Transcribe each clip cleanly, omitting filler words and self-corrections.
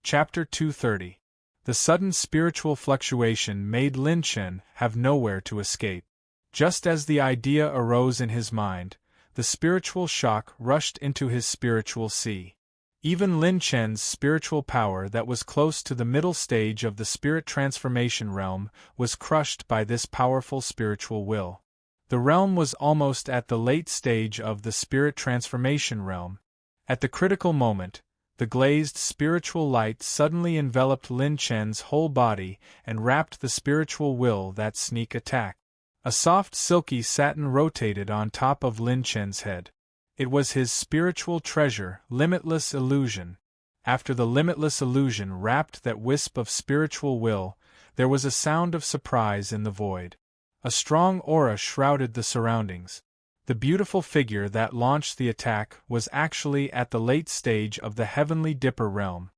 Chapter 230. The sudden spiritual fluctuation made Lin Chen have nowhere to escape. Just as the idea arose in his mind, the spiritual shock rushed into his spiritual sea. Even Lin Chen's spiritual power that was close to the middle stage of the spirit transformation realm was crushed by this powerful spiritual will. The realm was almost at the late stage of the spirit transformation realm. At the critical moment, the glazed spiritual light suddenly enveloped Lin Chen's whole body and wrapped the spiritual will that sneak attack. A soft silky satin rotated on top of Lin Chen's head. It was his spiritual treasure, limitless illusion. After the limitless illusion wrapped that wisp of spiritual will, there was a sound of surprise in the void. A strong aura shrouded the surroundings. The beautiful figure that launched the attack was actually at the late stage of the Heavenly Dipper realm.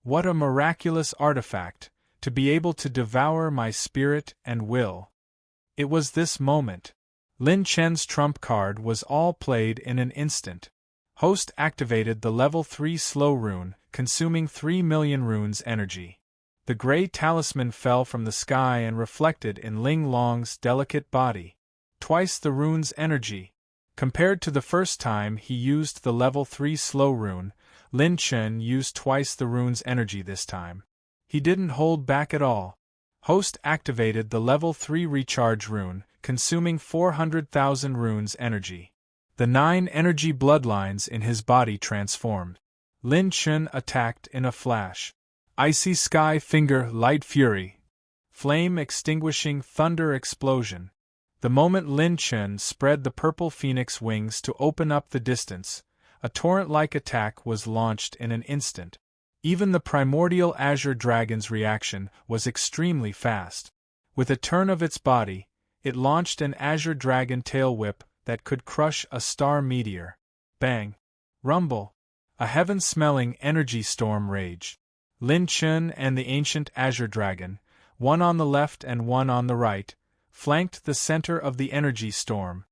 What a miraculous artifact, to be able to devour my spirit and will. It was this moment. Lin Chen's trump card was all played in an instant. Host activated the level 3 slow rune, consuming 3 million runes energy. The gray talisman fell from the sky and reflected in Ling Long's delicate body. Twice the rune's energy. Compared to the first time he used the level 3 slow rune, Lin Chen used twice the rune's energy this time. He didn't hold back at all. Host activated the level 3 recharge rune, consuming 400,000 runes energy. The 9 energy bloodlines in his body transformed. Lin Chen attacked in a flash. Icy sky finger light fury. Flame extinguishing thunder explosion. The moment Lin Chen spread the purple phoenix wings to open up the distance, a torrent-like attack was launched in an instant. Even the primordial azure dragon's reaction was extremely fast. With a turn of its body, it launched an azure dragon tail whip that could crush a star meteor. Bang! Rumble! A heaven-smelling energy storm raged. Lin Chen and the ancient azure dragon, one on the left and one on the right, flanked the center of the energy storm.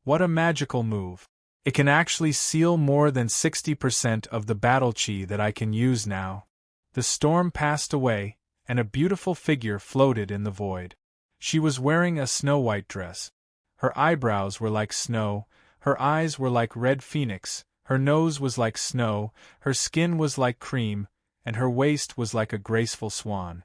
What a magical move! It can actually seal more than 60% of the battle chi that I can use now. The storm passed away, and a beautiful figure floated in the void. She was wearing a snow-white dress. Her eyebrows were like snow, her eyes were like red phoenix, her nose was like snow, her skin was like cream, and her waist was like a graceful swan.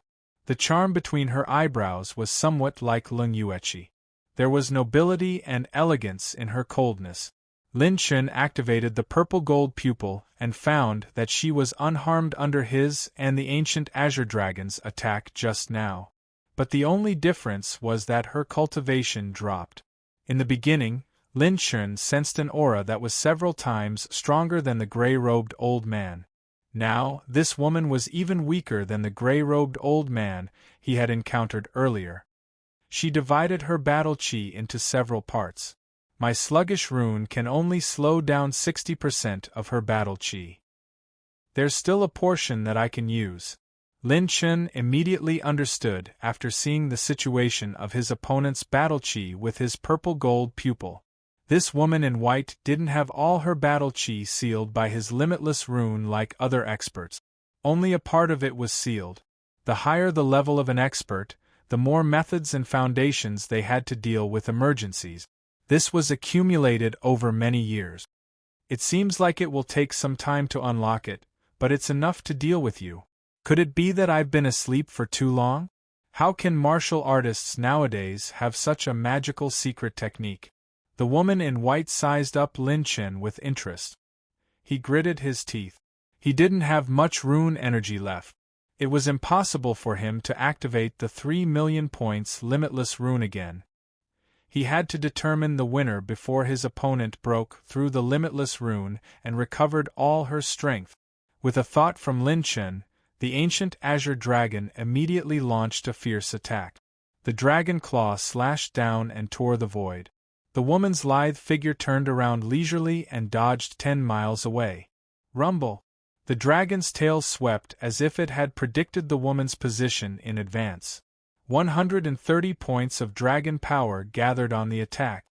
The charm between her eyebrows was somewhat like Lung Yueqi. There was nobility and elegance in her coldness. Lin Chen activated the purple gold pupil and found that she was unharmed under his and the ancient azure dragon's attack just now. But the only difference was that her cultivation dropped. In the beginning, Lin Chen sensed an aura that was several times stronger than the gray-robed old man. Now, this woman was even weaker than the gray-robed old man he had encountered earlier. She divided her battle chi into several parts. My sluggish rune can only slow down 60% of her battle chi. There's still a portion that I can use. Lin Chen immediately understood after seeing the situation of his opponent's battle chi with his purple gold pupil. This woman in white didn't have all her battle chi sealed by his limitless rune like other experts. Only a part of it was sealed. The higher the level of an expert, the more methods and foundations they had to deal with emergencies. This was accumulated over many years. It seems like it will take some time to unlock it, but it's enough to deal with you. Could it be that I've been asleep for too long? How can martial artists nowadays have such a magical secret technique? The woman in white sized up Lin Chen with interest. He gritted his teeth. He didn't have much rune energy left. It was impossible for him to activate the 3 million points limitless rune again. He had to determine the winner before his opponent broke through the limitless rune and recovered all her strength. With a thought from Lin Chen, the ancient azure dragon immediately launched a fierce attack. The dragon claw slashed down and tore the void. The woman's lithe figure turned around leisurely and dodged 10 miles away. Rumble! The dragon's tail swept as if it had predicted the woman's position in advance. 130 points of dragon power gathered on the attack.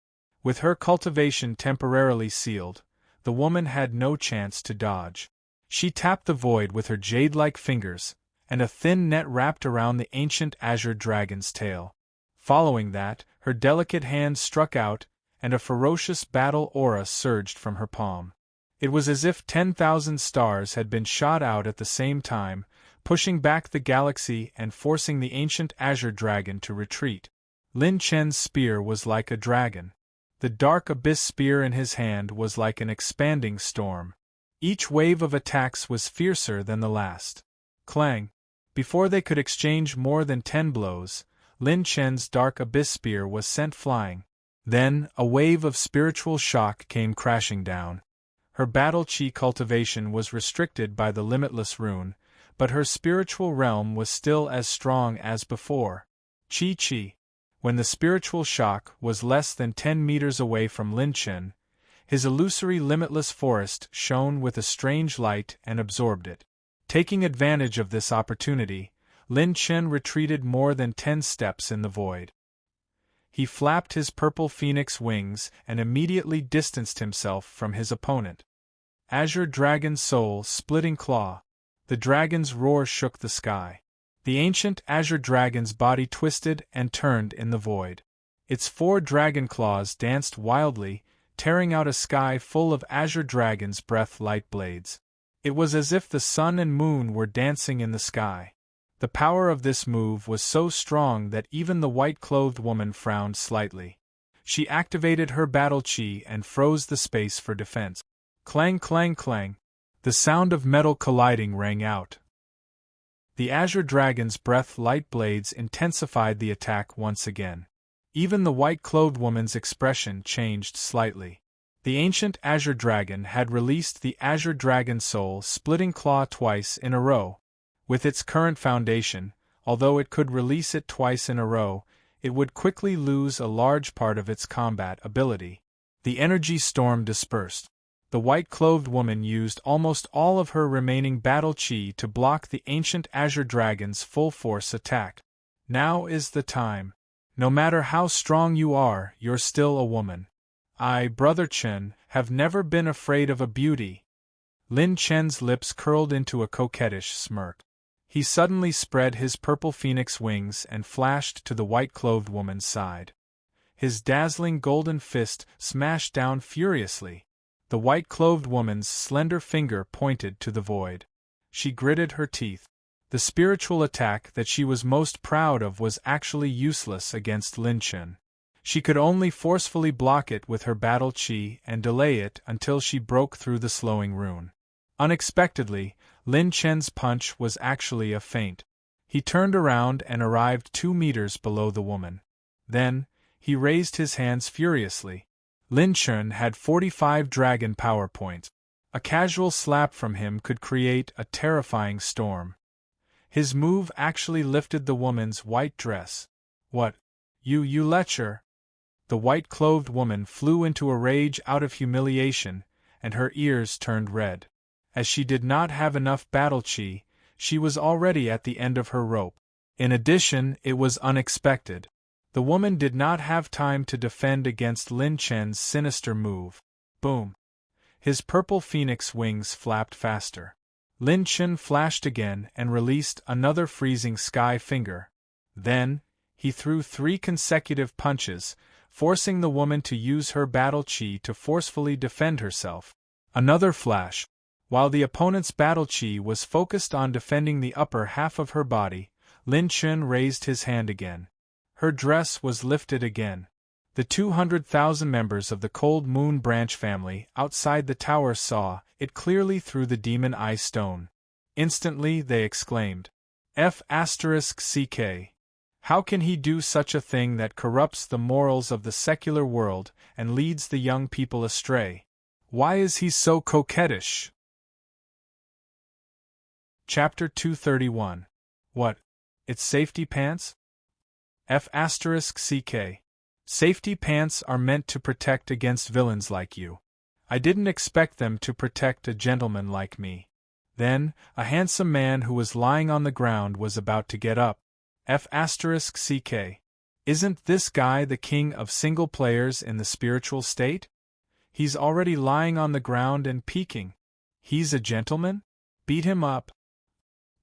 With her cultivation temporarily sealed, the woman had no chance to dodge. She tapped the void with her jade-like fingers, and a thin net wrapped around the ancient azure dragon's tail. Following that, her delicate hand struck out, and a ferocious battle aura surged from her palm. It was as if 10,000 stars had been shot out at the same time, pushing back the galaxy and forcing the ancient azure dragon to retreat. Lin Chen's spear was like a dragon. The dark abyss spear in his hand was like an expanding storm. Each wave of attacks was fiercer than the last. Clang! Before they could exchange more than 10 blows, Lin Chen's dark abyss spear was sent flying. Then, a wave of spiritual shock came crashing down. Her battle chi cultivation was restricted by the limitless rune, but her spiritual realm was still as strong as before. Chi. When the spiritual shock was less than 10 meters away from Lin Chen, his illusory limitless forest shone with a strange light and absorbed it. Taking advantage of this opportunity, Lin Chen retreated more than 10 steps in the void. He flapped his purple phoenix wings and immediately distanced himself from his opponent. Azure Dragon Soul Splitting Claw. The dragon's roar shook the sky. The ancient azure dragon's body twisted and turned in the void. Its 4 dragon claws danced wildly, tearing out a sky full of azure dragon's breath light blades. It was as if the sun and moon were dancing in the sky. The power of this move was so strong that even the white-clothed woman frowned slightly. She activated her battle chi and froze the space for defense. Clang, clang, clang. The sound of metal colliding rang out. The azure dragon's breath light blades intensified the attack once again. Even the white-clothed woman's expression changed slightly. The ancient azure dragon had released the azure dragon soul splitting claw twice in a row. With its current foundation, although it could release it twice in a row, it would quickly lose a large part of its combat ability. The energy storm dispersed. The white-clothed woman used almost all of her remaining battle chi to block the ancient azure dragon's full-force attack. Now is the time. No matter how strong you are, you're still a woman. I, Brother Chen, have never been afraid of a beauty. Lin Chen's lips curled into a coquettish smirk. He suddenly spread his purple phoenix wings and flashed to the white-clothed woman's side. His dazzling golden fist smashed down furiously. The white-clothed woman's slender finger pointed to the void. She gritted her teeth. The spiritual attack that she was most proud of was actually useless against Lin Chen. She could only forcefully block it with her battle chi and delay it until she broke through the slowing rune. Unexpectedly, Lin Chen's punch was actually a feint. He turned around and arrived 2 meters below the woman. Then, he raised his hands furiously. Lin Chen had 45 dragon power points. A casual slap from him could create a terrifying storm. His move actually lifted the woman's white dress. What? You lecher! The white-clothed woman flew into a rage out of humiliation, and her ears turned red. As she did not have enough battle chi, she was already at the end of her rope. In addition, it was unexpected. The woman did not have time to defend against Lin Chen's sinister move. Boom! His purple phoenix wings flapped faster. Lin Chen flashed again and released another freezing sky finger. Then, he threw 3 consecutive punches, forcing the woman to use her battle chi to forcefully defend herself. Another flash. While the opponent's battle chi was focused on defending the upper half of her body, Lin Chen raised his hand again. Her dress was lifted again. The 200,000 members of the Cold Moon Branch family outside the tower saw it clearly through the demon eye stone. Instantly they exclaimed, F***CK. How can he do such a thing that corrupts the morals of the secular world and leads the young people astray? Why is he so coquettish? Chapter 231. What? It's safety pants? F***CK. Safety pants are meant to protect against villains like you. I didn't expect them to protect a gentleman like me. Then, a handsome man who was lying on the ground was about to get up. F***CK. Isn't this guy the king of single players in the spiritual state? He's already lying on the ground and peeking. He's a gentleman? Beat him up.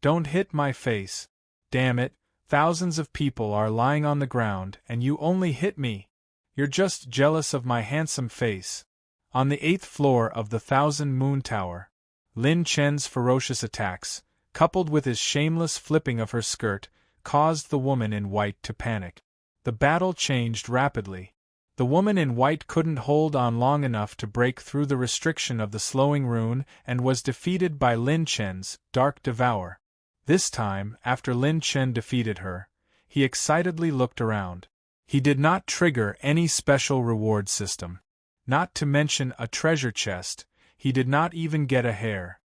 Don't hit my face. Damn it, thousands of people are lying on the ground and you only hit me. You're just jealous of my handsome face. On the 8th floor of the Thousand Moon Tower, Lin Chen's ferocious attacks, coupled with his shameless flipping of her skirt, caused the woman in white to panic. The battle changed rapidly. The woman in white couldn't hold on long enough to break through the restriction of the slowing rune and was defeated by Lin Chen's Dark Devour. This time, after Lin Chen defeated her, he excitedly looked around. He did not trigger any special reward system. Not to mention a treasure chest, he did not even get a hair.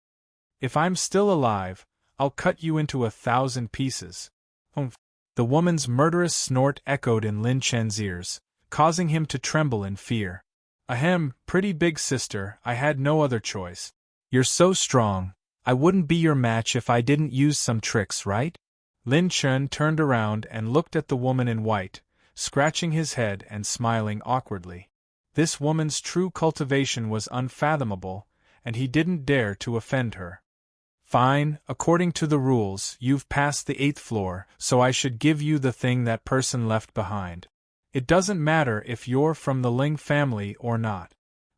If I'm still alive, I'll cut you into 1,000 pieces. Humph. The woman's murderous snort echoed in Lin Chen's ears, causing him to tremble in fear. Ahem, pretty big sister, I had no other choice. You're so strong, I wouldn't be your match if I didn't use some tricks, right? Lin Chen turned around and looked at the woman in white, scratching his head and smiling awkwardly. This woman's true cultivation was unfathomable, and he didn't dare to offend her. Fine, according to the rules, you've passed the 8th floor, so I should give you the thing that person left behind. It doesn't matter if you're from the Ling family or not.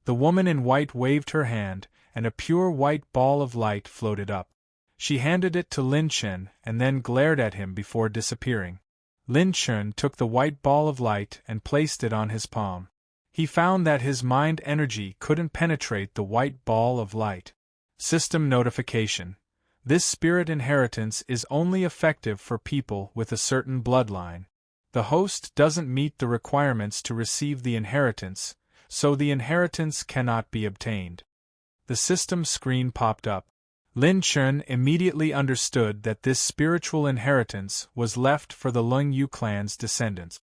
The woman in white waved her hand, and a pure white ball of light floated up. She handed it to Lin Chen and then glared at him before disappearing. Lin Chen took the white ball of light and placed it on his palm. He found that his mind energy couldn't penetrate the white ball of light. System notification. This spirit inheritance is only effective for people with a certain bloodline. The host doesn't meet the requirements to receive the inheritance, so the inheritance cannot be obtained. The system screen popped up. Lin Chen immediately understood that this spiritual inheritance was left for the Lung Yu clan's descendants.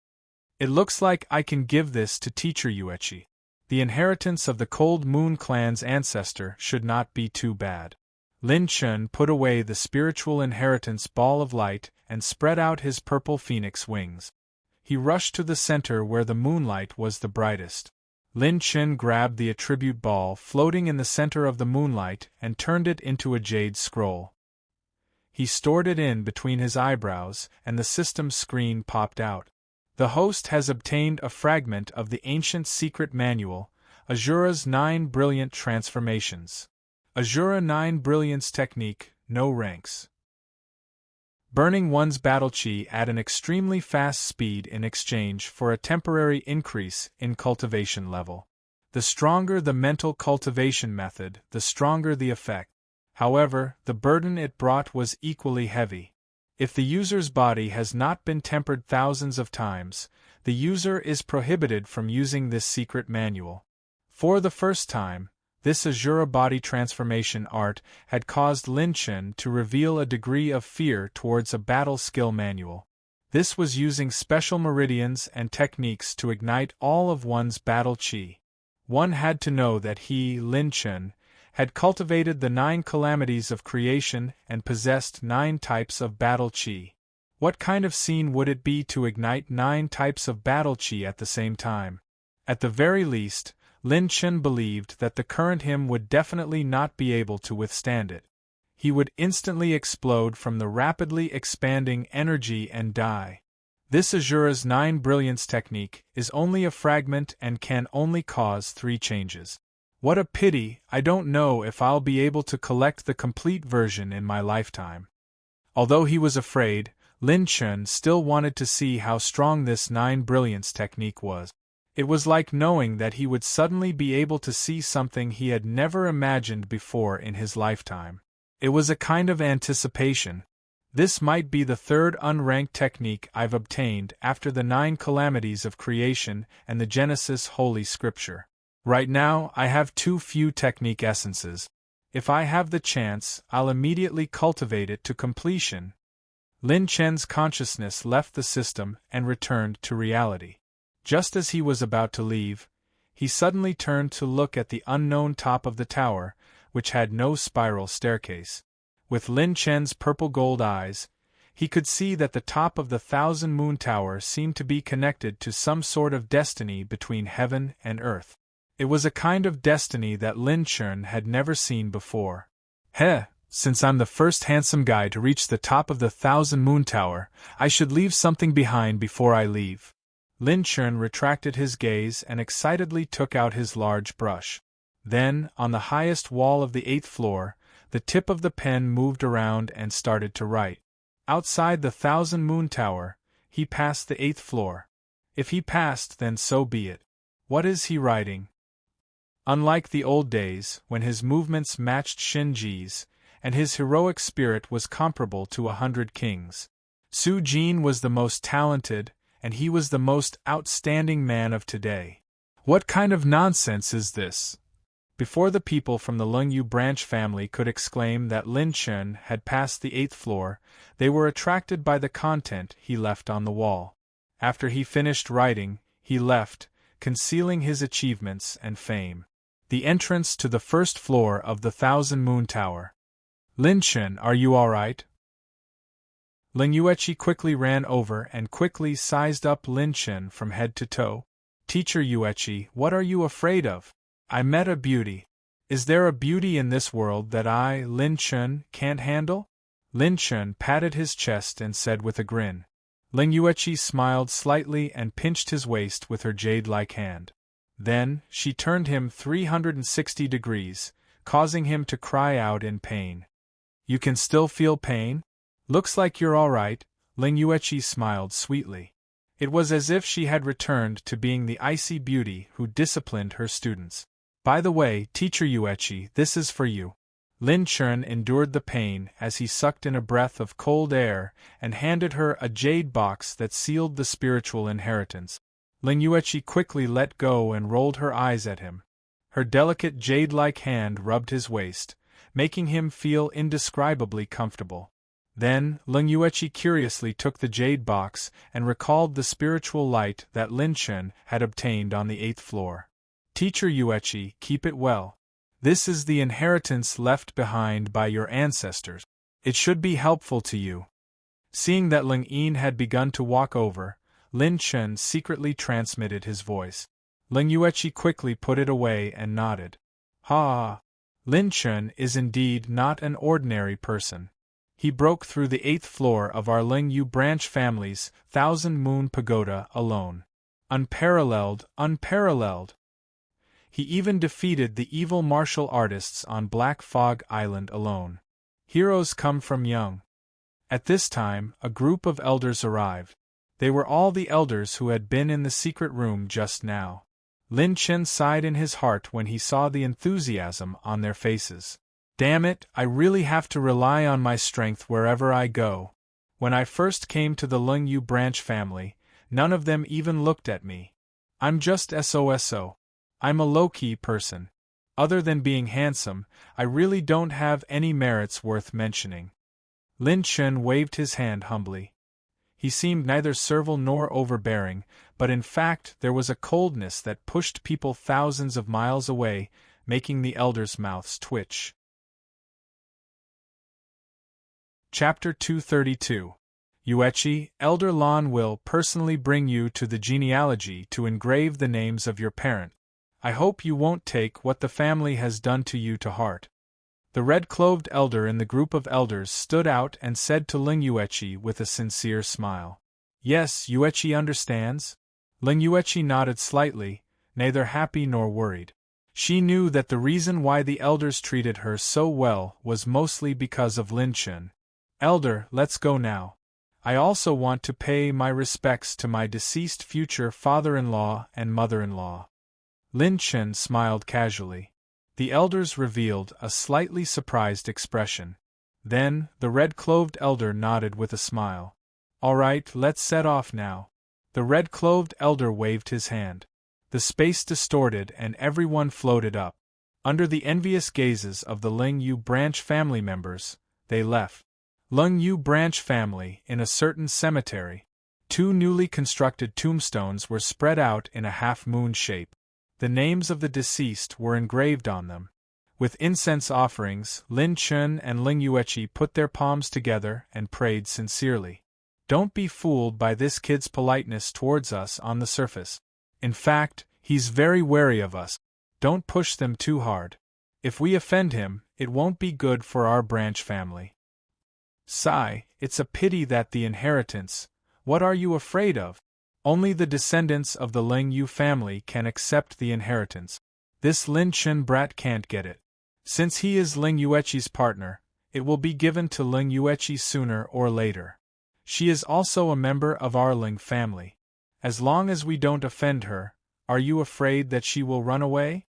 It looks like I can give this to teacher Yuechi. The inheritance of the Cold Moon clan's ancestor should not be too bad. Lin Chen put away the spiritual inheritance ball of light and spread out his purple phoenix wings. He rushed to the center where the moonlight was the brightest. Lin Chen grabbed the attribute ball floating in the center of the moonlight and turned it into a jade scroll. He stored it in between his eyebrows, and the system screen popped out. The host has obtained a fragment of the ancient secret manual, Azura's 9 Brilliant Transformations. Azura 9 Brilliance Technique, no ranks. Burning one's battle chi at an extremely fast speed in exchange for a temporary increase in cultivation level. The stronger the mental cultivation method, the stronger the effect. However, the burden it brought was equally heavy. If the user's body has not been tempered thousands of times, the user is prohibited from using this secret manual. For the first time, this Azura body transformation art had caused Lin Chen to reveal a degree of fear towards a battle skill manual. This was using special meridians and techniques to ignite all of one's battle chi. One had to know that he, Lin Chen, had cultivated the 9 calamities of creation and possessed 9 types of battle chi. What kind of scene would it be to ignite 9 types of battle chi at the same time? At the very least, Lin Chen believed that the current him would definitely not be able to withstand it. He would instantly explode from the rapidly expanding energy and die. This Azura's 9 Brilliance technique is only a fragment and can only cause 3 changes. What a pity, I don't know if I'll be able to collect the complete version in my lifetime. Although he was afraid, Lin Chen still wanted to see how strong this 9 Brilliance technique was. It was like knowing that he would suddenly be able to see something he had never imagined before in his lifetime. It was a kind of anticipation. This might be the 3rd unranked technique I've obtained after the 9 calamities of creation and the Genesis Holy Scripture. Right now, I have too few technique essences. If I have the chance, I'll immediately cultivate it to completion. Lin Chen's consciousness left the system and returned to reality. Just as he was about to leave, he suddenly turned to look at the unknown top of the tower, which had no spiral staircase. With Lin Chen's purple-gold eyes, he could see that the top of the Thousand Moon Tower seemed to be connected to some sort of destiny between heaven and earth. It was a kind of destiny that Lin Chen had never seen before. Heh, Since I'm the first handsome guy to reach the top of the 1,000-moon tower, I should leave something behind before I leave. Lin Chen retracted his gaze and excitedly took out his large brush. Then, on the highest wall of the 8th floor, the tip of the pen moved around and started to write. Outside the 1,000-moon tower, he passed the 8th floor. If he passed, then so be it. What is he writing? Unlike the old days, when his movements matched Shinji's, and his heroic spirit was comparable to 100 kings, Su Jin was the most talented, and he was the most outstanding man of today. What kind of nonsense is this? Before the people from the Lingyu branch family could exclaim that Lin Chen had passed the 8th floor, they were attracted by the content he left on the wall. After he finished writing, he left, concealing his achievements and fame. The entrance to the 1st floor of the 1,000-moon tower. Lin Chen, are you all right? Ling Yueqi quickly ran over and quickly sized up Lin Chen from head to toe. Teacher Yueqi, what are you afraid of? I met a beauty. Is there a beauty in this world that I, Lin Chen, can't handle? Lin Chen patted his chest and said with a grin. Ling Yueqi smiled slightly and pinched his waist with her jade-like hand. Then, she turned him 360 degrees, causing him to cry out in pain. You can still feel pain? Looks like you're all right, Ling Yueqi smiled sweetly. It was as if she had returned to being the icy beauty who disciplined her students. By the way, Teacher Yueqi, this is for you. Lin Chen endured the pain as he sucked in a breath of cold air and handed her a jade box that sealed the spiritual inheritance. Ling Yueqi quickly let go and rolled her eyes at him. Her delicate jade-like hand rubbed his waist, making him feel indescribably comfortable. Then, Ling Yueqi curiously took the jade box and recalled the spiritual light that Lin Chen had obtained on the 8th floor. Teacher Yueqi, keep it well. This is the inheritance left behind by your ancestors. It should be helpful to you. Seeing that Ling Yin had begun to walk over, Lin Chen secretly transmitted his voice. Ling Yueqi quickly put it away and nodded. Ha! Lin Chen is indeed not an ordinary person. He broke through the 8th floor of our Lingyu branch family's 1,000-moon pagoda alone. Unparalleled, unparalleled! He even defeated the evil martial artists on Black Fog Island alone. Heroes come from young. At this time, a group of elders arrived. They were all the elders who had been in the secret room just now. Lin Chen sighed in his heart when he saw the enthusiasm on their faces. Damn it, I really have to rely on my strength wherever I go. When I first came to the Lingyu branch family, none of them even looked at me. I'm just SOSO. I'm a low-key person. Other than being handsome, I really don't have any merits worth mentioning. Lin Chen waved his hand humbly. He seemed neither servile nor overbearing, but in fact there was a coldness that pushed people thousands of miles away, making the elders' mouths twitch. Chapter 232. Yueqi, Elder Lan will personally bring you to the genealogy to engrave the names of your parent. I hope you won't take what the family has done to you to heart. The red-clothed elder in the group of elders stood out and said to Ling Yueqi with a sincere smile. Yes, Yueqi understands. Ling Yueqi nodded slightly, neither happy nor worried. She knew that the reason why the elders treated her so well was mostly because of Lin Chen. Elder, let's go now. I also want to pay my respects to my deceased future father-in-law and mother-in-law. Lin Chen smiled casually. The elders revealed a slightly surprised expression. Then, the red-clothed elder nodded with a smile. All right, let's set off now. The red-clothed elder waved his hand. The space distorted and everyone floated up. Under the envious gazes of the Lingyu branch family members, they left. Lingyu branch family in a certain cemetery. 2 newly constructed tombstones were spread out in a half-moon shape. The names of the deceased were engraved on them. With incense offerings, Lin Chen and Ling Yueqi put their palms together and prayed sincerely. Don't be fooled by this kid's politeness towards us on the surface. In fact, he's very wary of us. Don't push them too hard. If we offend him, it won't be good for our branch family. Sigh, it's a pity that the inheritance. What are you afraid of? Only the descendants of the Ling Yu family can accept the inheritance. This Lin Chen brat can't get it. Since he is Ling Yueqi's partner, it will be given to Ling Yueqi sooner or later. She is also a member of our Ling family. As long as we don't offend her, are you afraid that she will run away?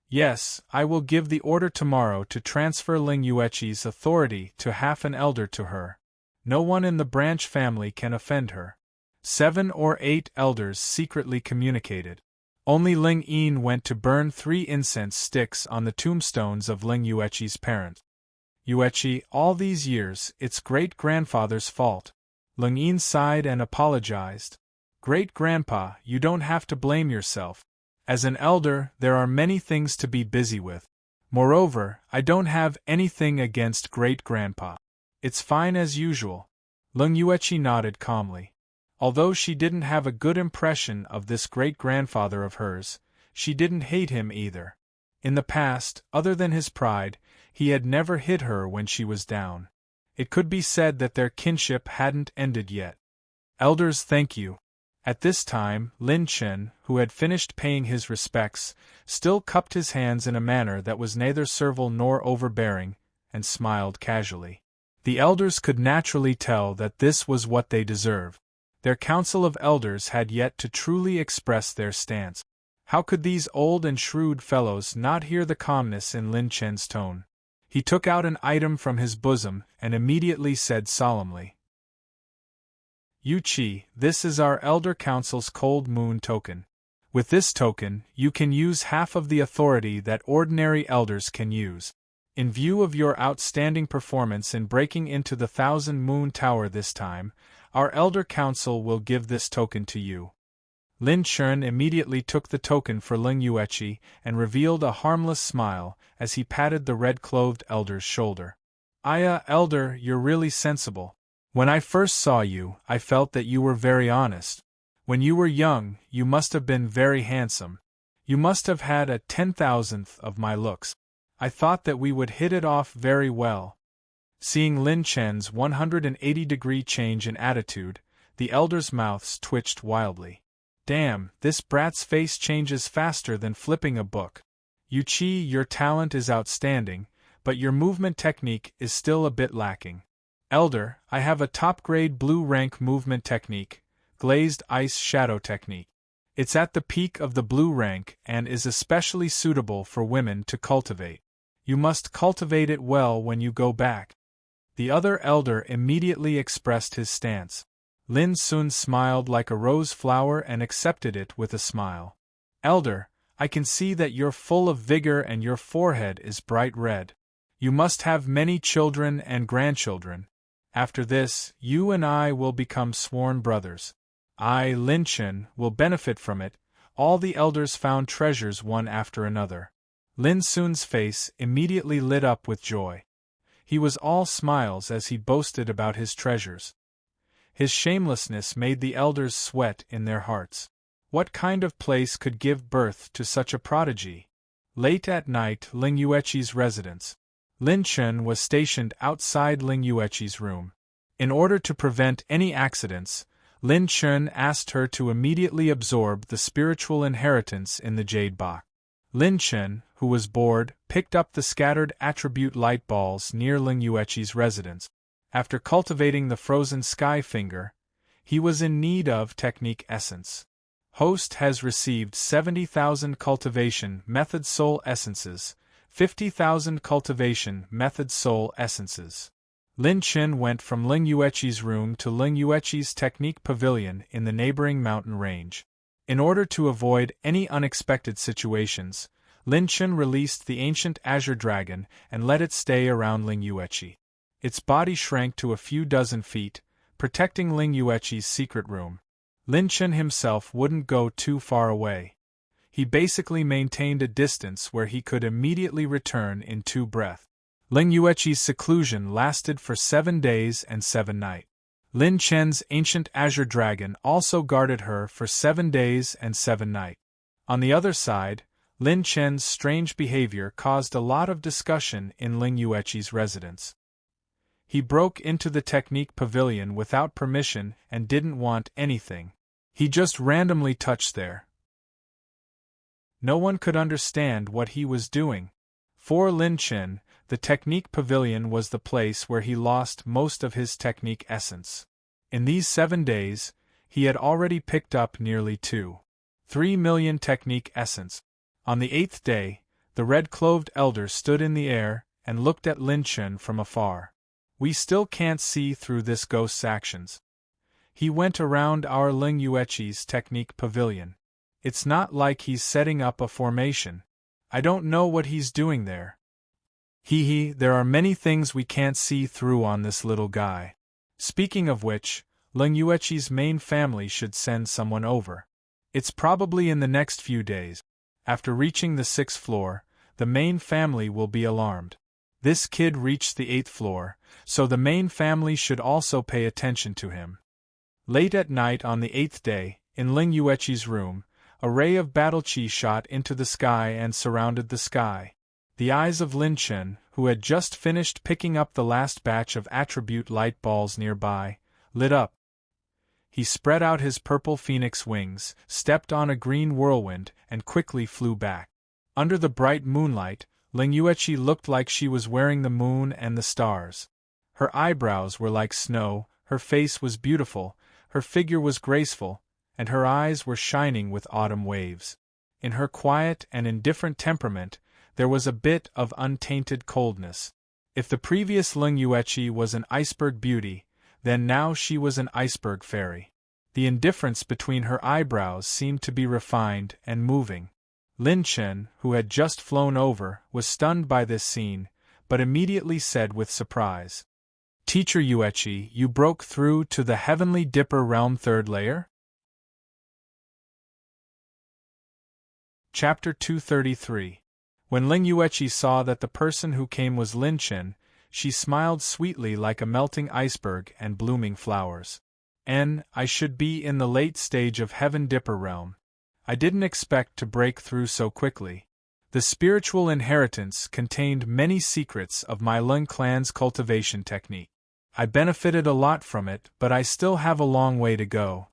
Yes, I will give the order tomorrow to transfer Ling Yueqi's authority to half an elder to her. No one in the branch family can offend her. 7 or 8 elders secretly communicated. Only Ling Yin went to burn 3 incense sticks on the tombstones of Ling Yueqi's parent. Yueqi, all these years, it's great-grandfather's fault. Ling Yin sighed and apologized. Great-grandpa, you don't have to blame yourself. As an elder, there are many things to be busy with. Moreover, I don't have anything against great-grandpa. It's fine as usual. Ling Yueqi nodded calmly. Although she didn't have a good impression of this great-grandfather of hers, she didn't hate him either. In the past, other than his pride, he had never hit her when she was down. It could be said that their kinship hadn't ended yet. Elders, thank you. At this time, Lin Chen, who had finished paying his respects, still cupped his hands in a manner that was neither servile nor overbearing, and smiled casually. The elders could naturally tell that this was what they deserved. Their council of elders had yet to truly express their stance. How could these old and shrewd fellows not hear the calmness in Lin Chen's tone? He took out an item from his bosom and immediately said solemnly, Yu Qi, this is our Elder Council's Cold Moon token. With this token, you can use half of the authority that ordinary elders can use. In view of your outstanding performance in breaking into the Thousand Moon Tower this time, our Elder Council will give this token to you. Lin Chen immediately took the token for Ling Yueqi and revealed a harmless smile as he patted the red-clothed elder's shoulder. Aya, elder, you're really sensible. When I first saw you, I felt that you were very honest. When you were young, you must have been very handsome. You must have had a 10,000th of my looks. I thought that we would hit it off very well. Seeing Lin Chen's 180-degree change in attitude, the elders' mouths twitched wildly. Damn, this brat's face changes faster than flipping a book. Yu Qi, your talent is outstanding, but your movement technique is still a bit lacking. Elder, I have a top-grade blue-rank movement technique, glazed ice shadow technique. It's at the peak of the blue rank and is especially suitable for women to cultivate. You must cultivate it well when you go back. The other elder immediately expressed his stance. Lin Sun smiled like a rose flower and accepted it with a smile. Elder, I can see that you're full of vigor and your forehead is bright red. You must have many children and grandchildren. After this, you and I will become sworn brothers. I, Lin Chen, will benefit from it. All the elders found treasures one after another. Lin Sun's face immediately lit up with joy. He was all smiles as he boasted about his treasures. His shamelessness made the elders sweat in their hearts. What kind of place could give birth to such a prodigy? Late at night, Ling Yueqi's residence. Lin Chen was stationed outside Ling Yueqi's room. In order to prevent any accidents, Lin Chen asked her to immediately absorb the spiritual inheritance in the jade box. Lin Chen, who was bored, picked up the scattered attribute light balls near Ling Yueqi's residence. After cultivating the frozen sky finger, he was in need of technique essence. Host has received 70,000 cultivation method soul essences, 50,000 cultivation method soul essences. Lin Chen went from Ling Yueqi's room to Ling Yueqi's technique pavilion in the neighboring mountain range. In order to avoid any unexpected situations, Lin Chen released the ancient azure dragon and let it stay around Ling Yueqi. Its body shrank to a few dozen feet, protecting Ling Yueqi's secret room. Lin Chen himself wouldn't go too far away. He basically maintained a distance where he could immediately return in 2 breaths. Ling Yueqi's seclusion lasted for 7 days and 7 nights. Lin Chen's ancient azure dragon also guarded her for 7 days and 7 nights. On the other side, Lin Chen's strange behavior caused a lot of discussion in Ling Yueqi's residence. He broke into the technique pavilion without permission and didn't want anything. He just randomly touched there. No one could understand what he was doing. For Lin Chen, the technique pavilion was the place where he lost most of his technique essence. In these 7 days, he had already picked up nearly 2.3 million technique essence. On the 8th day, the red-cloved elder stood in the air and looked at Lin Chen from afar. We still can't see through this ghost's actions. He went around our Ling Yueqi's technique pavilion. It's not like he's setting up a formation. I don't know what he's doing there. There are many things we can't see through on this little guy. Speaking of which, Ling Yueqi's main family should send someone over. It's probably in the next few days. After reaching the 6th floor, the main family will be alarmed. This kid reached the 8th floor, so the main family should also pay attention to him. Late at night on the 8th day, in Ling Yueqi's room, a ray of battle chi shot into the sky and surrounded the sky. The eyes of Lin Chen, who had just finished picking up the last batch of attribute light balls nearby, lit up. He spread out his purple phoenix wings, stepped on a green whirlwind, and quickly flew back. Under the bright moonlight, Ling Yueqi looked like she was wearing the moon and the stars. Her eyebrows were like snow, her face was beautiful, her figure was graceful, and her eyes were shining with autumn waves. In her quiet and indifferent temperament, there was a bit of untainted coldness. If the previous Ling Yueqi was an iceberg beauty, then now she was an iceberg fairy. The indifference between her eyebrows seemed to be refined and moving. Lin Chen, who had just flown over, was stunned by this scene, but immediately said with surprise, "Teacher Yueqi, you broke through to the Heavenly Dipper Realm 3rd layer?" Chapter 233. When Ling Yueqi saw that the person who came was Lin Chen, she smiled sweetly like a melting iceberg and blooming flowers. I should be in the late stage of Heaven Dipper Realm. I didn't expect to break through so quickly. The spiritual inheritance contained many secrets of my Lung clan's cultivation technique. I benefited a lot from it, but I still have a long way to go.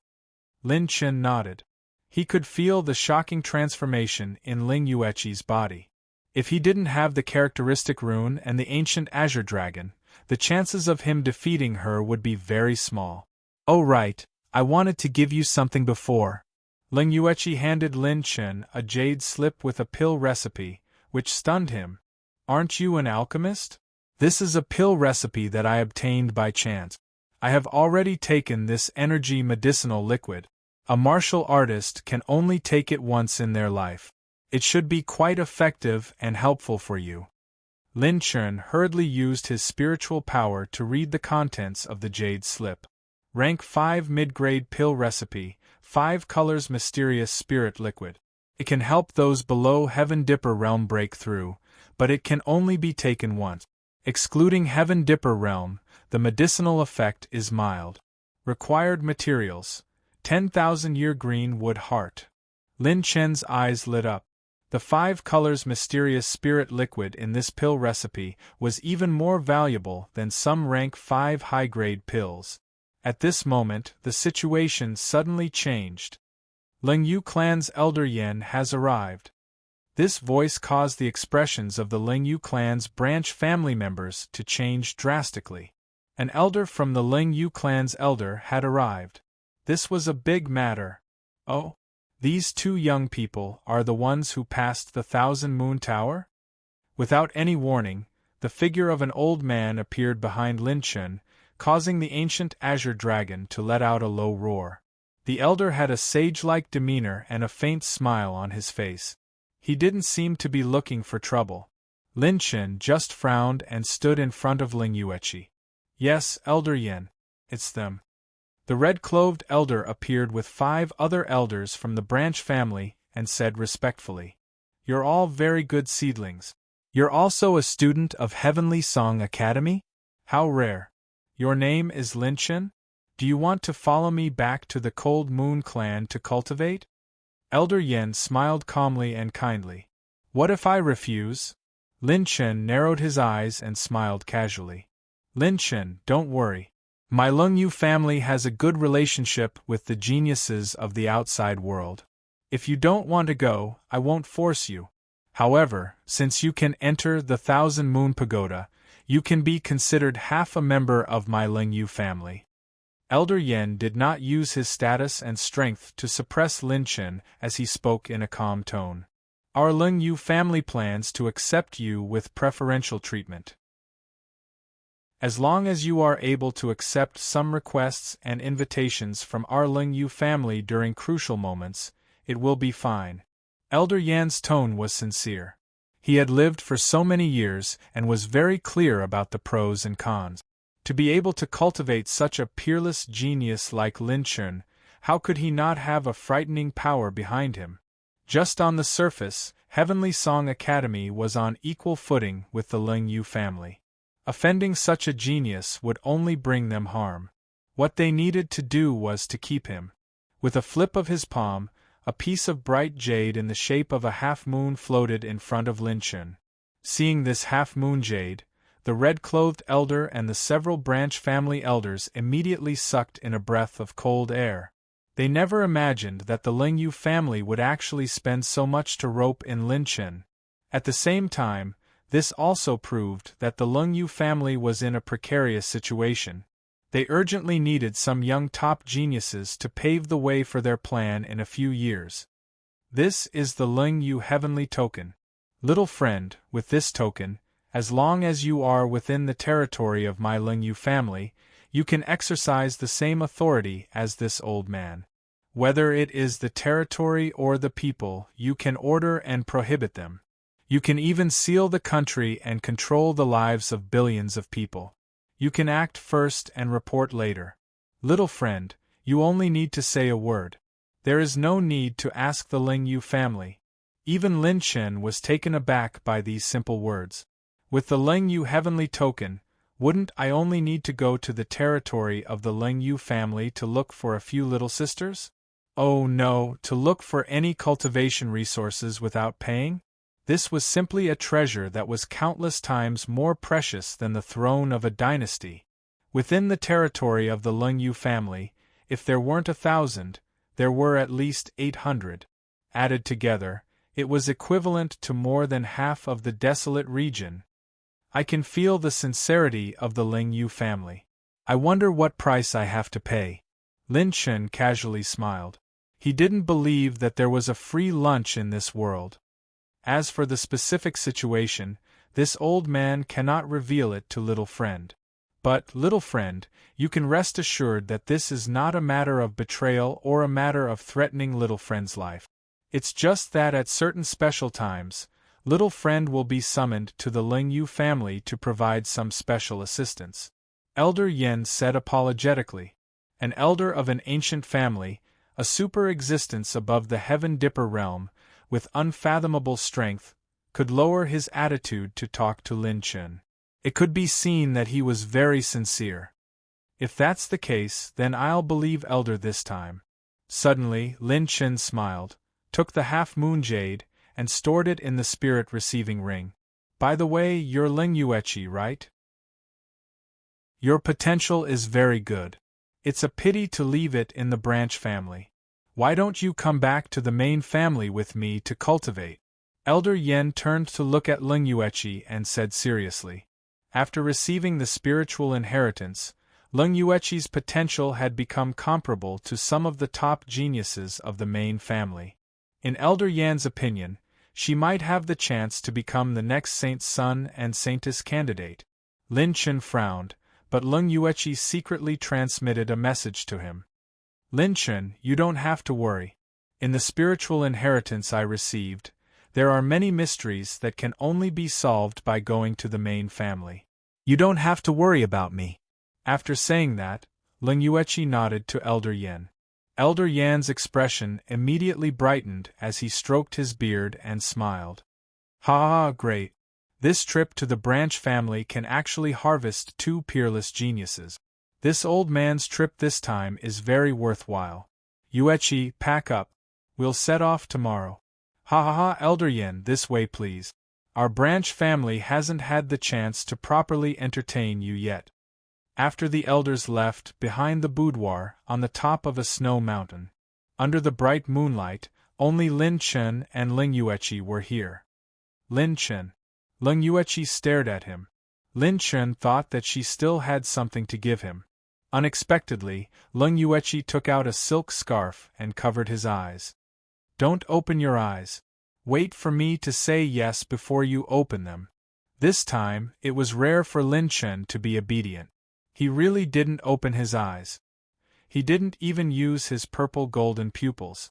Lin Chen nodded. He could feel the shocking transformation in Ling Yueqi's body. If he didn't have the characteristic rune and the ancient azure dragon, the chances of him defeating her would be very small. "Oh right, I wanted to give you something before." Ling Yueqi handed Lin Chen a jade slip with a pill recipe, which stunned him. "Aren't you an alchemist?" "This is a pill recipe that I obtained by chance. I have already taken this energy medicinal liquid. A martial artist can only take it once in their life. It should be quite effective and helpful for you." Lin Chen hurriedly used his spiritual power to read the contents of the jade slip. Rank 5 mid-grade pill recipe, 5 colors mysterious spirit liquid. It can help those below Heaven Dipper Realm break through, but it can only be taken once. Excluding Heaven Dipper Realm, the medicinal effect is mild. Required materials: 10,000-year green wood heart. Lin Chen's eyes lit up. The 5 colors mysterious spirit liquid in this pill recipe was even more valuable than some rank 5 high-grade pills. At this moment, the situation suddenly changed. "Ling Yu clan's elder Yen has arrived." This voice caused the expressions of the Ling Yu clan's branch family members to change drastically. An elder from the Ling Yu clan's elder had arrived. This was a big matter. Oh, these 2 young people are the ones who passed the 1,000-moon tower? Without any warning, the figure of an old man appeared behind Lin Chen, causing the ancient azure dragon to let out a low roar. The elder had a sage-like demeanor and a faint smile on his face. He didn't seem to be looking for trouble. Lin Chen just frowned and stood in front of Ling Yueqi. "Yes, Elder Yen. It's them." The red-cloved elder appeared with 5 other elders from the branch family and said respectfully, "You're all very good seedlings. You're also a student of Heavenly Song Academy? How rare. Your name is Lin Chen? Do you want to follow me back to the Cold Moon clan to cultivate?" Elder Yen smiled calmly and kindly. What if I refuse? Lin Chen narrowed his eyes and smiled casually. Lin Chen, don't worry. My Lung Yu family has a good relationship with the geniuses of the outside world. If you don't want to go, I won't force you. However, since you can enter the Thousand Moon Pagoda, you can be considered half a member of my Lung Yu family. Elder Yen did not use his status and strength to suppress Lin Chen as he spoke in a calm tone. Our Lung Yu family plans to accept you with preferential treatment. As long as you are able to accept some requests and invitations from our Lung Yu family during crucial moments, it will be fine. Elder Yan's tone was sincere. He had lived for so many years and was very clear about the pros and cons. To be able to cultivate such a peerless genius like Lin Chen, how could he not have a frightening power behind him? Just on the surface, Heavenly Song Academy was on equal footing with the Lung Yu family. Offending such a genius would only bring them harm. What they needed to do was to keep him. With a flip of his palm, a piece of bright jade in the shape of a half-moon floated in front of Lin Chen. Seeing this half-moon jade, the red-clothed elder and the several branch family elders immediately sucked in a breath of cold air. They never imagined that the Lung Yu family would actually spend so much to rope in Lin Chen. At the same time, this also proved that the Lung Yu family was in a precarious situation. They urgently needed some young top geniuses to pave the way for their plan in a few years. This is the Lung Yu Heavenly Token. Little friend, with this token, as long as you are within the territory of my Lung Yu family, you can exercise the same authority as this old man. Whether it is the territory or the people, you can order and prohibit them. You can even seal the country and control the lives of billions of people. You can act first and report later. Little friend, you only need to say a word. There is no need to ask the Lung Yu family. Even Lin Chen was taken aback by these simple words. With the Lung Yu Heavenly Token, wouldn't I only need to go to the territory of the Lung Yu family to look for a few little sisters? Oh no, to look for any cultivation resources without paying? This was simply a treasure that was countless times more precious than the throne of a dynasty. Within the territory of the Lung Yu family, if there weren't 1,000, there were at least 800. Added together, it was equivalent to more than half of the desolate region. I can feel the sincerity of the Lung Yu family. I wonder what price I have to pay. Lin Chen casually smiled. He didn't believe that there was a free lunch in this world. As for the specific situation, this old man cannot reveal it to little friend. But, little friend, you can rest assured that this is not a matter of betrayal or a matter of threatening little friend's life. It's just that at certain special times, little friend will be summoned to the Lung Yu family to provide some special assistance. Elder Yen said apologetically. An elder of an ancient family, a super-existence above the Heaven Dipper realm, with unfathomable strength, could lower his attitude to talk to Lin Chen. It could be seen that he was very sincere. If that's the case, then I'll believe Elder this time. Suddenly, Lin Chen smiled, took the half-moon jade, and stored it in the spirit receiving ring. By the way, you're Ling Yuechi, right? Your potential is very good. It's a pity to leave it in the branch family. Why don't you come back to the main family with me to cultivate? Elder Yen turned to look at Ling Yuechi and said seriously. After receiving the spiritual inheritance, Ling Yuechi's potential had become comparable to some of the top geniuses of the main family. In Elder Yan's opinion, she might have the chance to become the next saint's son and saintess candidate. Lin Chen frowned, but Ling Yuechi secretly transmitted a message to him. Lin Chen, you don't have to worry. In the spiritual inheritance I received, there are many mysteries that can only be solved by going to the main family. You don't have to worry about me. After saying that, Ling Yuechi nodded to Elder Yen. Elder Yan's expression immediately brightened as he stroked his beard and smiled. Ha, great. This trip to the branch family can actually harvest 2 peerless geniuses. This old man's trip this time is very worthwhile. Yuechi, pack up. We'll set off tomorrow. Ha ha ha, Elder Yin, this way please. Our branch family hasn't had the chance to properly entertain you yet. After the elders left behind the boudoir on the top of a snow mountain, under the bright moonlight, only Lin Chen and Ling Yueqi were here. Lin Chen. Ling Yueqi stared at him. Lin Chen thought that she still had something to give him. Unexpectedly, Ling Yueqi took out a silk scarf and covered his eyes. Don't open your eyes. Wait for me to say yes before you open them. This time, it was rare for Lin Chen to be obedient. He really didn't open his eyes. He didn't even use his purple golden pupils.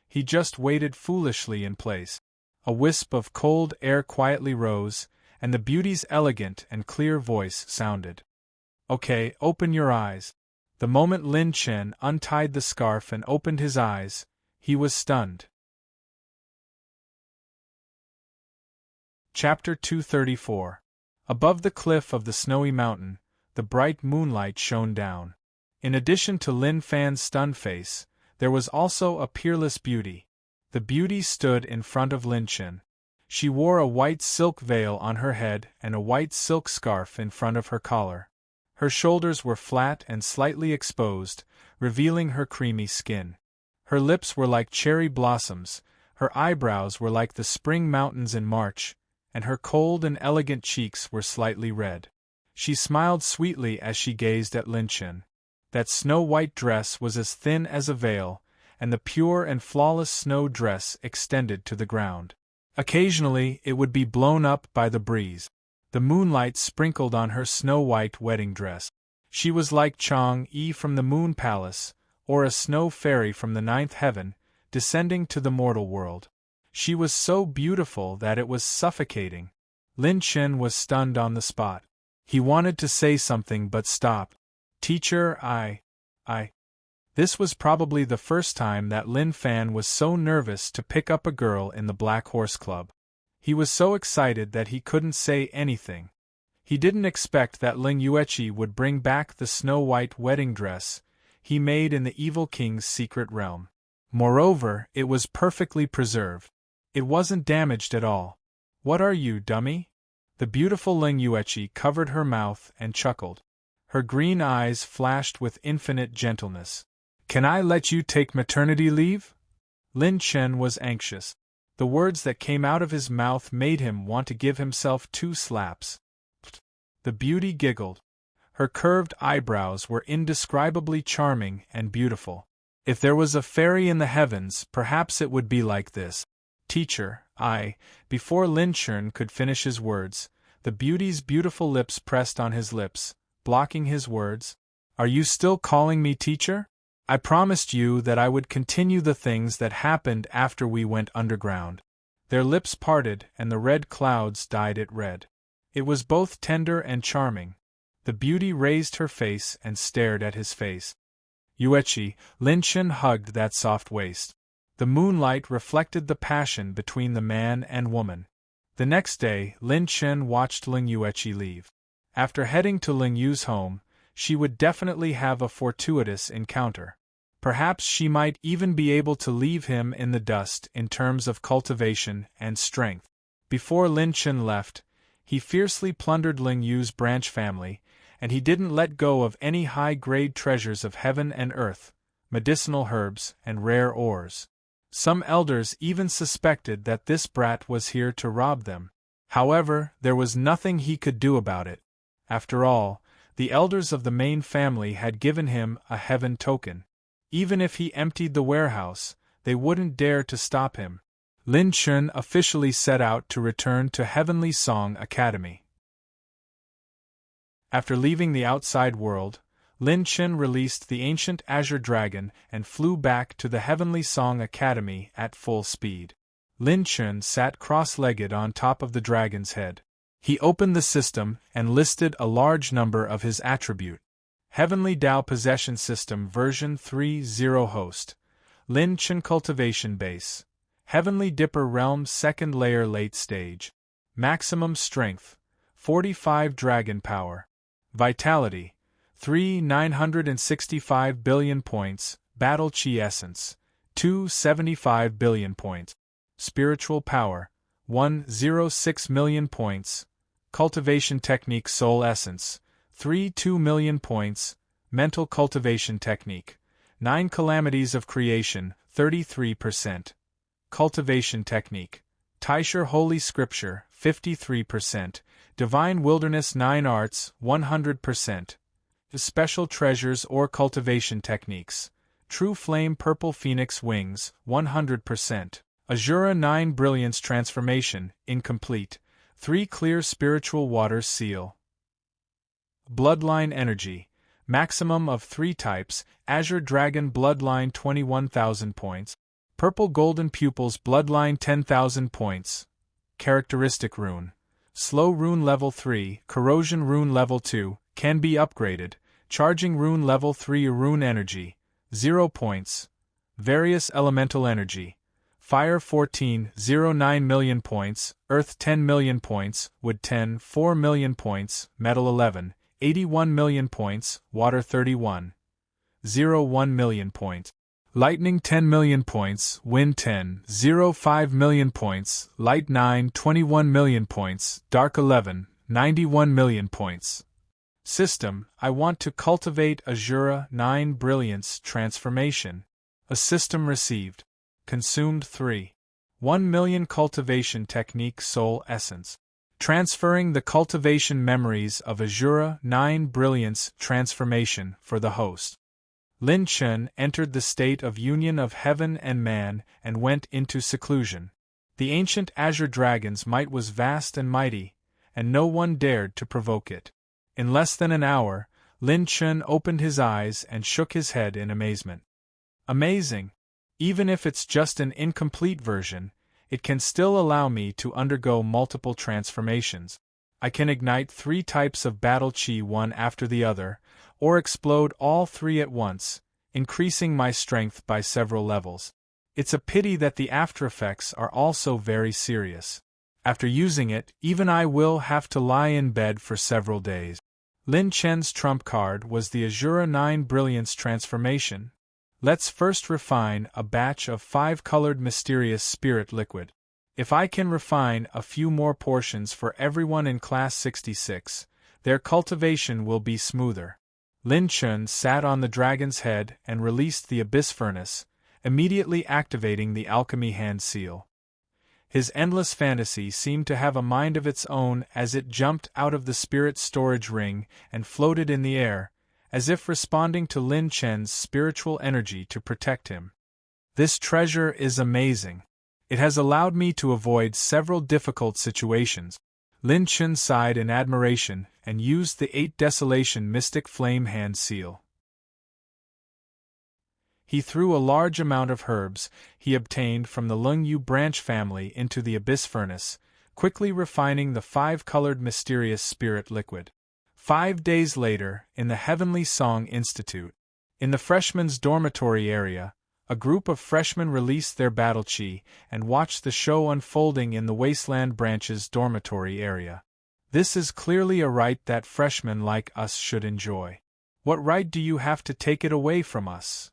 He just waited foolishly in place. A wisp of cold air quietly rose, and the beauty's elegant and clear voice sounded. Okay, open your eyes. The moment Lin Chen untied the scarf and opened his eyes, he was stunned. Chapter 234. Above the cliff of the snowy mountain, the bright moonlight shone down. In addition to Lin Fan's stunned face, there was also a peerless beauty. The beauty stood in front of Lin Chen. She wore a white silk veil on her head and a white silk scarf in front of her collar. Her shoulders were flat and slightly exposed, revealing her creamy skin. Her lips were like cherry blossoms, her eyebrows were like the spring mountains in March, and her cold and elegant cheeks were slightly red. She smiled sweetly as she gazed at Lin Chen. That snow-white dress was as thin as a veil, and the pure and flawless snow dress extended to the ground. Occasionally, it would be blown up by the breeze. The moonlight sprinkled on her snow-white wedding dress. She was like Chang-yi from the Moon Palace, or a snow fairy from the ninth heaven, descending to the mortal world. She was so beautiful that it was suffocating. Lin Chen was stunned on the spot. He wanted to say something but stopped. Teacher, I. This was probably the first time that Lin Fan was so nervous to pick up a girl in the Black Horse Club. He was so excited that he couldn't say anything. He didn't expect that Ling Yueqi would bring back the snow-white wedding dress he made in the evil king's secret realm. Moreover, it was perfectly preserved. It wasn't damaged at all. What are you, dummy? The beautiful Ling Yueqi covered her mouth and chuckled. Her green eyes flashed with infinite gentleness. Can I let you take maternity leave? Lin Chen was anxious. The words that came out of his mouth made him want to give himself 2 slaps. The beauty giggled. Her curved eyebrows were indescribably charming and beautiful. If there was a fairy in the heavens, perhaps it would be like this. Teacher, Before Lin Chen could finish his words, the beauty's beautiful lips pressed on his lips, blocking his words. Are you still calling me teacher? I promised you that I would continue the things that happened after we went underground. Their lips parted and the red clouds dyed it red. It was both tender and charming. The beauty raised her face and stared at his face. Yueqi, Lin Chen hugged that soft waist. The moonlight reflected the passion between the man and woman. The next day, Lin Chen watched Ling Yueqi leave. After heading to Ling Yu's home, she would definitely have a fortuitous encounter. Perhaps she might even be able to leave him in the dust in terms of cultivation and strength. Before Lin Chen left, he fiercely plundered Ling Yu's branch family, and he didn't let go of any high-grade treasures of heaven and earth, medicinal herbs, and rare ores. Some elders even suspected that this brat was here to rob them. However, there was nothing he could do about it. After all, the elders of the main family had given him a heaven token. Even if he emptied the warehouse, they wouldn't dare to stop him. Lin Chen officially set out to return to Heavenly Song Academy. After leaving the outside world, Lin Chen released the ancient Azure Dragon and flew back to the Heavenly Song Academy at full speed. Lin Chen sat cross-legged on top of the dragon's head. He opened the system and listed a large number of his attributes. Heavenly Dao Possession System version 3.0 Host. Lin Chen Cultivation Base. Heavenly Dipper Realm 2nd Layer Late Stage. Maximum Strength. 45 Dragon Power. Vitality. 965 billion points. Battle Chi Essence. 275 billion points. spiritual power, 106 million points, cultivation technique soul essence, 2 million points, mental cultivation technique, 9 calamities of creation, 33%, cultivation technique, Taisher holy scripture, 53%, divine wilderness 9 arts, 100%, special treasures or cultivation techniques, true flame purple phoenix wings, 100%, Azura 9 brilliance transformation, incomplete, 3 clear spiritual waters seal. Bloodline energy, maximum of 3 types, Azure Dragon Bloodline 21,000 points, Purple Golden Pupils Bloodline 10,000 points, Characteristic Rune, Slow Rune Level 3, Corrosion Rune Level 2, can be upgraded, Charging Rune Level 3 Rune Energy, 0 points, Various Elemental Energy, Fire 14, 9 million points, Earth 10 million points, Wood 10, 4 million points, Metal 11, 81 million points, Water 31, 1 million points, Lightning 10 million points, Wind 10, 5 million points, Light 9, 21 million points, Dark 11, 91 million points. System, I want to cultivate Azura 9 Brilliance Transformation. A system received. Consumed 3. 1 million cultivation technique soul essence. Transferring the cultivation memories of Azura 9 Brilliance Transformation for the host. Lin Chen entered the state of union of heaven and man and went into seclusion. The ancient azure dragon's might was vast and mighty, and no one dared to provoke it. In less than an hour, Lin Chen opened his eyes and shook his head in amazement. Amazing! Even if it's just an incomplete version, it can still allow me to undergo multiple transformations. I can ignite 3 types of battle chi one after the other, or explode all 3 at once, increasing my strength by several levels. It's a pity that the aftereffects are also very serious. After using it, even I will have to lie in bed for several days. Lin Chen's trump card was the Azura 9 Brilliance Transformation. Let's first refine a batch of 5-colored mysterious spirit liquid. If I can refine a few more portions for everyone in Class 66, their cultivation will be smoother. Lin Chen sat on the dragon's head and released the abyss furnace, immediately activating the alchemy hand seal. His endless fantasy seemed to have a mind of its own as it jumped out of the spirit storage ring and floated in the air, as if responding to Lin Chen's spiritual energy to protect him. This treasure is amazing. It has allowed me to avoid several difficult situations. Lin Chen sighed in admiration and used the 8 Desolation Mystic Flame hand seal. He threw a large amount of herbs he obtained from the Lungyu branch family into the abyss furnace, quickly refining the 5-colored mysterious spirit liquid. 5 days later, in the Heavenly Song Institute, in the freshmen's dormitory area, a group of freshmen released their battle chi and watched the show unfolding in the Wasteland Branch's dormitory area. This is clearly a right that freshmen like us should enjoy. What right do you have to take it away from us?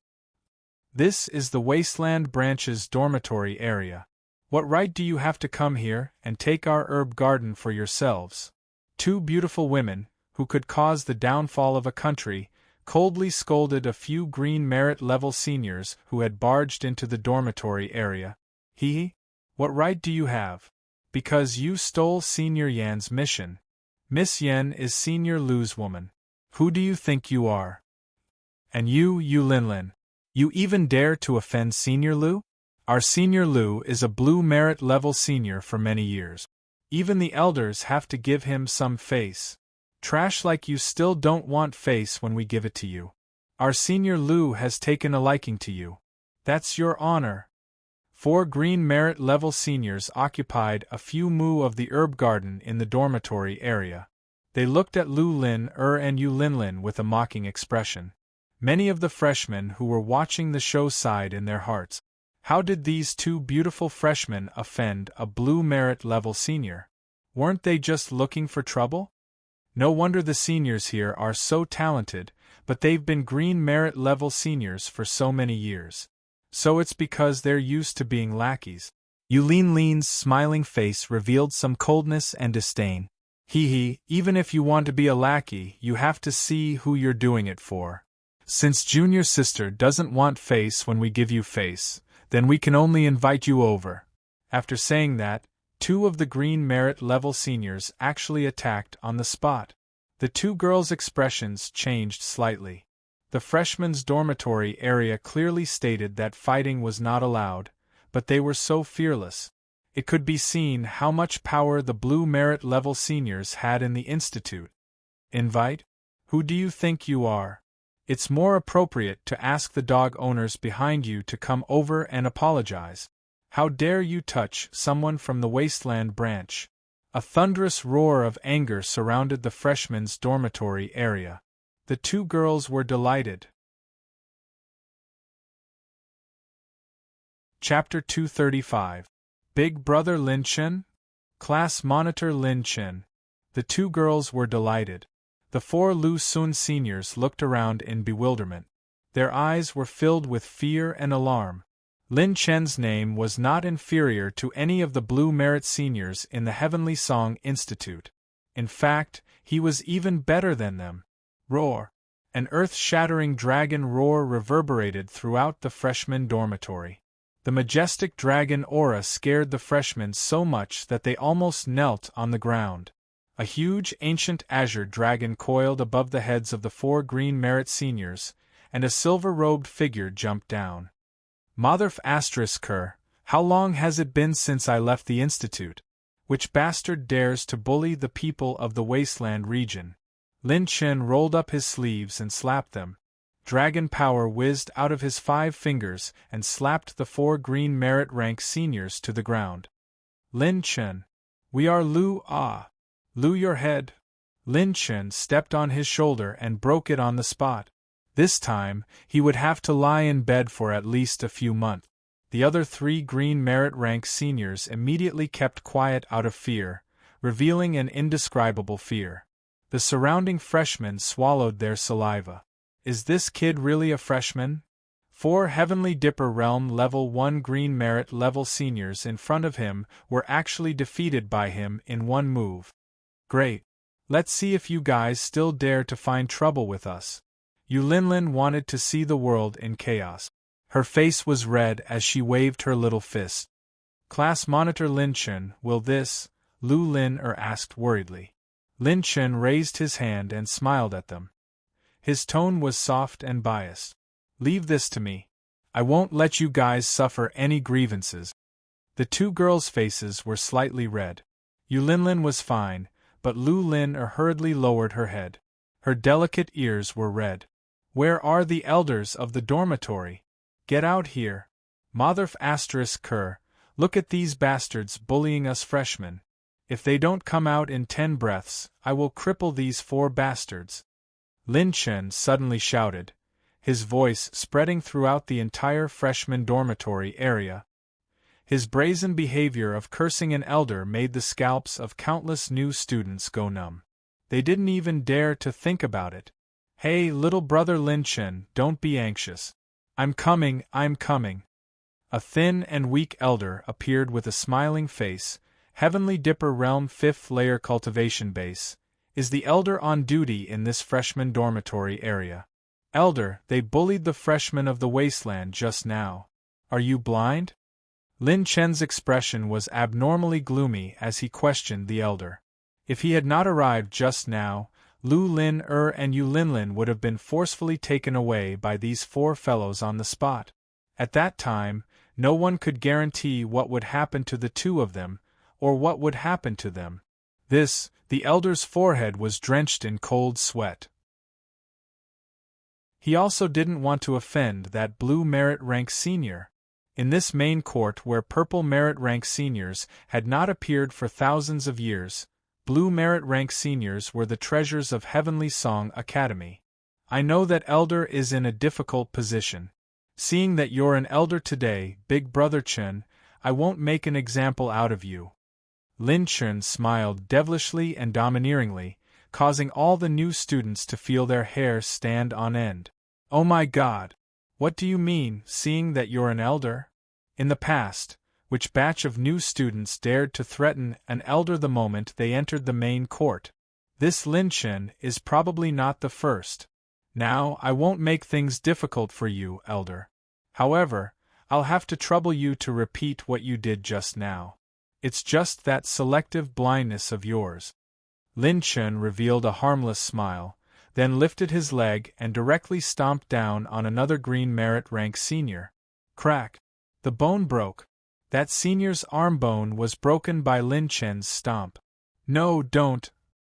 This is the Wasteland Branch's dormitory area. What right do you have to come here and take our herb garden for yourselves? 2 beautiful women, who could cause the downfall of a country, coldly scolded a few green merit-level seniors who had barged into the dormitory area. What right do you have? Because you stole Senior Yan's mission. Miss Yan is Senior Lu's woman. Who do you think you are? And you Linlin. You even dare to offend Senior Lu? Our Senior Lu is a blue merit-level senior for many years. Even the elders have to give him some face. Trash like you still don't want face when we give it to you. Our Senior Lu has taken a liking to you. That's your honor. 4 green merit-level seniors occupied a few mu of the herb garden in the dormitory area. They looked at Lu Lin and Yu Linlin with a mocking expression. Many of the freshmen who were watching the show sighed in their hearts. How did these 2 beautiful freshmen offend a blue merit-level senior? Weren't they just looking for trouble? No wonder the seniors here are so talented, but they've been green merit-level seniors for so many years. So it's because they're used to being lackeys. Lin's smiling face revealed some coldness and disdain. Even if you want to be a lackey, you have to see who you're doing it for. Since junior sister doesn't want face when we give you face, then we can only invite you over. After saying that, 2 of the green merit level seniors actually attacked on the spot. The 2 girls' expressions changed slightly. The freshmen's dormitory area clearly stated that fighting was not allowed, but they were so fearless. It could be seen how much power the blue merit level seniors had in the institute. Invite? Who do you think you are? It's more appropriate to ask the dog owners behind you to come over and apologize. How dare you touch someone from the Wasteland branch? A thunderous roar of anger surrounded the freshmen's dormitory area. The 2 girls were delighted. Chapter 235. Big Brother Lin Chen? Class Monitor Lin Chen. The 2 girls were delighted. The 4 Lu Sun seniors looked around in bewilderment. Their eyes were filled with fear and alarm. Lin Chen's name was not inferior to any of the Blue Merit seniors in the Heavenly Song Institute. In fact, he was even better than them. Roar! An earth-shattering dragon roar reverberated throughout the freshman dormitory. The majestic dragon aura scared the freshmen so much that they almost knelt on the ground. A huge ancient azure dragon coiled above the heads of the 4 green merit seniors, and a silver-robed figure jumped down. Motherf **, how long has it been since I left the institute? Which bastard dares to bully the people of the Wasteland region? Lin Chen rolled up his sleeves and slapped them. Dragon power whizzed out of his 5 fingers and slapped the 4 green merit rank seniors to the ground. Lin Chen. We are Lu Ah. Lu your head. Lin Chen stepped on his shoulder and broke it on the spot. This time, he would have to lie in bed for at least a few months. The other 3 green merit rank seniors immediately kept quiet out of fear, revealing an indescribable fear. The surrounding freshmen swallowed their saliva. Is this kid really a freshman? 4 Heavenly Dipper Realm Level 1 Green Merit Level seniors in front of him were actually defeated by him in one move. Great. Let's see if you guys still dare to find trouble with us. Lin wanted to see the world in chaos. Her face was red as she waved her little fist. Class Monitor Lin Chen, will this? Lu Lin asked worriedly. Lin Chen raised his hand and smiled at them. His tone was soft and biased. Leave this to me. I won't let you guys suffer any grievances. The 2 girls' faces were slightly red. Lin was fine, but Lu Lin hurriedly lowered her head. Her delicate ears were red. Where are the elders of the dormitory? Get out here. Motherf **, look at these bastards bullying us freshmen. If they don't come out in 10 breaths, I will cripple these 4 bastards. Lin Chen suddenly shouted, his voice spreading throughout the entire freshman dormitory area. His brazen behavior of cursing an elder made the scalps of countless new students go numb. They didn't even dare to think about it. Hey, little brother Lin Chen, don't be anxious. I'm coming. A thin and weak elder appeared with a smiling face. Heavenly Dipper Realm 5th Layer Cultivation Base. Is the elder on duty in this freshman dormitory area? Elder, they bullied the freshmen of the Wasteland just now. Are you blind? Lin Chen's expression was abnormally gloomy as he questioned the elder. If he had not arrived just now, Lu Lin and Lin would have been forcefully taken away by these 4 fellows on the spot. At that time, no one could guarantee what would happen to the 2 of them, or what would happen to them. The elder's forehead was drenched in cold sweat. He also didn't want to offend that blue merit rank senior. In this main court where purple merit rank seniors had not appeared for thousands of years, blue merit rank seniors were the treasures of Heavenly Song Academy. I know that elder is in a difficult position. Seeing that you're an elder today, Big Brother Chen, I won't make an example out of you. Lin Chen smiled devilishly and domineeringly, causing all the new students to feel their hair stand on end. Oh my God! What do you mean, seeing that you're an elder? In the past, Which batch of new students dared to threaten an elder the moment they entered the main court? This Lin Chen is probably not the first. Now, I won't make things difficult for you, elder. However, I'll have to trouble you to repeat what you did just now. It's just that selective blindness of yours. Lin Chen revealed a harmless smile, then lifted his leg and directly stomped down on another green merit rank senior. Crack! The bone broke. That senior's arm bone was broken by Lin Chen's stomp. No, don't!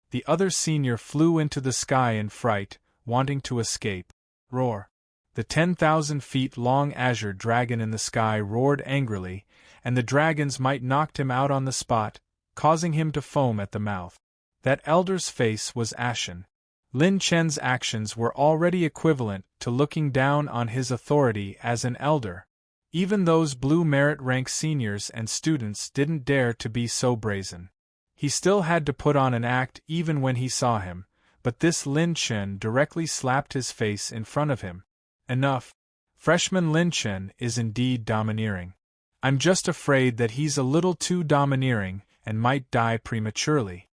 The other senior flew into the sky in fright, wanting to escape. Roar! The 10,000 feet long azure dragon in the sky roared angrily, and the dragons might knocked him out on the spot, causing him to foam at the mouth. That elder's face was ashen. Lin Chen's actions were already equivalent to looking down on his authority as an elder. Even those blue merit rank seniors and students didn't dare to be so brazen. He still had to put on an act even when he saw him, but this Lin Chen directly slapped his face in front of him. Enough. Freshman Lin Chen is indeed domineering. I'm just afraid that he's a little too domineering and might die prematurely.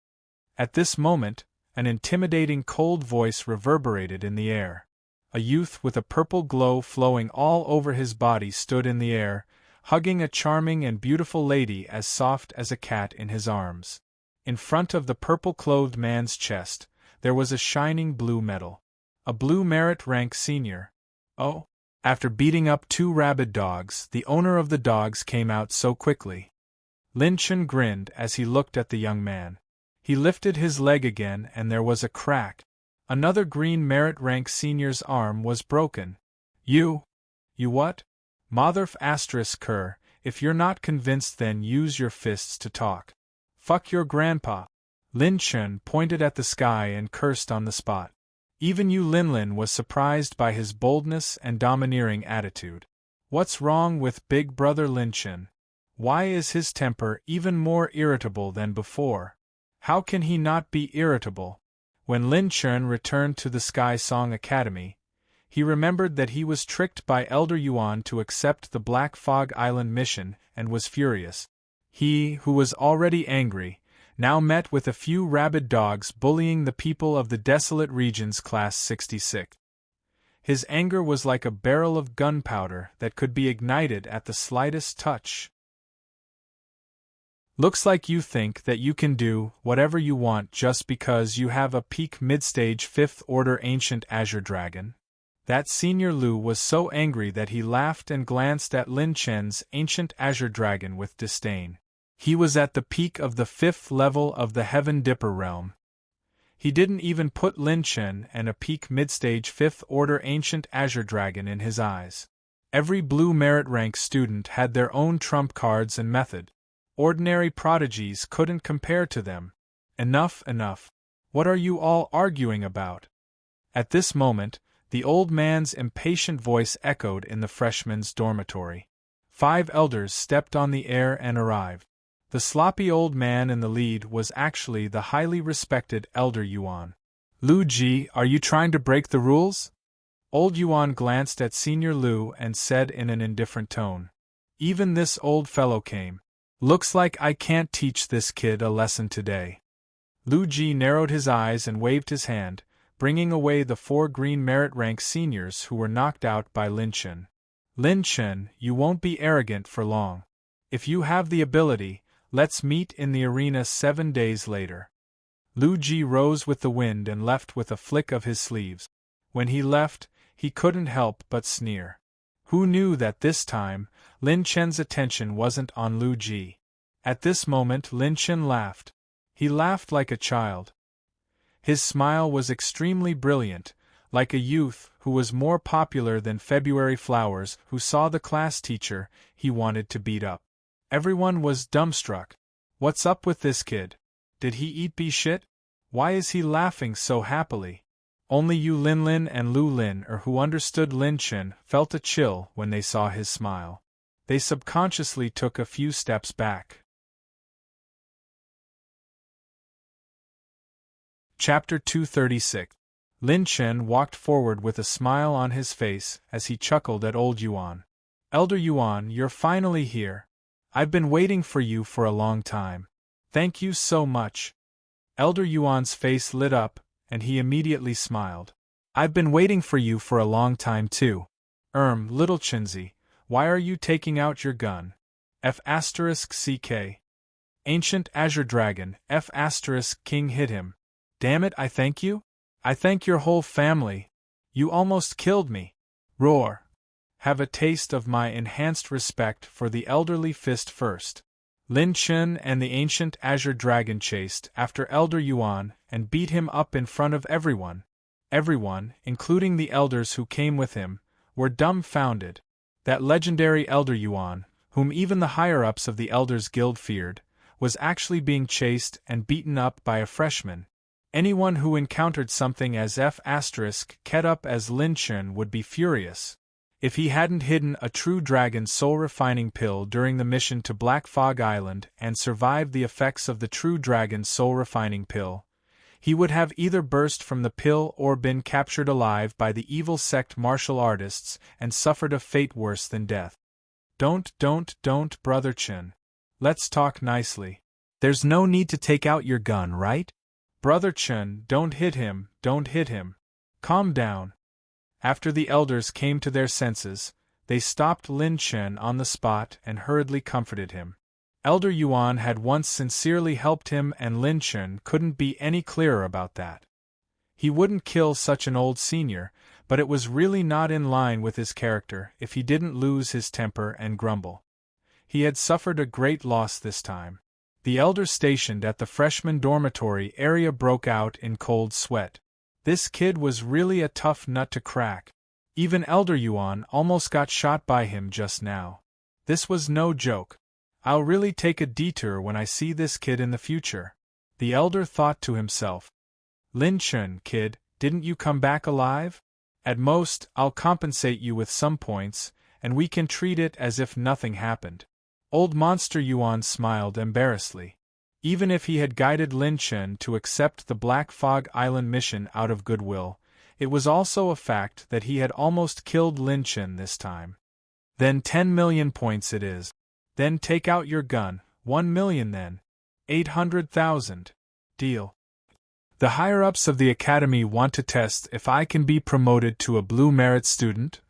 At this moment, an intimidating cold voice reverberated in the air. A youth with a purple glow flowing all over his body stood in the air, hugging a charming and beautiful lady as soft as a cat in his arms. In front of the purple-clothed man's chest, there was a shining blue medal. A blue merit rank senior. Oh! After beating up 2 rabid dogs, the owner of the dogs came out so quickly. Lin Chen grinned as he looked at the young man. He lifted his leg again and there was a crack. Another green merit rank senior's arm was broken. You what? Motherf asterisk cur, if you're not convinced then use your fists to talk. Fuck your grandpa. Lin Chen pointed at the sky and cursed on the spot. Even Yu Linlin was surprised by his boldness and domineering attitude. What's wrong with big brother Lin Chen? Why is his temper even more irritable than before? How can he not be irritable? When Lin Chen returned to the Sky Song Academy, he remembered that he was tricked by Elder Yuan to accept the Black Fog Island mission and was furious. He, who was already angry, now met with a few rabid dogs bullying the people of the desolate regions Class 66. His anger was like a barrel of gunpowder that could be ignited at the slightest touch. Looks like you think that you can do whatever you want just because you have a peak mid-stage 5th Order Ancient Azure Dragon. That Senior Lu was so angry that he laughed and glanced at Lin Chen's Ancient Azure Dragon with disdain. He was at the peak of the 5th level of the Heaven Dipper realm. He didn't even put Lin Chen and a peak mid-stage 5th Order Ancient Azure Dragon in his eyes. Every blue merit rank student had their own trump cards and method. Ordinary prodigies couldn't compare to them. Enough. What are you all arguing about? At this moment, the old man's impatient voice echoed in the freshmen's dormitory. 5 elders stepped on the air and arrived. The sloppy old man in the lead was actually the highly respected Elder Yuan. Lu Ji, are you trying to break the rules? Old Yuan glanced at Senior Lu and said in an indifferent tone. Even this old fellow came. Looks like I can't teach this kid a lesson today. Lu Ji narrowed his eyes and waved his hand, bringing away the 4 green merit rank seniors who were knocked out by Lin Chen. Lin Chen, you won't be arrogant for long. If you have the ability, let's meet in the arena 7 days later. Lu Ji rose with the wind and left with a flick of his sleeves. When he left, he couldn't help but sneer. Who knew that this time, Lin Chen's attention wasn't on Lu Ji? At this moment Lin Chen laughed. He laughed like a child. His smile was extremely brilliant, like a youth who was more popular than February flowers who saw the class teacher he wanted to beat up. Everyone was dumbstruck. What's up with this kid? Did he eat bee shit? Why is he laughing so happily? Only Yu Linlin and Lu Lin, who understood Lin Chen, felt a chill when they saw his smile. They subconsciously took a few steps back. Chapter 236. Lin Chen walked forward with a smile on his face as he chuckled at old Yuan. Elder Yuan, you're finally here. I've been waiting for you for a long time. Thank you so much. Elder Yuan's face lit up, and he immediately smiled. I've been waiting for you for a long time too. Little Chinzi, why are you taking out your gun? F***CK. Ancient Azure Dragon, F***King hit him. Damn it, I thank you? I thank your whole family. You almost killed me. Roar. Have a taste of my enhanced respect for the elderly fist first. Lin Chen and the ancient Azure Dragon chased after Elder Yuan and beat him up in front of everyone. Everyone, including the elders who came with him, were dumbfounded. That legendary Elder Yuan, whom even the higher-ups of the Elders Guild feared, was actually being chased and beaten up by a freshman. Anyone who encountered something as F***ket up as Lin Chen would be furious. If he hadn't hidden a true dragon soul-refining pill during the mission to Black Fog Island and survived the effects of the true dragon soul-refining pill, he would have either burst from the pill or been captured alive by the evil sect martial artists and suffered a fate worse than death. Don't, Brother Chen. Let's talk nicely. There's no need to take out your gun, right? Brother Chen, don't hit him. Calm down. After the elders came to their senses, they stopped Lin Chen on the spot and hurriedly comforted him. Elder Yuan had once sincerely helped him, and Lin Chen couldn't be any clearer about that. He wouldn't kill such an old senior, but it was really not in line with his character if he didn't lose his temper and grumble. He had suffered a great loss this time. The elders stationed at the freshman dormitory area broke out in cold sweat. This kid was really a tough nut to crack. Even Elder Yuan almost got shot by him just now. This was no joke. I'll really take a detour when I see this kid in the future. The elder thought to himself. Lin Chen, kid, didn't you come back alive? At most, I'll compensate you with some points, and we can treat it as if nothing happened. Old Monster Yuan smiled embarrassedly. Even if he had guided Lin Chen to accept the Black Fog Island mission out of goodwill, it was also a fact that he had almost killed Lin Chen this time. Then 10 million points it is. Then take out your gun, 1 million then. 800,000. Deal. The higher-ups of the academy want to test if I can be promoted to a Blue Merit student?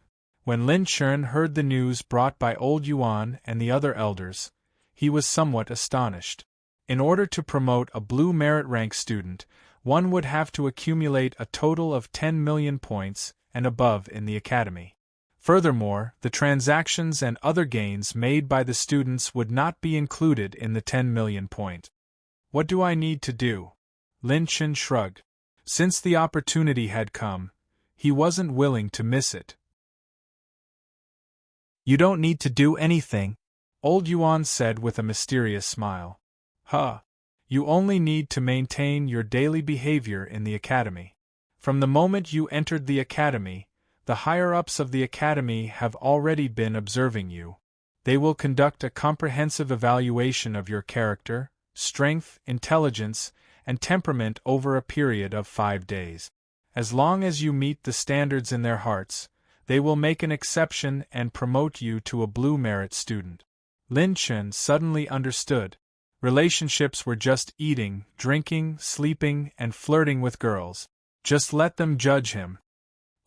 When Lin Chen heard the news brought by old Yuan and the other elders, he was somewhat astonished. In order to promote a Blue Merit rank student, one would have to accumulate a total of 10 million points and above in the academy. Furthermore, the transactions and other gains made by the students would not be included in the 10 million point. What do I need to do? Lin Chen shrugged. Since the opportunity had come, he wasn't willing to miss it. You don't need to do anything, old Yuan said with a mysterious smile. You only need to maintain your daily behavior in the academy. From the moment you entered the academy, the higher-ups of the academy have already been observing you. They will conduct a comprehensive evaluation of your character, strength, intelligence, and temperament over a period of 5 days. As long as you meet the standards in their hearts, they will make an exception and promote you to a Blue Merit student. Lin Chen suddenly understood. Relationships were just eating, drinking, sleeping, and flirting with girls. Just let them judge him.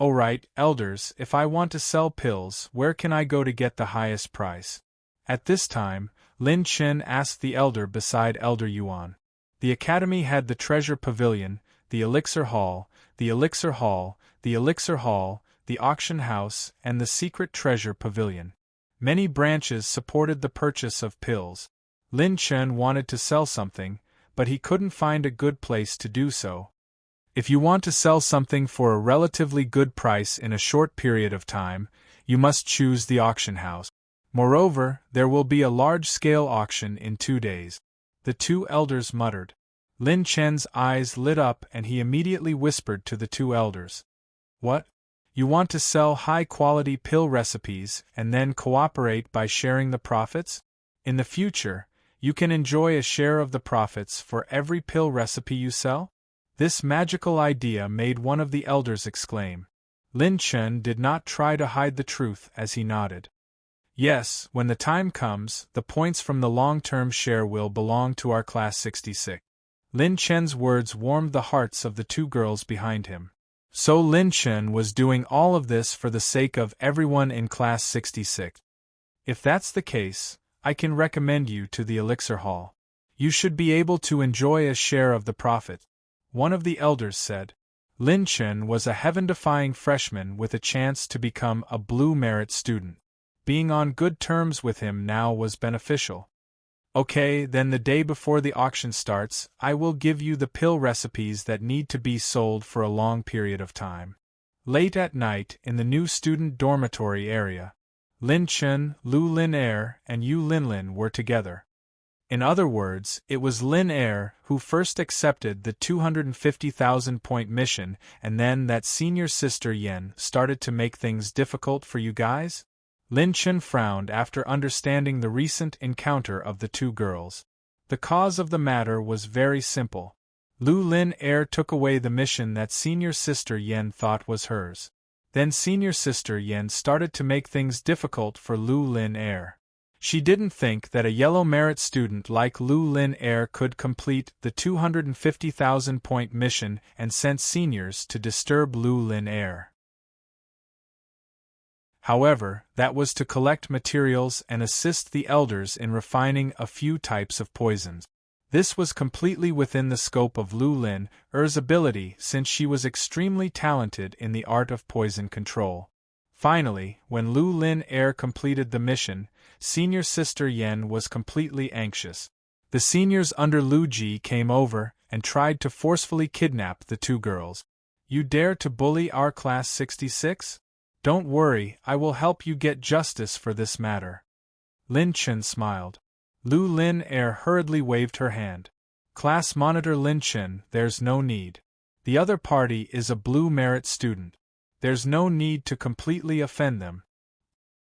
Alright, elders, if I want to sell pills, where can I go to get the highest price? At this time, Lin Chen asked the elder beside Elder Yuan. The academy had the treasure pavilion, the elixir hall, the elixir hall, the elixir hall, the auction house, and the secret treasure pavilion. Many branches supported the purchase of pills. Lin Chen wanted to sell something, but he couldn't find a good place to do so. If you want to sell something for a relatively good price in a short period of time, you must choose the auction house. Moreover, there will be a large-scale auction in 2 days. The two elders muttered. Lin Chen's eyes lit up and he immediately whispered to the two elders. What? You want to sell high-quality pill recipes and then cooperate by sharing the profits? In the future, you can enjoy a share of the profits for every pill recipe you sell? This magical idea made one of the elders exclaim. Lin Chen did not try to hide the truth as he nodded. Yes, when the time comes, the points from the long-term share will belong to our Class 66. Lin Chen's words warmed the hearts of the two girls behind him. So Lin Chen was doing all of this for the sake of everyone in Class 66. If that's the case, I can recommend you to the Elixir Hall. You should be able to enjoy a share of the profit, one of the elders said. Lin Chen was a heaven-defying freshman with a chance to become a Blue Merit student. Being on good terms with him now was beneficial. Okay, then the day before the auction starts, I will give you the pill recipes that need to be sold for a long period of time. Late at night, in the new student dormitory area, Lin Chen, Lu Lin Er, and Yu Lin Lin were together. In other words, it was Lin Er who first accepted the 250,000-point mission, and then that senior sister Yen started to make things difficult for you guys? Lin Chen frowned after understanding the recent encounter of the two girls. The cause of the matter was very simple. Lu Lin Er took away the mission that senior sister Yen thought was hers. Then senior sister Yen started to make things difficult for Lu Lin Er. She didn't think that a yellow merit student like Lu Lin Er could complete the 250,000-point mission and sent seniors to disturb Lu Lin Er. However, that was to collect materials and assist the elders in refining a few types of poisons. This was completely within the scope of Lu Lin Er's ability since she was extremely talented in the art of poison control. Finally, when Lu Lin Er completed the mission, senior sister Yen was completely anxious. The seniors under Lu Ji came over and tried to forcefully kidnap the two girls. You dare to bully our Class 66? Don't worry, I will help you get justice for this matter. Lin Chen smiled. Lu Lin Er hurriedly waved her hand. Class Monitor Lin Chen, there's no need. The other party is a Blue Merit student. There's no need to completely offend them.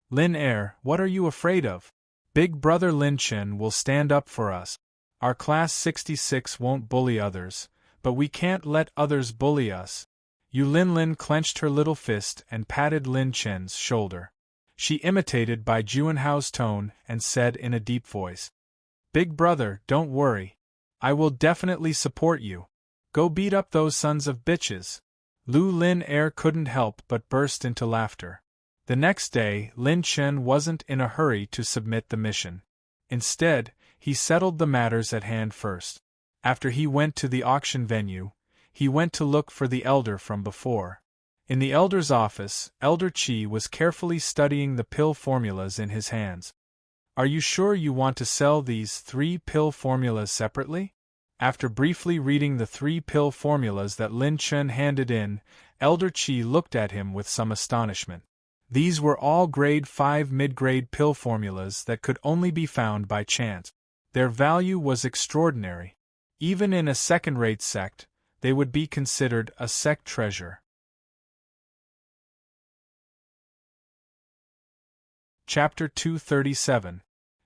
Lin Er, what are you afraid of? Big brother Lin Chen will stand up for us. Our Class 66 won't bully others, but we can't let others bully us. Yu Lin Lin clenched her little fist and patted Lin Chen's shoulder. She imitated Bai Juanhao's tone and said in a deep voice, Big brother, don't worry. I will definitely support you. Go beat up those sons of bitches. Lu Lin Er couldn't help but burst into laughter. The next day, Lin Chen wasn't in a hurry to submit the mission. Instead, he settled the matters at hand first. After he went to the auction venue, he went to look for the elder from before. In the elder's office, Elder Qi was carefully studying the pill formulas in his hands. Are you sure you want to sell these 3 pill formulas separately? After briefly reading the 3 pill formulas that Lin Chen handed in, Elder Qi looked at him with some astonishment. These were all grade 5 mid-grade pill formulas that could only be found by chance. Their value was extraordinary. Even in a second-rate sect, they would be considered a sect treasure. Chapter 237.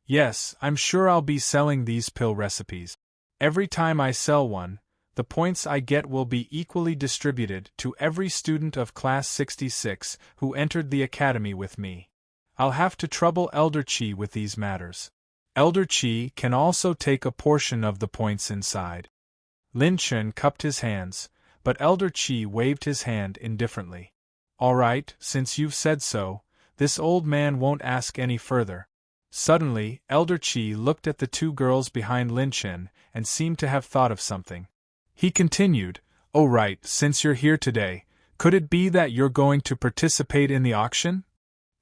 Yes, I'm sure I'll be selling these pill recipes. Every time I sell one, the points I get will be equally distributed to every student of Class 66 who entered the academy with me. I'll have to trouble Elder Qi with these matters. Elder Qi can also take a portion of the points inside. Lin Chen cupped his hands, but Elder Qi waved his hand indifferently. All right, since you've said so, this old man won't ask any further. Suddenly, Elder Qi looked at the two girls behind Lin Chen and seemed to have thought of something. He continued, Oh right, since you're here today, could it be that you're going to participate in the auction?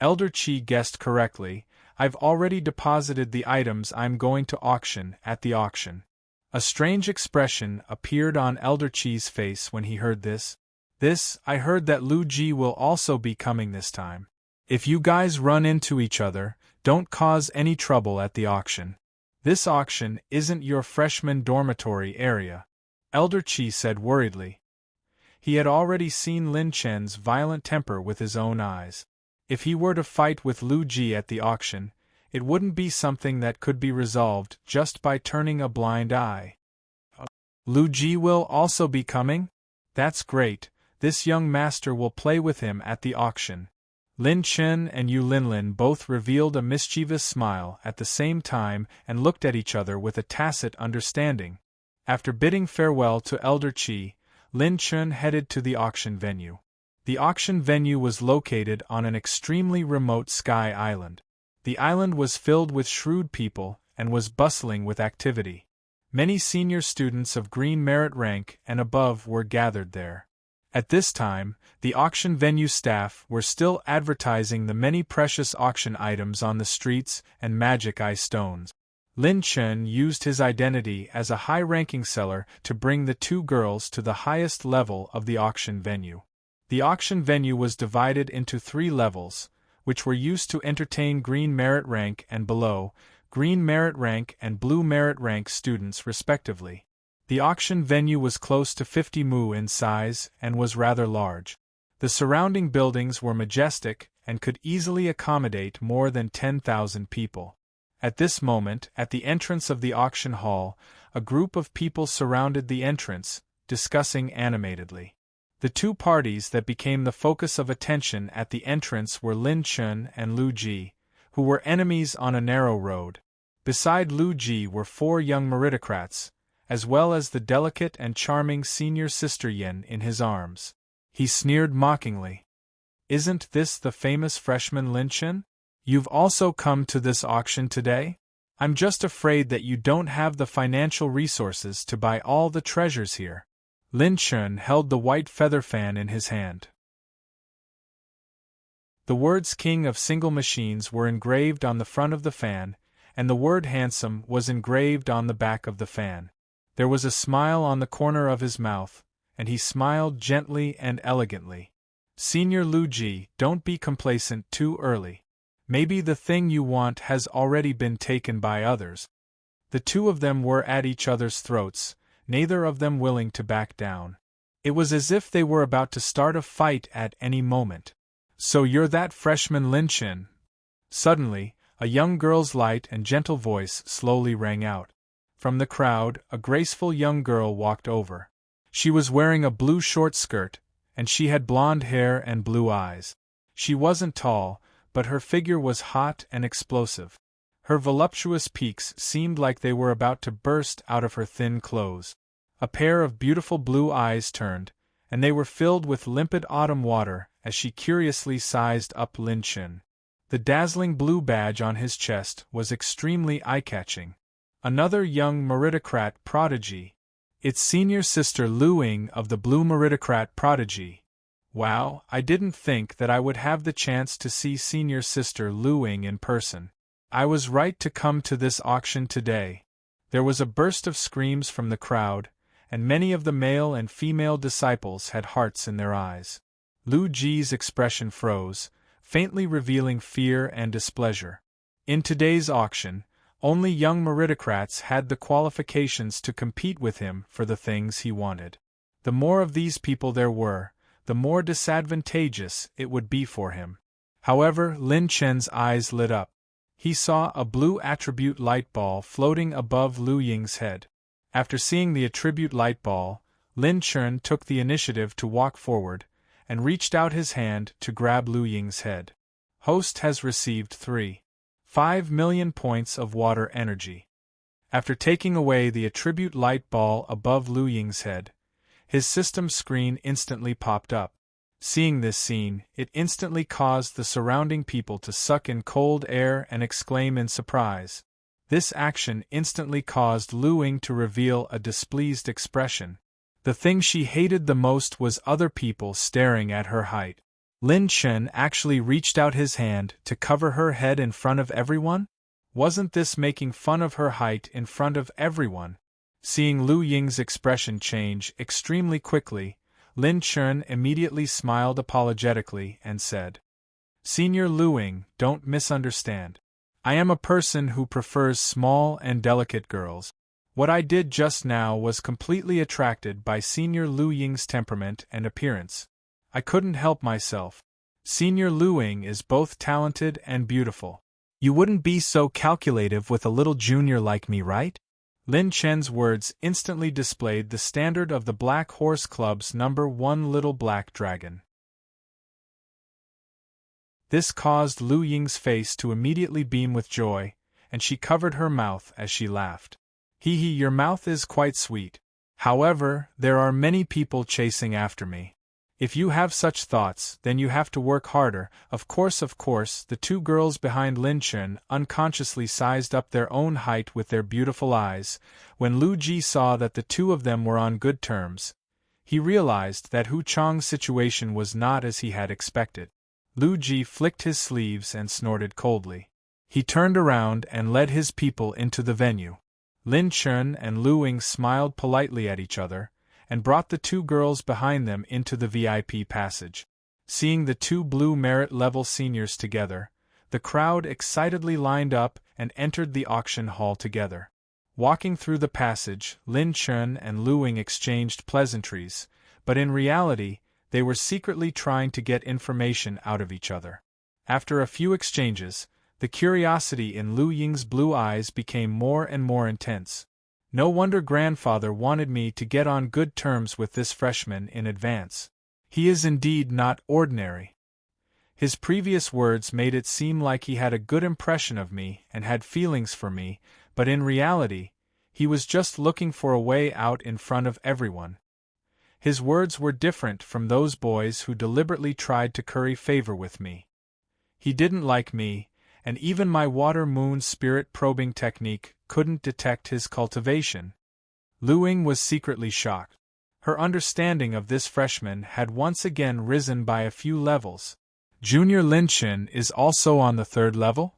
Elder Qi guessed correctly. I've already deposited the items I'm going to auction at the auction. A strange expression appeared on Elder Qi's face when he heard this. I heard that Lu Ji will also be coming this time. If you guys run into each other, don't cause any trouble at the auction. This auction isn't your freshman dormitory area, Elder Qi said worriedly. He had already seen Lin Chen's violent temper with his own eyes. If he were to fight with Lu Ji at the auction, it wouldn't be something that could be resolved just by turning a blind eye. Lu Ji will also be coming? That's great, this young master will play with him at the auction. Lin Chen and Yu Linlin both revealed a mischievous smile at the same time and looked at each other with a tacit understanding. After bidding farewell to Elder Qi, Lin Chen headed to the auction venue. The auction venue was located on an extremely remote sky island. The island was filled with shrewd people and was bustling with activity. Many senior students of green merit rank and above were gathered there. At this time, the auction venue staff were still advertising the many precious auction items on the streets and magic eye stones. Lin Chen used his identity as a high-ranking seller to bring the two girls to the highest level of the auction venue. The auction venue was divided into 3 levels, which were used to entertain green merit rank and below, green merit rank and blue merit rank students respectively. The auction venue was close to 50 mu in size and was rather large. The surrounding buildings were majestic and could easily accommodate more than 10,000 people. At this moment, at the entrance of the auction hall, a group of people surrounded the entrance, discussing animatedly. The 2 parties that became the focus of attention at the entrance were Lin Chen and Lu Ji, who were enemies on a narrow road. Beside Lu Ji were 4 young meritocrats, as well as the delicate and charming senior sister Yin in his arms. He sneered mockingly. "Isn't this the famous freshman Lin Chen? You've also come to this auction today? I'm just afraid that you don't have the financial resources to buy all the treasures here." Lin Chen held the white feather fan in his hand. The words King of Single Machines were engraved on the front of the fan, and the word handsome was engraved on the back of the fan. There was a smile on the corner of his mouth, and he smiled gently and elegantly. "Senior Lu Ji, don't be complacent too early. Maybe the thing you want has already been taken by others." The 2 of them were at each other's throats, neither of them willing to back down. It was as if they were about to start a fight at any moment. "So you're that freshman Lin Chen?" Suddenly, a young girl's light and gentle voice slowly rang out. From the crowd, a graceful young girl walked over. She was wearing a blue short skirt, and she had blonde hair and blue eyes. She wasn't tall, but her figure was hot and explosive. Her voluptuous peaks seemed like they were about to burst out of her thin clothes. A pair of beautiful blue eyes turned, and they were filled with limpid autumn water as she curiously sized up Lin Chen. The dazzling blue badge on his chest was extremely eye-catching. Another young meritocrat prodigy. It's senior sister Lu Ying of the Blue Meritocrat Prodigy. Wow, I didn't think that I would have the chance to see senior sister Lu Ying in person. I was right to come to this auction today. There was a burst of screams from the crowd, and many of the male and female disciples had hearts in their eyes. Lu Ji's expression froze, faintly revealing fear and displeasure. In today's auction, only young meritocrats had the qualifications to compete with him for the things he wanted. The more of these people there were, the more disadvantageous it would be for him. However, Lin Chen's eyes lit up. He saw a blue attribute light ball floating above Lu Ying's head. After seeing the attribute light ball, Lin Chen took the initiative to walk forward, and reached out his hand to grab Lu Ying's head. Host has received 3.5 million points of water energy. After taking away the attribute light ball above Lu Ying's head, his system screen instantly popped up. Seeing this scene, it instantly caused the surrounding people to suck in cold air and exclaim in surprise. This action instantly caused Lu Ying to reveal a displeased expression. The thing she hated the most was other people staring at her height. Lin Chen actually reached out his hand to cover her head in front of everyone? Wasn't this making fun of her height in front of everyone? Seeing Lu Ying's expression change extremely quickly, Lin Chen immediately smiled apologetically and said, "Senior Lu Ying, don't misunderstand. I am a person who prefers small and delicate girls. What I did just now was completely attracted by Senior Lu Ying's temperament and appearance. I couldn't help myself. Senior Lu Ying is both talented and beautiful. You wouldn't be so calculative with a little junior like me, right?" Lin Chen's words instantly displayed the standard of the Black Horse Club's #1 Little Black Dragon. This caused Lu Ying's face to immediately beam with joy, and she covered her mouth as she laughed. Hee hee, your mouth is quite sweet. However, there are many people chasing after me. If you have such thoughts, then you have to work harder. Of course, the two girls behind Lin Chen unconsciously sized up their own height with their beautiful eyes. When Lu Ji saw that the two of them were on good terms, he realized that Hu Chang's situation was not as he had expected. Lu Ji flicked his sleeves and snorted coldly. He turned around and led his people into the venue. Lin Chen and Lu Ying smiled politely at each other, and brought the two girls behind them into the VIP passage. Seeing the two blue merit-level seniors together, the crowd excitedly lined up and entered the auction hall together. Walking through the passage, Lin Chen and Lu Ying exchanged pleasantries, but in reality, they were secretly trying to get information out of each other. After a few exchanges, the curiosity in Lu Ying's blue eyes became more and more intense. No wonder grandfather wanted me to get on good terms with this freshman in advance. He is indeed not ordinary. His previous words made it seem like he had a good impression of me and had feelings for me, but in reality, he was just looking for a way out in front of everyone. His words were different from those boys who deliberately tried to curry favor with me. He didn't like me, and even my water-moon spirit probing technique couldn't detect his cultivation. Lu Ying was secretly shocked. Her understanding of this freshman had once again risen by a few levels. Junior Lin Chen is also on the third level?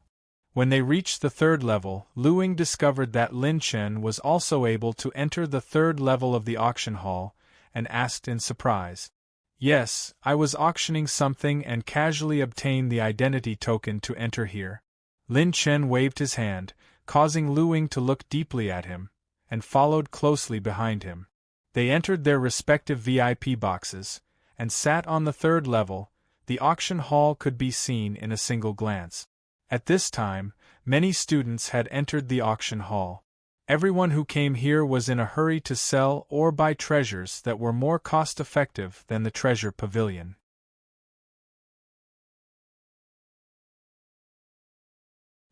When they reached the third level, Lu Ying discovered that Lin Chen was also able to enter the third level of the auction hall, and asked in surprise. Yes, I was auctioning something and casually obtained the identity token to enter here. Lin Chen waved his hand, causing Lu Ying to look deeply at him, and followed closely behind him. They entered their respective VIP boxes, and sat on the third level. The auction hall could be seen in a single glance. At this time, many students had entered the auction hall. Everyone who came here was in a hurry to sell or buy treasures that were more cost-effective than the treasure pavilion.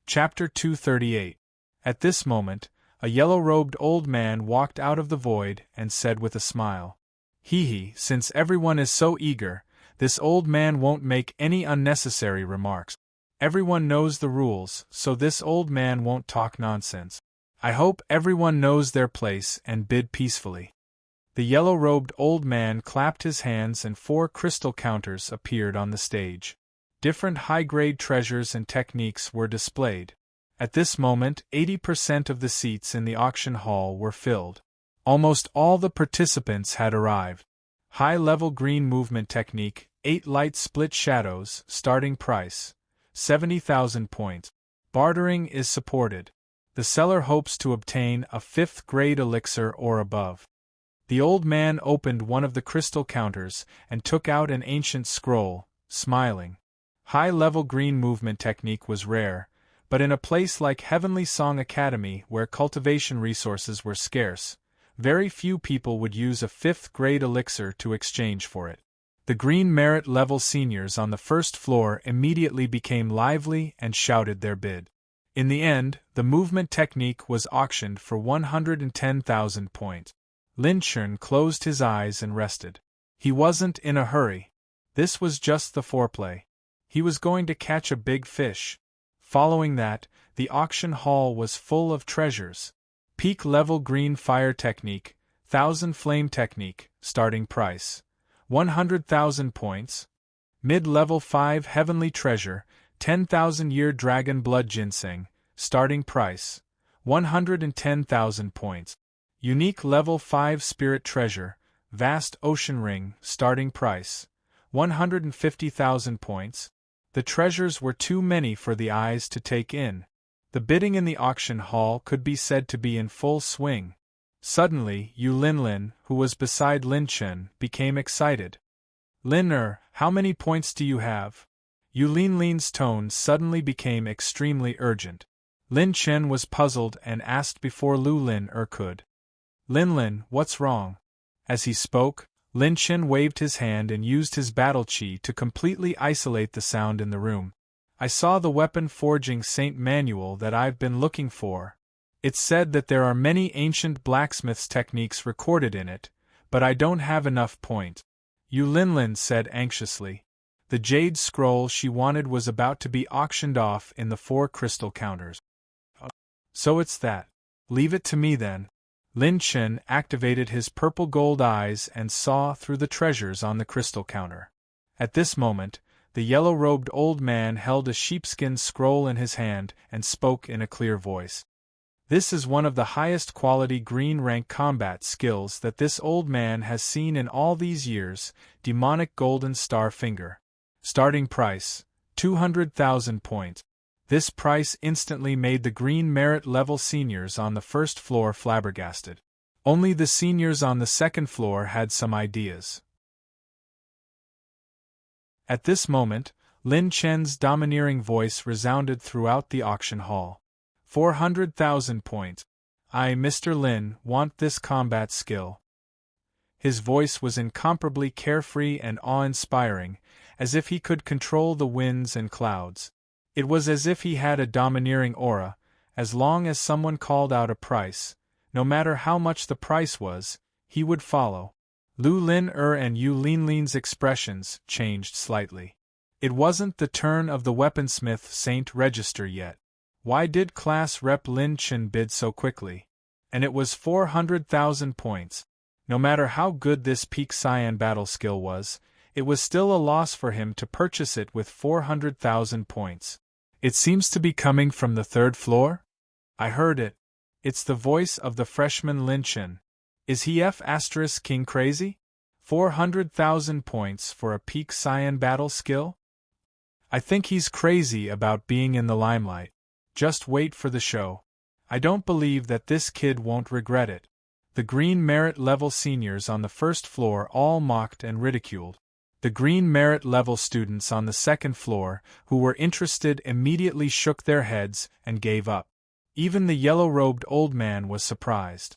Chapter 238. At this moment, a yellow-robed old man walked out of the void and said with a smile, "Hee hee, since everyone is so eager, this old man won't make any unnecessary remarks. Everyone knows the rules, so this old man won't talk nonsense. I hope everyone knows their place and bid peacefully." The yellow-robed old man clapped his hands and 4 crystal counters appeared on the stage. Different high-grade treasures and techniques were displayed. At this moment, 80% of the seats in the auction hall were filled. Almost all the participants had arrived. High-level green movement technique, 8 light split shadows, starting price, 70,000 points. Bartering is supported. The seller hopes to obtain a 5th-grade elixir or above. The old man opened one of the crystal counters and took out an ancient scroll, smiling. High-level green movement technique was rare, but in a place like Heavenly Song Academy where cultivation resources were scarce, very few people would use a 5th-grade elixir to exchange for it. The green merit level seniors on the first floor immediately became lively and shouted their bid. In the end, the movement technique was auctioned for 110,000 points. Lin Chen closed his eyes and rested. He wasn't in a hurry. This was just the foreplay. He was going to catch a big fish. Following that, the auction hall was full of treasures. Peak-level green fire technique, 1000 flame technique, starting price, 100,000 points. Mid-level 5 heavenly treasure, 10,000-year dragon blood ginseng, starting price, 110,000 points. Unique level 5 spirit treasure, vast ocean ring, starting price, 150,000 points. The treasures were too many for the eyes to take in. The bidding in the auction hall could be said to be in full swing. Suddenly, Yu Linlin, who was beside Lin Chen, became excited. "Lin how many points do you have?" Yu Linlin's tone suddenly became extremely urgent. Lin Chen was puzzled and asked before Lu Lin could. "Linlin, what's wrong?" As he spoke, Lin Chen waved his hand and used his battle chi to completely isolate the sound in the room. I saw the weapon forging Saint manual that I've been looking for. It's said that there are many ancient blacksmith's techniques recorded in it, but I don't have enough point. Yu Linlin said anxiously. The jade scroll she wanted was about to be auctioned off in the 4 crystal counters. So it's that. Leave it to me then. Lin Chen activated his purple gold eyes and saw through the treasures on the crystal counter. At this moment, the yellow-robed old man held a sheepskin scroll in his hand and spoke in a clear voice. This is one of the highest quality green rank combat skills that this old man has seen in all these years, demonic golden star finger. Starting price, 200,000 points. This price instantly made the green merit level seniors on the first floor flabbergasted. Only the seniors on the second floor had some ideas. At this moment, Lin Chen's domineering voice resounded throughout the auction hall. 400,000 points. I, Mr. Lin, want this combat skill. His voice was incomparably carefree and awe-inspiring, as if he could control the winds and clouds. It was as if he had a domineering aura. As long as someone called out a price, no matter how much the price was, he would follow. Lu Lin and Yu Linlin's expressions changed slightly. It wasn't the turn of the weaponsmith Saint register yet. Why did class rep Lin Chen bid so quickly? And it was 400,000 points. No matter how good this peak cyan battle skill was, it was still a loss for him to purchase it with 400,000 points. It seems to be coming from the 3rd floor? I heard it. It's the voice of the freshman Lin Chen. Is he King crazy? 400,000 points for a peak cyan battle skill? I think he's crazy about being in the limelight. Just wait for the show. I don't believe that this kid won't regret it. The green merit level seniors on the first floor all mocked and ridiculed. The green merit level students on the second floor, who were interested, immediately shook their heads and gave up. Even the yellow-robed old man was surprised.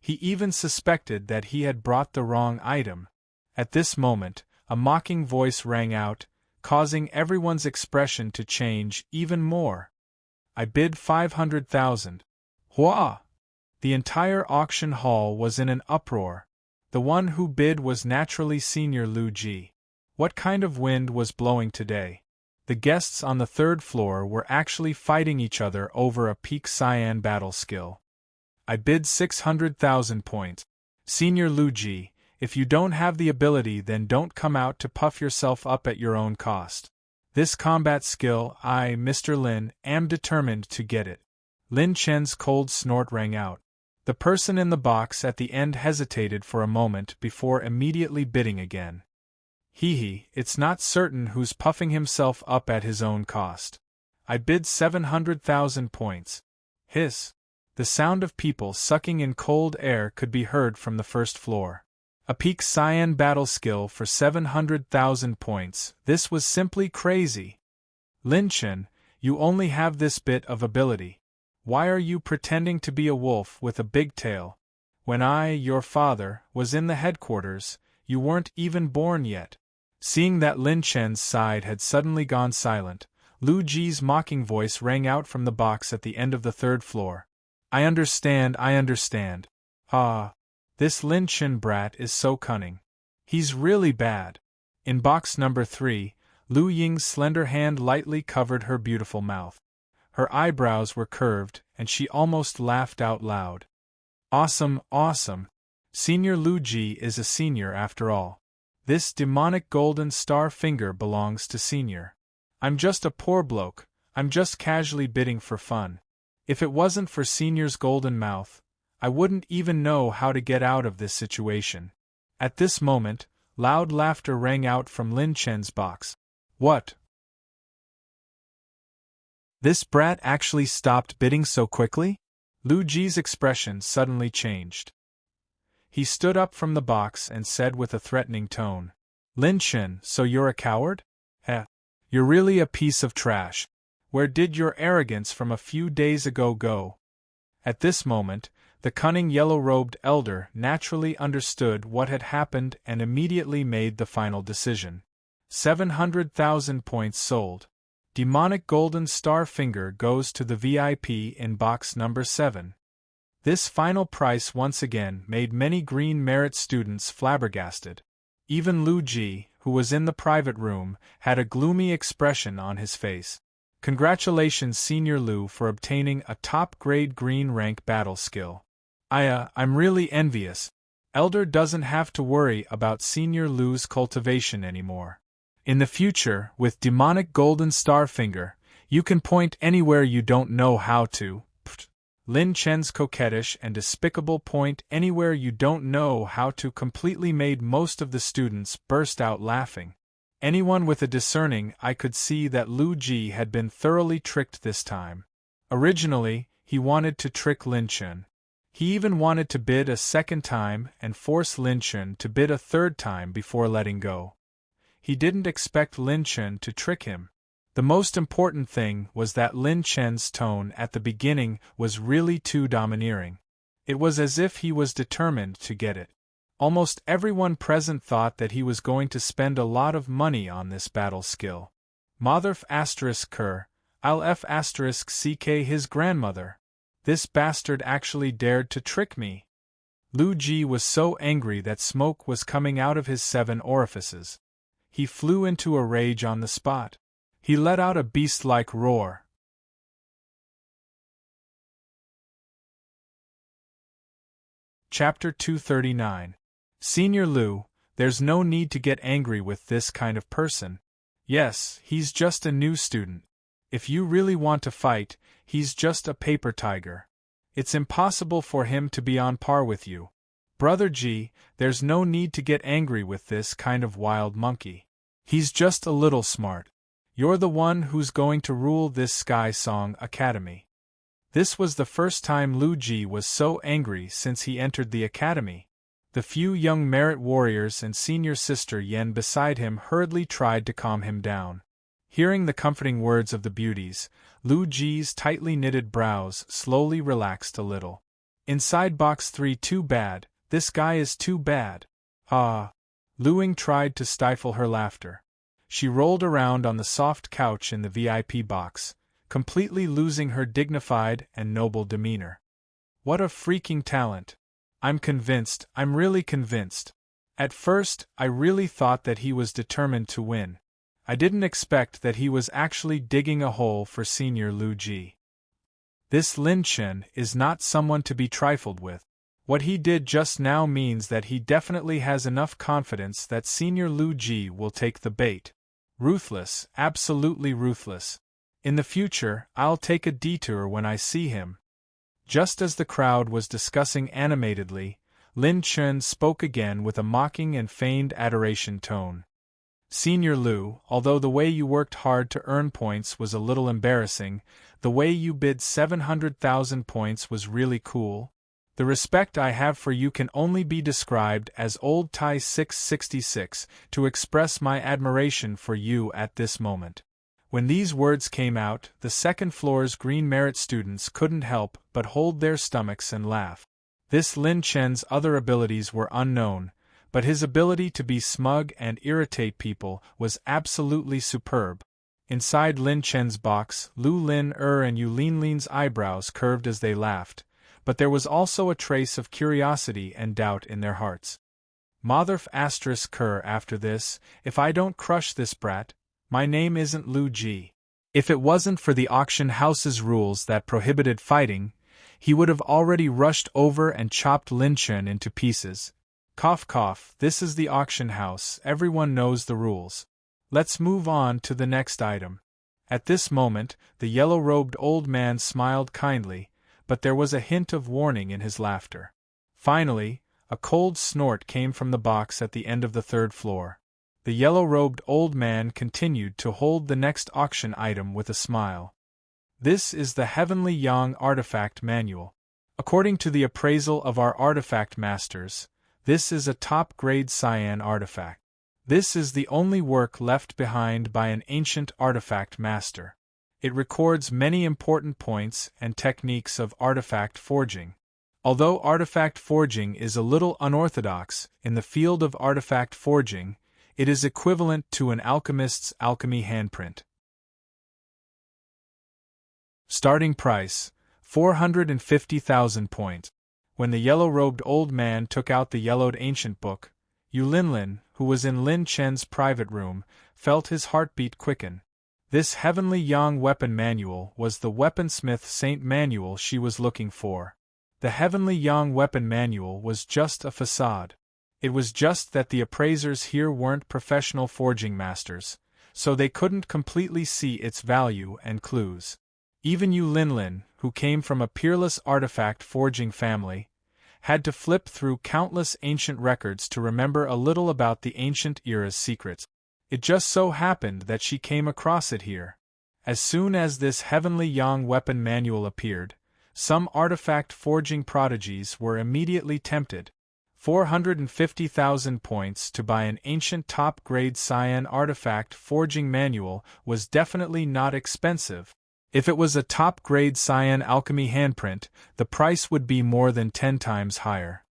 He even suspected that he had brought the wrong item. At this moment, a mocking voice rang out, causing everyone's expression to change even more. I bid 500,000. Hua! The entire auction hall was in an uproar. The one who bid was naturally Senior Lu Ji. What kind of wind was blowing today? The guests on the 3rd floor were actually fighting each other over a peak cyan battle skill. I bid 600,000 points. Senior Lu Ji, if you don't have the ability, then don't come out to puff yourself up at your own cost. This combat skill, I, Mr. Lin, am determined to get it. Lin Chen's cold snort rang out. The person in the box at the end hesitated for a moment before immediately bidding again. It's not certain who's puffing himself up at his own cost. I bid 700,000 points. Hiss. The sound of people sucking in cold air could be heard from the first floor. A peak cyan battle skill for 700,000 points. This was simply crazy. Lin Chen, you only have this bit of ability. Why are you pretending to be a wolf with a big tail? When I, your father, was in the headquarters, you weren't even born yet. Seeing that Lin Chen's side had suddenly gone silent, Lu Ji's mocking voice rang out from the box at the end of the 3rd floor. I understand. Ah, this Lin Chen brat is so cunning. He's really bad. In box number 3, Lu Ying's slender hand lightly covered her beautiful mouth. Her eyebrows were curved, and she almost laughed out loud. Awesome. Senior Lu Ji is a senior after all. This demonic golden star finger belongs to Senior. I'm just a poor bloke, I'm just casually bidding for fun. If it wasn't for Senior's golden mouth, I wouldn't even know how to get out of this situation. At this moment, loud laughter rang out from Lin Chen's box. What? This brat actually stopped bidding so quickly? Lu Ji's expression suddenly changed. He stood up from the box and said with a threatening tone, Lin Chen, so you're a coward? You're really a piece of trash. Where did your arrogance from a few days ago go? At this moment, The cunning yellow-robed elder naturally understood what had happened and immediately made the final decision. 700,000 points sold. Demonic golden star finger goes to the VIP in box number 7. This final price once again made many Green Merit students flabbergasted. Even Lu Ji, who was in the private room, had a gloomy expression on his face. Congratulations Senior Lu for obtaining a top-grade green rank battle skill. I'm really envious. Elder doesn't have to worry about Senior Lu's cultivation anymore. In the future, with demonic golden star finger, you can point anywhere you don't know how to. Lin Chen's coquettish and despicable point anywhere you don't know how to completely made most of the students burst out laughing. Anyone with a discerning eye could see that Lu Ji had been thoroughly tricked this time. Originally, he wanted to trick Lin Chen. He even wanted to bid a second time and force Lin Chen to bid a third time before letting go. He didn't expect Lin Chen to trick him. The most important thing was that Lin Chen's tone at the beginning was really too domineering. It was as if he was determined to get it. Almost everyone present thought that he was going to spend a lot of money on this battle skill. Motherf asterisk Kerr, I'll F asterisk CK his grandmother. This bastard actually dared to trick me. Lu Ji was so angry that smoke was coming out of his 7 orifices. He flew into a rage on the spot. He let out a beast-like roar. Chapter 239. Senior Lu, there's no need to get angry with this kind of person. Yes, he's just a new student. If you really want to fight, he's just a paper tiger. It's impossible for him to be on par with you. Brother Ji, there's no need to get angry with this kind of wild monkey. He's just a little smart. You're the one who's going to rule this Sky Song Academy. This was the first time Lu Ji was so angry since he entered the academy. The few young merit warriors and senior sister Yen beside him hurriedly tried to calm him down. Hearing the comforting words of the beauties, Lu Ji's tightly knitted brows slowly relaxed a little. Inside box 3 too bad, this guy is too bad. Ah. Luing tried to stifle her laughter. She rolled around on the soft couch in the VIP box, completely losing her dignified and noble demeanor. What a freaking talent! I'm convinced, I'm really convinced. At first, I really thought that he was determined to win. I didn't expect that he was actually digging a hole for Senior Lu Ji. This Lin Chen is not someone to be trifled with. What he did just now means that he definitely has enough confidence that Senior Lu Ji will take the bait. Ruthless, absolutely ruthless. In the future, I'll take a detour when I see him. Just as the crowd was discussing animatedly, Lin Chen spoke again with a mocking and feigned adoration tone. Senior Lu, although the way you worked hard to earn points was a little embarrassing, the way you bid 700,000 points was really cool. The respect I have for you can only be described as Old Tai 666 to express my admiration for you at this moment. When these words came out, the second floor's Green Merit students couldn't help but hold their stomachs and laugh. This Lin Chen's other abilities were unknown, but his ability to be smug and irritate people was absolutely superb. Inside Lin Chen's box, Lu Lin and Yu Linlin's eyebrows curved as they laughed, but there was also a trace of curiosity and doubt in their hearts. Motherf asterisk Kerr after this, if I don't crush this brat, my name isn't Lu Ji. If it wasn't for the auction house's rules that prohibited fighting, he would have already rushed over and chopped Lin Chen into pieces. Cough cough, this is the auction house, everyone knows the rules. Let's move on to the next item. At this moment, the yellow-robed old man smiled kindly, but there was a hint of warning in his laughter. Finally, a cold snort came from the box at the end of the 3rd floor. The yellow-robed old man continued to hold the next auction item with a smile. This is the Heavenly Yang Artifact Manual. According to the appraisal of our artifact masters, this is a top-grade cyan artifact. This is the only work left behind by an ancient artifact master. It records many important points and techniques of artifact forging. Although artifact forging is a little unorthodox in the field of artifact forging, it is equivalent to an alchemist's alchemy handprint. Starting price, 450,000 points. When the yellow-robed old man took out the yellowed ancient book, Yu Linlin, who was in Lin Chen's private room, felt his heartbeat quicken. This heavenly yang weapon manual was the weaponsmith Saint manual she was looking for. The heavenly yang weapon manual was just a facade. It was just that the appraisers here weren't professional forging masters, so they couldn't completely see its value and clues. Even Yu Linlin, who came from a peerless artifact forging family, had to flip through countless ancient records to remember a little about the ancient era's secrets. It just so happened that she came across it here. As soon as this heavenly yang weapon manual appeared, some artifact forging prodigies were immediately tempted. 450,000 points to buy an ancient top-grade cyan artifact forging manual was definitely not expensive. If it was a top-grade cyan alchemy handprint, the price would be more than 10 times higher.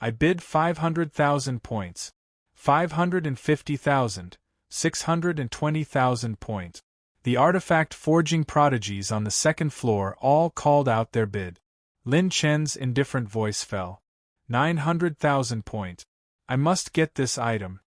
I bid 500,000 points. 550,000, 620,000 points. The artifact forging prodigies on the second floor all called out their bid. Lin Chen's indifferent voice fell. 900,000 points. I must get this item.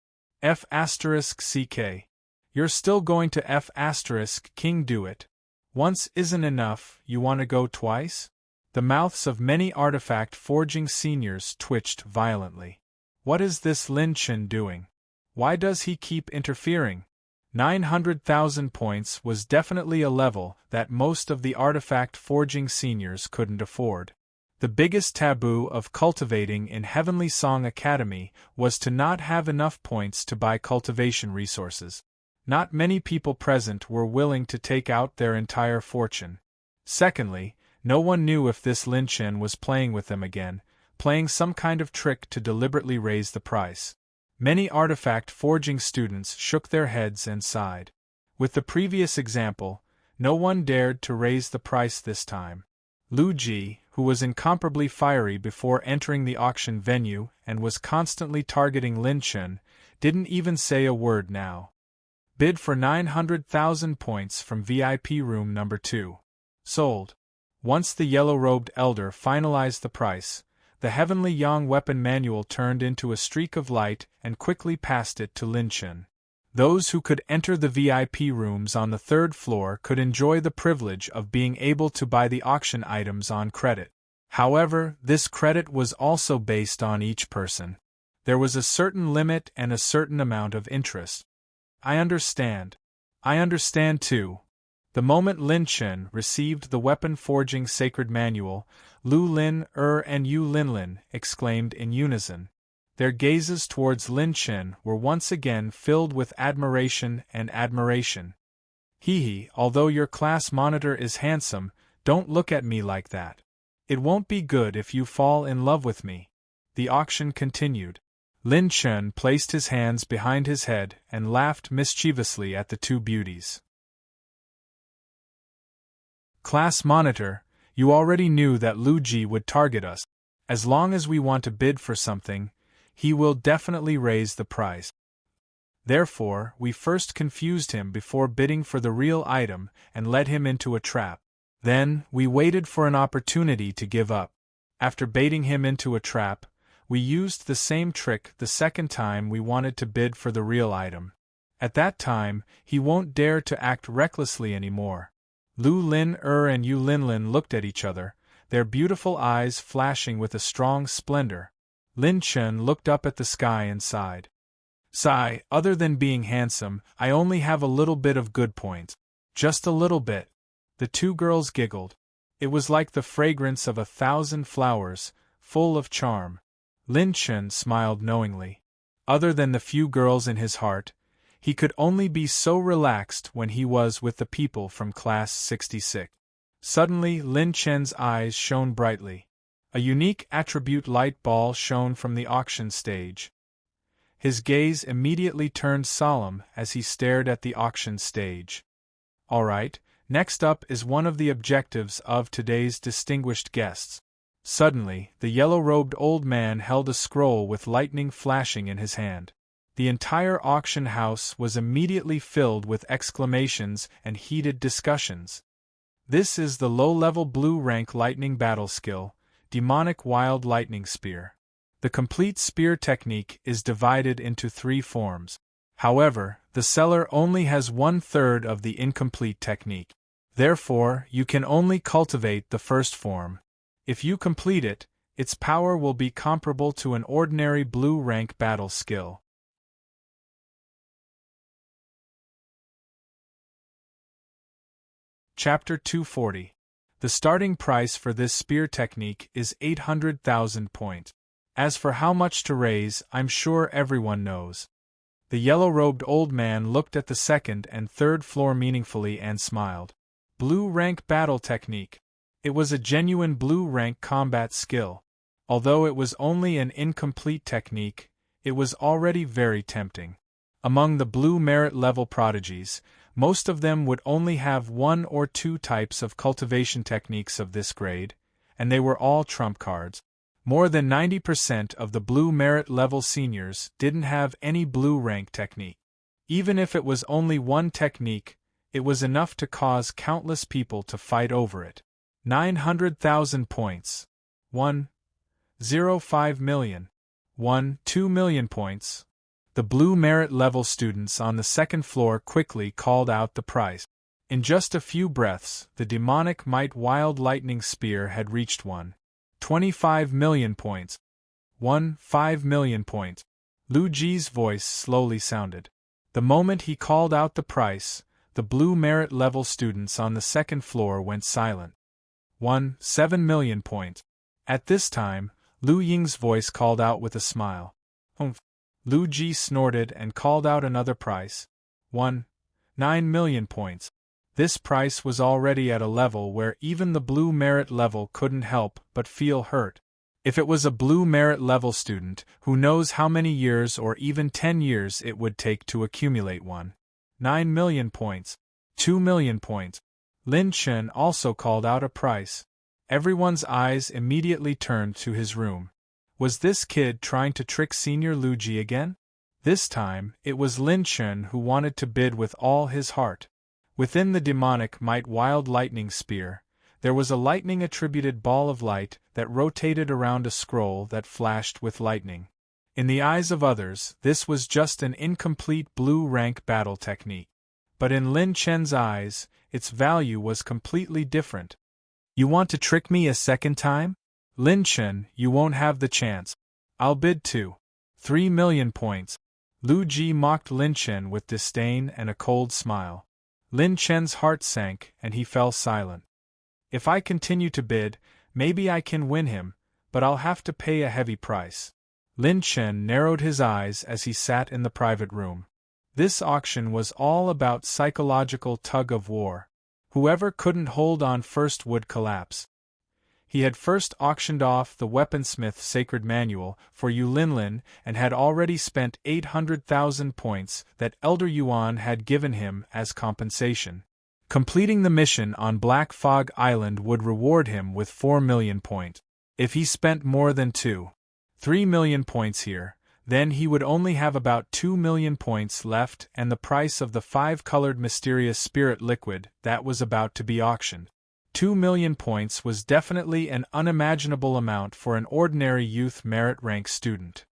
F***CK. You're still going to F***King do it. Once isn't enough, you want to go twice? The mouths of many artifact forging seniors twitched violently. What is this Lin Chen doing? Why does he keep interfering? 900,000 points was definitely a level that most of the artifact forging seniors couldn't afford. The biggest taboo of cultivating in Heavenly Song Academy was to not have enough points to buy cultivation resources. Not many people present were willing to take out their entire fortune. Secondly, no one knew if this Lin Chen was playing with them again, playing some kind of trick to deliberately raise the price. Many artifact forging students shook their heads and sighed. With the previous example, no one dared to raise the price this time. Lu Ji, who was incomparably fiery before entering the auction venue and was constantly targeting Lin Chen, didn't even say a word now. Bid for 900,000 points from VIP room number 2. Sold. Once the yellow-robed elder finalized the price, the heavenly yang weapon manual turned into a streak of light and quickly passed it to Lin Chen. Those who could enter the VIP rooms on the third floor could enjoy the privilege of being able to buy the auction items on credit. However, this credit was also based on each person. There was a certain limit and a certain amount of interest. I understand. I understand too. The moment Lin Chen received the weapon forging sacred manual, Lu Lin and Yu Linlin exclaimed in unison. Their gazes towards Lin Chen were once again filled with admiration and admiration. Hee, although your class monitor is handsome, don't look at me like that. It won't be good if you fall in love with me. The auction continued. Lin Chen placed his hands behind his head and laughed mischievously at the two beauties. Class monitor, you already knew that Lu Ji would target us. As long as we want to bid for something, he will definitely raise the price. Therefore, we first confused him before bidding for the real item and led him into a trap. Then, we waited for an opportunity to give up. After baiting him into a trap, we used the same trick the second time we wanted to bid for the real item. At that time, he won't dare to act recklessly anymore. Lu Lin and Yu Linlin looked at each other, their beautiful eyes flashing with a strong splendor. Lin Chen looked up at the sky and sighed. Sigh, other than being handsome, I only have a little bit of good points. Just a little bit. The two girls giggled. It was like the fragrance of 1,000 flowers, full of charm. Lin Chen smiled knowingly. Other than the few girls in his heart, he could only be so relaxed when he was with the people from Class 66. Suddenly, Lin Chen's eyes shone brightly. A unique attribute light ball shone from the auction stage. His gaze immediately turned solemn as he stared at the auction stage. All right, next up is one of the objectives of today's distinguished guests. Suddenly, the yellow-robed old man held a scroll with lightning flashing in his hand. The entire auction house was immediately filled with exclamations and heated discussions. This is the low-level blue rank lightning battle skill, Demonic Wild Lightning Spear. The complete spear technique is divided into 3 forms. However, the seller only has 1/3 of the incomplete technique. Therefore, you can only cultivate the first form. If you complete it, its power will be comparable to an ordinary blue rank battle skill. Chapter 240. The starting price for this spear technique is 800,000 points. As for how much to raise, I'm sure everyone knows. The yellow-robed old man looked at the second and third floor meaningfully and smiled. Blue rank battle technique. It was a genuine blue rank combat skill. Although it was only an incomplete technique, it was already very tempting. Among the blue merit level prodigies, most of them would only have 1 or 2 types of cultivation techniques of this grade, and they were all trump cards. More than 90% of the blue merit level seniors didn't have any blue rank technique. Even if it was only one technique, it was enough to cause countless people to fight over it. 900,000 points. 1.05 million. 1.2 million points. The blue merit level students on the second floor quickly called out the price. In just a few breaths, the demonic might wild lightning spear had reached 1.25 million points. 1.5 million points. Lu Ji's voice slowly sounded. The moment he called out the price, the blue merit level students on the second floor went silent. 1.7 million points. At this time, Lu Ying's voice called out with a smile. Humph. Lu Ji snorted and called out another price. 1.9 million points. This price was already at a level where even the blue merit level couldn't help but feel hurt. If it was a blue merit level student, who knows how many years or even 10 years it would take to accumulate 1.9 million points. 2 million points. Lin Chen also called out a price. Everyone's eyes immediately turned to his room. Was this kid trying to trick Senior Lu Ji again? This time, it was Lin Chen who wanted to bid with all his heart. Within the demonic might wild lightning spear, there was a lightning-attributed ball of light that rotated around a scroll that flashed with lightning. In the eyes of others, this was just an incomplete blue rank battle technique. But in Lin Chen's eyes, its value was completely different. You want to trick me a second time? Lin Chen, you won't have the chance. I'll bid 2.3 million points. Lu Ji mocked Lin Chen with disdain and a cold smile. Lin Chen's heart sank and he fell silent. If I continue to bid, maybe I can win him, but I'll have to pay a heavy price. Lin Chen narrowed his eyes as he sat in the private room. This auction was all about psychological tug-of-war. Whoever couldn't hold on first would collapse. He had first auctioned off the weaponsmith's sacred manual for Yu Linlin and had already spent 800,000 points that Elder Yuan had given him as compensation. Completing the mission on Black Fog Island would reward him with 4 million points. If he spent more than 2.3 million points here, then he would only have about 2 million points left and the price of the 5-colored mysterious spirit liquid that was about to be auctioned. 2 million points was definitely an unimaginable amount for an ordinary youth merit rank student.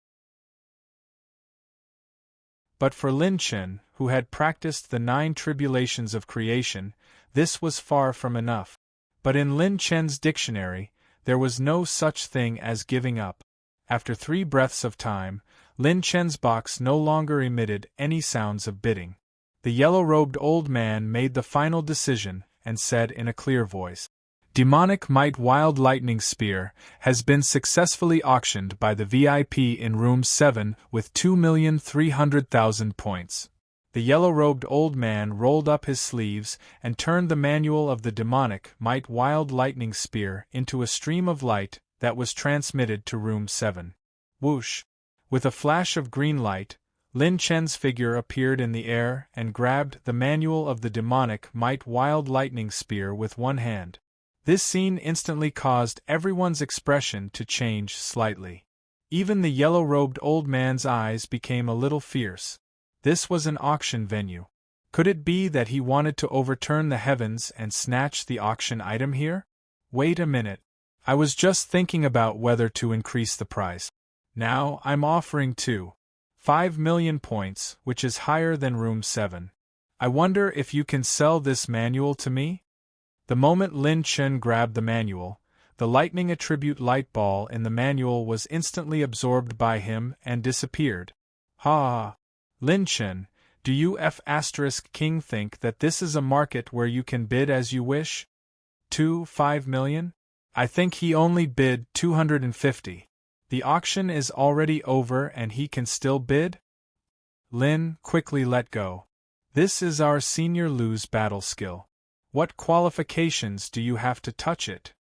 But for Lin Chen, who had practiced the 9 tribulations of creation, this was far from enough. But in Lin Chen's dictionary, there was no such thing as giving up. After 3 breaths of time, Lin Chen's box no longer emitted any sounds of bidding. The yellow-robed old man made the final decision and said in a clear voice, "Demonic Might Wild Lightning Spear has been successfully auctioned by the VIP in room 7 with 2,300,000 points." The yellow-robed old man rolled up his sleeves and turned the manual of the Demonic Might Wild Lightning Spear into a stream of light that was transmitted to room 7. Whoosh! With a flash of green light, Lin Chen's figure appeared in the air and grabbed the manual of the Demonic Might Wild Lightning Spear with one hand. This scene instantly caused everyone's expression to change slightly. Even the yellow-robed old man's eyes became a little fierce. This was an auction venue. Could it be that he wanted to overturn the heavens and snatch the auction item here? Wait a minute. I was just thinking about whether to increase the price. Now I'm offering 5 million points, which is higher than room 7. I wonder if you can sell this manual to me? The moment Lin Chen grabbed the manual, the lightning attribute light ball in the manual was instantly absorbed by him and disappeared. Ha! Lin Chen, do you King think that this is a market where you can bid as you wish? 5 million? I think he only bid 250. The auction is already over and he can still bid? Lin, quickly let go. This is our senior Lu's battle skill. What qualifications do you have to touch it?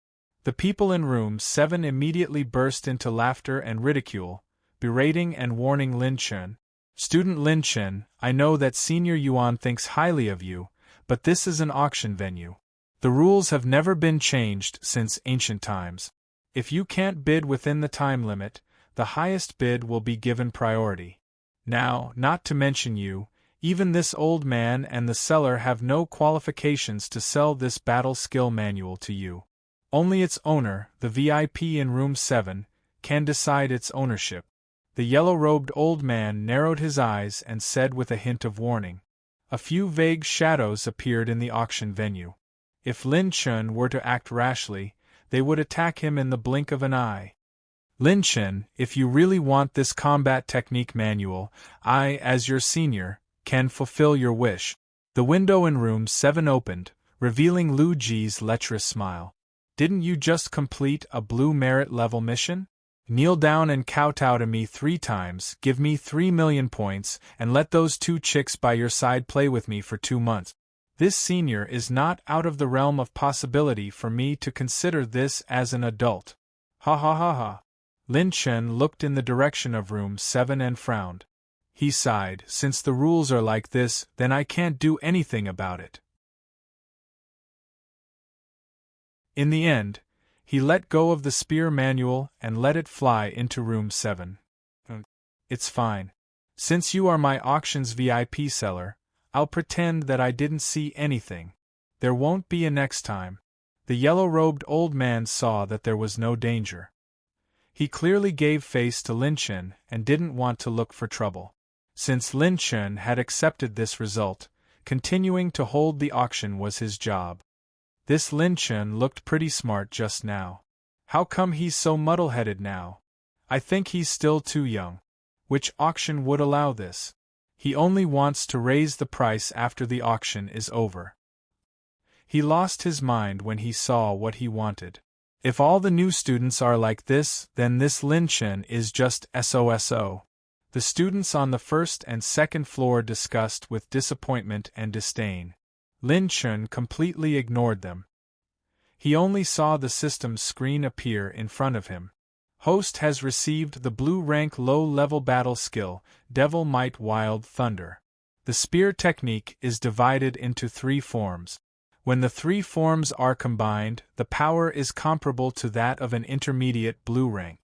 The people in room 7 immediately burst into laughter and ridicule, berating and warning Lin Chen. Student Lin Chen, I know that Senior Yuan thinks highly of you, but this is an auction venue. The rules have never been changed since ancient times. If you can't bid within the time limit, the highest bid will be given priority. Now, not to mention you, even this old man and the seller have no qualifications to sell this battle skill manual to you. Only its owner, the VIP in room 7, can decide its ownership. The yellow-robed old man narrowed his eyes and said with a hint of warning. A few vague shadows appeared in the auction venue. If Lin Chen were to act rashly, they would attack him in the blink of an eye. Lin Chen, if you really want this combat technique manual, I, as your senior, can fulfill your wish. The window in room 7 opened, revealing Lu Ji's lecherous smile. Didn't you just complete a blue merit level mission? Kneel down and kowtow to me 3 times, give me 3 million points, and let those 2 chicks by your side play with me for 2 months. This senior is not out of the realm of possibility for me to consider this as an adult. Ha ha ha ha. Lin Chen looked in the direction of room 7 and frowned. He sighed, since the rules are like this, then I can't do anything about it. In the end, he let go of the spear manual and let it fly into room 7. It's fine. Since you are my auction's VIP seller, I'll pretend that I didn't see anything. There won't be a next time. The yellow-robed old man saw that there was no danger. He clearly gave face to Lin Chen and didn't want to look for trouble. Since Lin Chen had accepted this result, continuing to hold the auction was his job. This Lin Chen looked pretty smart just now. How come he's so muddle-headed now? I think he's still too young. Which auction would allow this? He only wants to raise the price after the auction is over. He lost his mind when he saw what he wanted. If all the new students are like this, then this Lin Chen is just SOSO. The students on the first and second floor discussed with disappointment and disdain. Lin Chen completely ignored them. He only saw the system's screen appear in front of him. Host has received the blue rank low-level battle skill, Devil Might Wild Thunder. The spear technique is divided into 3 forms. When the 3 forms are combined, the power is comparable to that of an intermediate blue rank.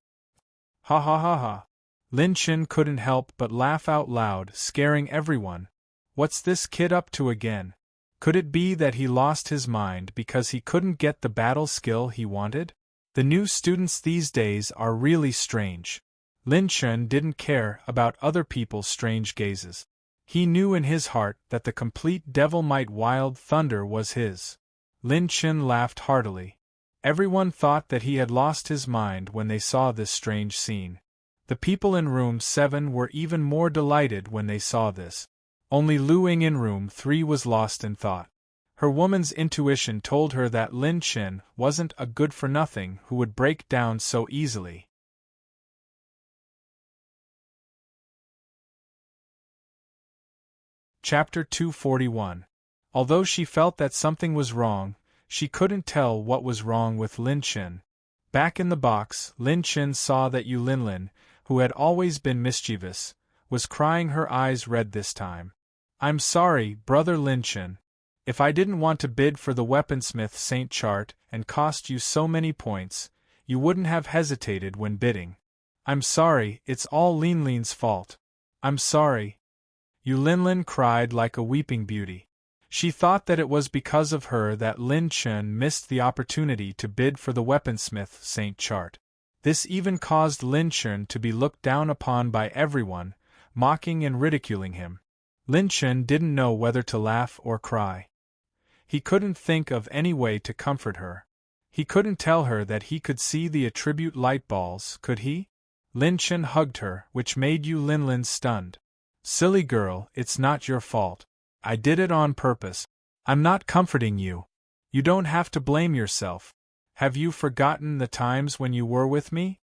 Ha ha ha ha. Lin Chen couldn't help but laugh out loud, scaring everyone. What's this kid up to again? Could it be that he lost his mind because he couldn't get the battle skill he wanted? The new students these days are really strange. Lin Chen didn't care about other people's strange gazes. He knew in his heart that the complete Devil Might Wild Thunder was his. Lin Chen laughed heartily. Everyone thought that he had lost his mind when they saw this strange scene. The people in room 7 were even more delighted when they saw this. Only Lu Ying in room 3 was lost in thought. Her woman's intuition told her that Lin Chen wasn't a good-for-nothing who would break down so easily. Chapter 241. Although she felt that something was wrong, she couldn't tell what was wrong with Lin Chen. Back in the box, Lin Chen saw that Yu Linlin, who had always been mischievous, was crying her eyes red this time. I'm sorry, brother Lin Chen. If I didn't want to bid for the weaponsmith Saint chart and cost you so many points, you wouldn't have hesitated when bidding. I'm sorry, it's all Linlin's fault. I'm sorry. Lin cried like a weeping beauty. She thought that it was because of her that Lin Chen missed the opportunity to bid for the weaponsmith Saint chart. This even caused Lin Chen to be looked down upon by everyone, mocking and ridiculing him. Lin Chen didn't know whether to laugh or cry. He couldn't think of any way to comfort her. He couldn't tell her that he could see the attribute light balls, could he? Lin Chen hugged her, which made Lin stunned. Silly girl, it's not your fault. I did it on purpose. I'm not comforting you. You don't have to blame yourself. Have you forgotten the times when you were with me?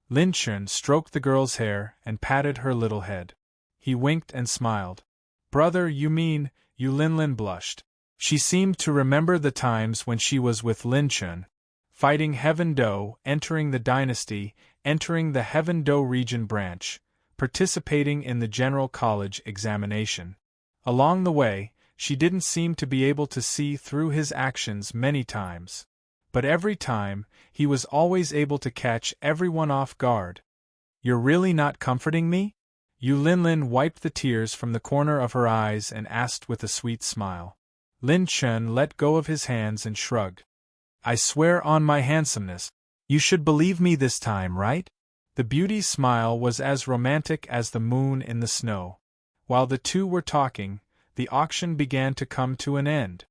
Lin Chen stroked the girl's hair and patted her little head. He winked and smiled. Brother, you mean, Lin blushed. She seemed to remember the times when she was with Lin Chen, fighting Heaven Do, entering the dynasty, entering the Heaven Do region branch, participating in the general college examination. Along the way, she didn't seem to be able to see through his actions many times. But every time, he was always able to catch everyone off guard. You're really not comforting me? Lin wiped the tears from the corner of her eyes and asked with a sweet smile. Lin Chen let go of his hands and shrugged. I swear on my handsomeness. You should believe me this time, right? The beauty's smile was as romantic as the moon in the snow. While the two were talking, the auction began to come to an end.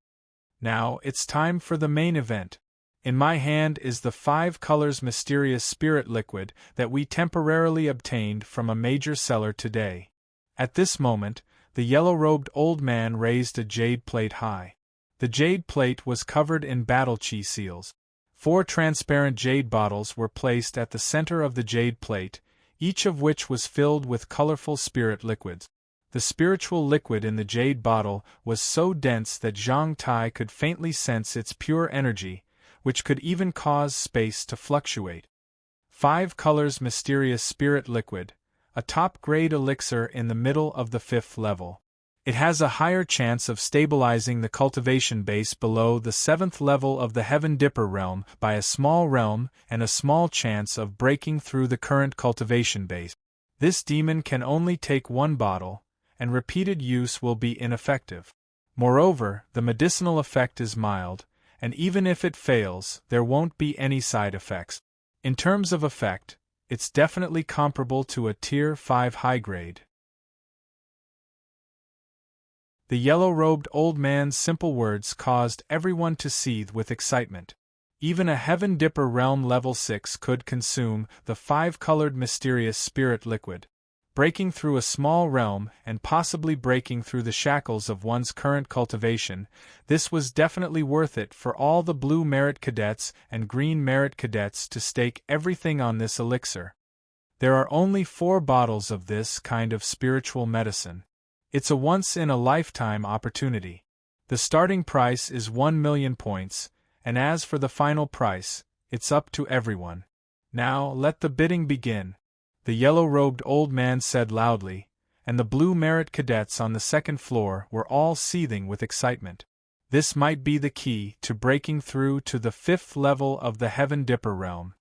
Now it's time for the main event. In my hand is the 5 colors mysterious spirit liquid that we temporarily obtained from a major seller today. At this moment, the yellow-robed old man raised a jade plate high. The jade plate was covered in battle chi seals. 4 transparent jade bottles were placed at the center of the jade plate, each of which was filled with colorful spirit liquids. The spiritual liquid in the jade bottle was so dense that Zhang Tai could faintly sense its pure energy, which could even cause space to fluctuate. 5 colors mysterious spirit liquid, a top-grade elixir in the middle of the 5th level. It has a higher chance of stabilizing the cultivation base below the 7th level of the Heaven Dipper realm by a small realm and a small chance of breaking through the current cultivation base. This demon can only take 1 bottle, and repeated use will be ineffective. Moreover, the medicinal effect is mild, and even if it fails, there won't be any side effects. In terms of effect, it's definitely comparable to a Tier 5 high-grade. The yellow-robed old man's simple words caused everyone to seethe with excitement. Even a Heaven Dipper Realm Level 6 could consume the 5-colored mysterious spirit liquid. Breaking through a small realm and possibly breaking through the shackles of one's current cultivation, this was definitely worth it for all the blue merit cadets and green merit cadets to stake everything on this elixir. There are only 4 bottles of this kind of spiritual medicine. It's a once-in-a-lifetime opportunity. The starting price is 1 million points, and as for the final price, it's up to everyone. Now let the bidding begin. The yellow-robed old man said loudly, and the blue merit cadets on the 2nd floor were all seething with excitement. This might be the key to breaking through to the 5th level of the Heaven Dipper realm.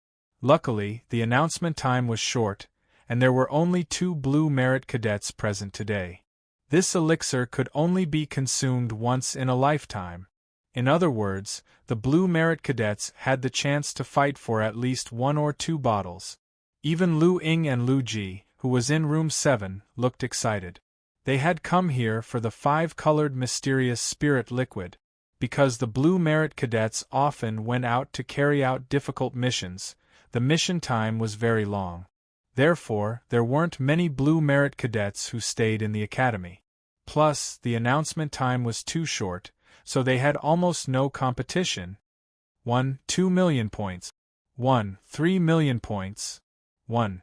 Luckily, the announcement time was short, and there were only 2 blue merit cadets present today. This elixir could only be consumed once in a lifetime. In other words, the blue merit cadets had the chance to fight for at least 1 or 2 bottles. Even Lu Ying and Lu Ji, who was in room 7, looked excited. They had come here for the 5-colored mysterious spirit liquid. Because the blue merit cadets often went out to carry out difficult missions, the mission time was very long. Therefore, there weren't many blue merit cadets who stayed in the academy. Plus, the announcement time was too short, so they had almost no competition. 1, 2 million points. 1, 3 million points. 1,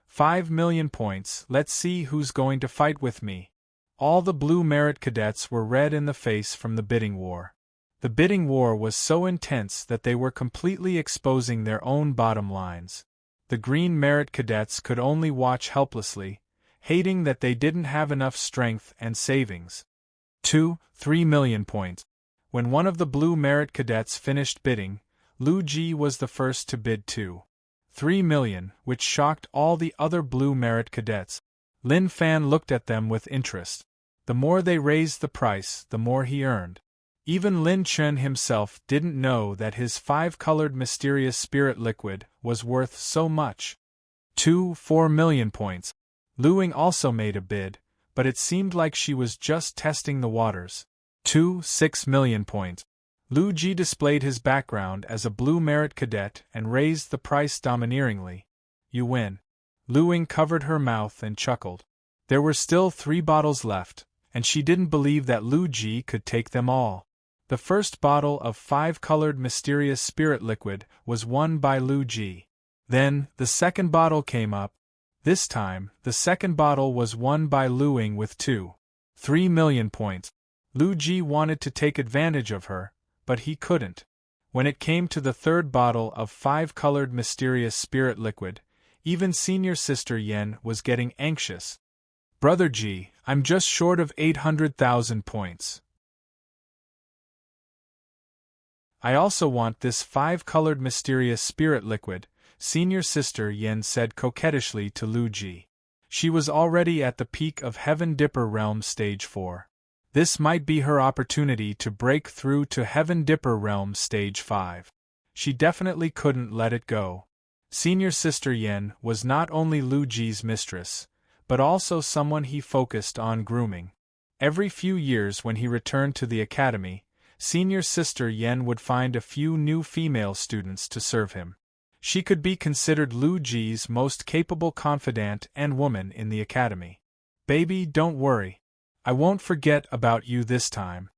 5 million points. Let's see who's going to fight with me. All the blue merit cadets were red in the face from the bidding war. The bidding war was so intense that they were completely exposing their own bottom lines. The green merit cadets could only watch helplessly, hating that they didn't have enough strength and savings. 3 million points. When one of the blue merit cadets finished bidding, Lu Ji was the first to bid 3 million, which shocked all the other blue merit cadets. Lin Fan looked at them with interest. The more they raised the price, the more he earned. Even Lin Chen himself didn't know that his 5-colored mysterious spirit liquid was worth so much. 4 million points. Lu Ying also made a bid, but it seemed like she was just testing the waters. 6 million points. Lu Ji displayed his background as a blue merit cadet and raised the price domineeringly. You win. Lu Ying covered her mouth and chuckled. There were still 3 bottles left, and she didn't believe that Lu Ji could take them all. The first bottle of 5-colored mysterious spirit liquid was won by Lu Ji. Then, the second bottle came up. This time, the second bottle was won by Lu Ying with 3 million points. Lu Ji wanted to take advantage of her, but he couldn't. When it came to the third bottle of 5-colored mysterious spirit liquid, even senior sister Yen was getting anxious. Brother Ji, I'm just short of 800,000 points. I also want this 5-colored mysterious spirit liquid, senior sister Yen said coquettishly to Lu Ji. She was already at the peak of Heaven Dipper Realm Stage 4. This might be her opportunity to break through to Heaven Dipper Realm Stage 5. She definitely couldn't let it go. Senior Sister Yen was not only Lu Ji's mistress, but also someone he focused on grooming. Every few years when he returned to the academy, Senior Sister Yen would find a few new female students to serve him. She could be considered Lu Ji's most capable confidant and woman in the academy. Baby, don't worry. I won't forget about you this time.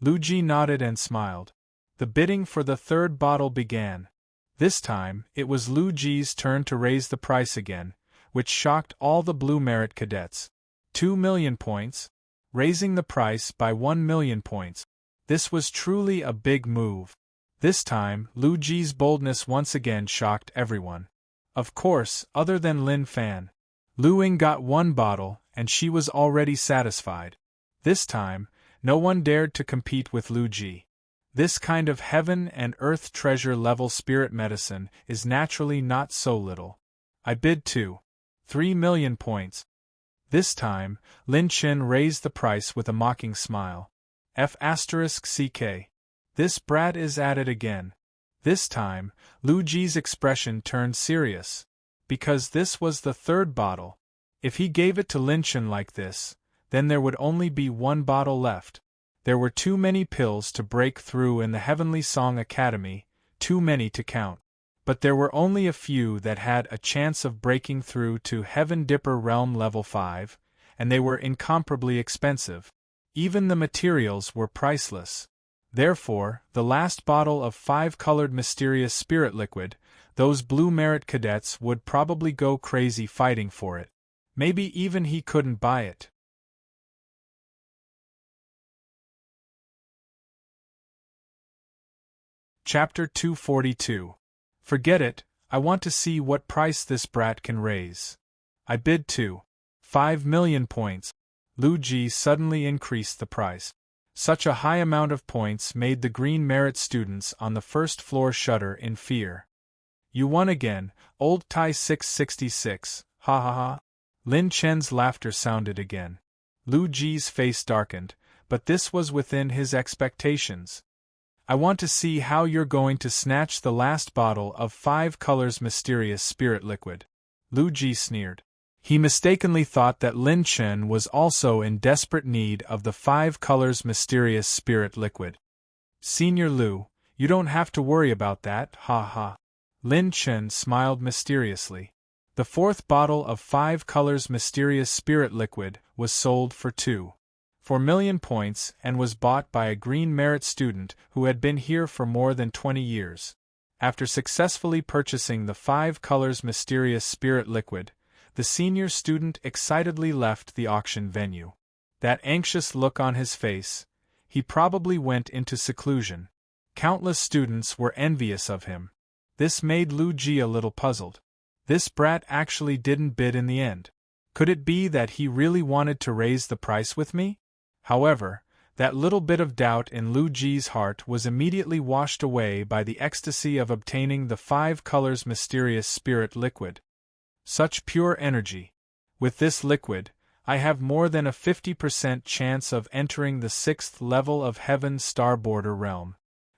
Lu Ji nodded and smiled. The bidding for the third bottle began. This time, it was Lu Ji's turn to raise the price again, which shocked all the blue merit cadets. 2 million points, raising the price by 1 million points. This was truly a big move. This time, Lu Ji's boldness once again shocked everyone. Of course, other than Lin Fan. Lu Ying got 1 bottle, and she was already satisfied. This time, no one dared to compete with Lu Ji. This kind of heaven and earth treasure level spirit medicine is naturally not so little. I bid 3 million points. This time, Lin Chen raised the price with a mocking smile. F***ck. This brat is at it again. This time, Lu Ji's expression turned serious. Because this was the third bottle. If he gave it to Lin Chen like this, then there would only be 1 bottle left. There were too many pills to break through in the Heavenly Song Academy, too many to count. But there were only a few that had a chance of breaking through to Heaven Dipper Realm Level 5, and they were incomparably expensive. Even the materials were priceless. Therefore, the last bottle of 5-colored mysterious spirit liquid, those blue merit cadets would probably go crazy fighting for it. Maybe even he couldn't buy it. Chapter 242. Forget it, I want to see what price this brat can raise. I bid 5 million points. Lu Ji suddenly increased the price. Such a high amount of points made the green merit students on the first floor shudder in fear. You won again, old Tai 666, ha ha ha. Lin Chen's laughter sounded again. Lu Ji's face darkened, but this was within his expectations. I want to see how you're going to snatch the last bottle of 5 colors mysterious spirit liquid. Lu Ji sneered. He mistakenly thought that Lin Chen was also in desperate need of the 5 colors mysterious spirit liquid. Senior Lu, you don't have to worry about that, ha ha. Lin Chen smiled mysteriously. The 4th bottle of 5 colors mysterious spirit liquid was sold for 4 million points and was bought by a green merit student who had been here for more than 20 years. After successfully purchasing the 5 colors mysterious spirit liquid, the senior student excitedly left the auction venue. That anxious look on his face, he probably went into seclusion. Countless students were envious of him. This made Lu Ji a little puzzled. This brat actually didn't bid in the end. Could it be that he really wanted to raise the price with me? However, That little bit of doubt in Lu Ji's heart was immediately washed away by the ecstasy of obtaining the 5 colors mysterious spirit liquid. Such pure energy! With this liquid, I have more than a 50% chance of entering the 6th level of Heaven's star border realm.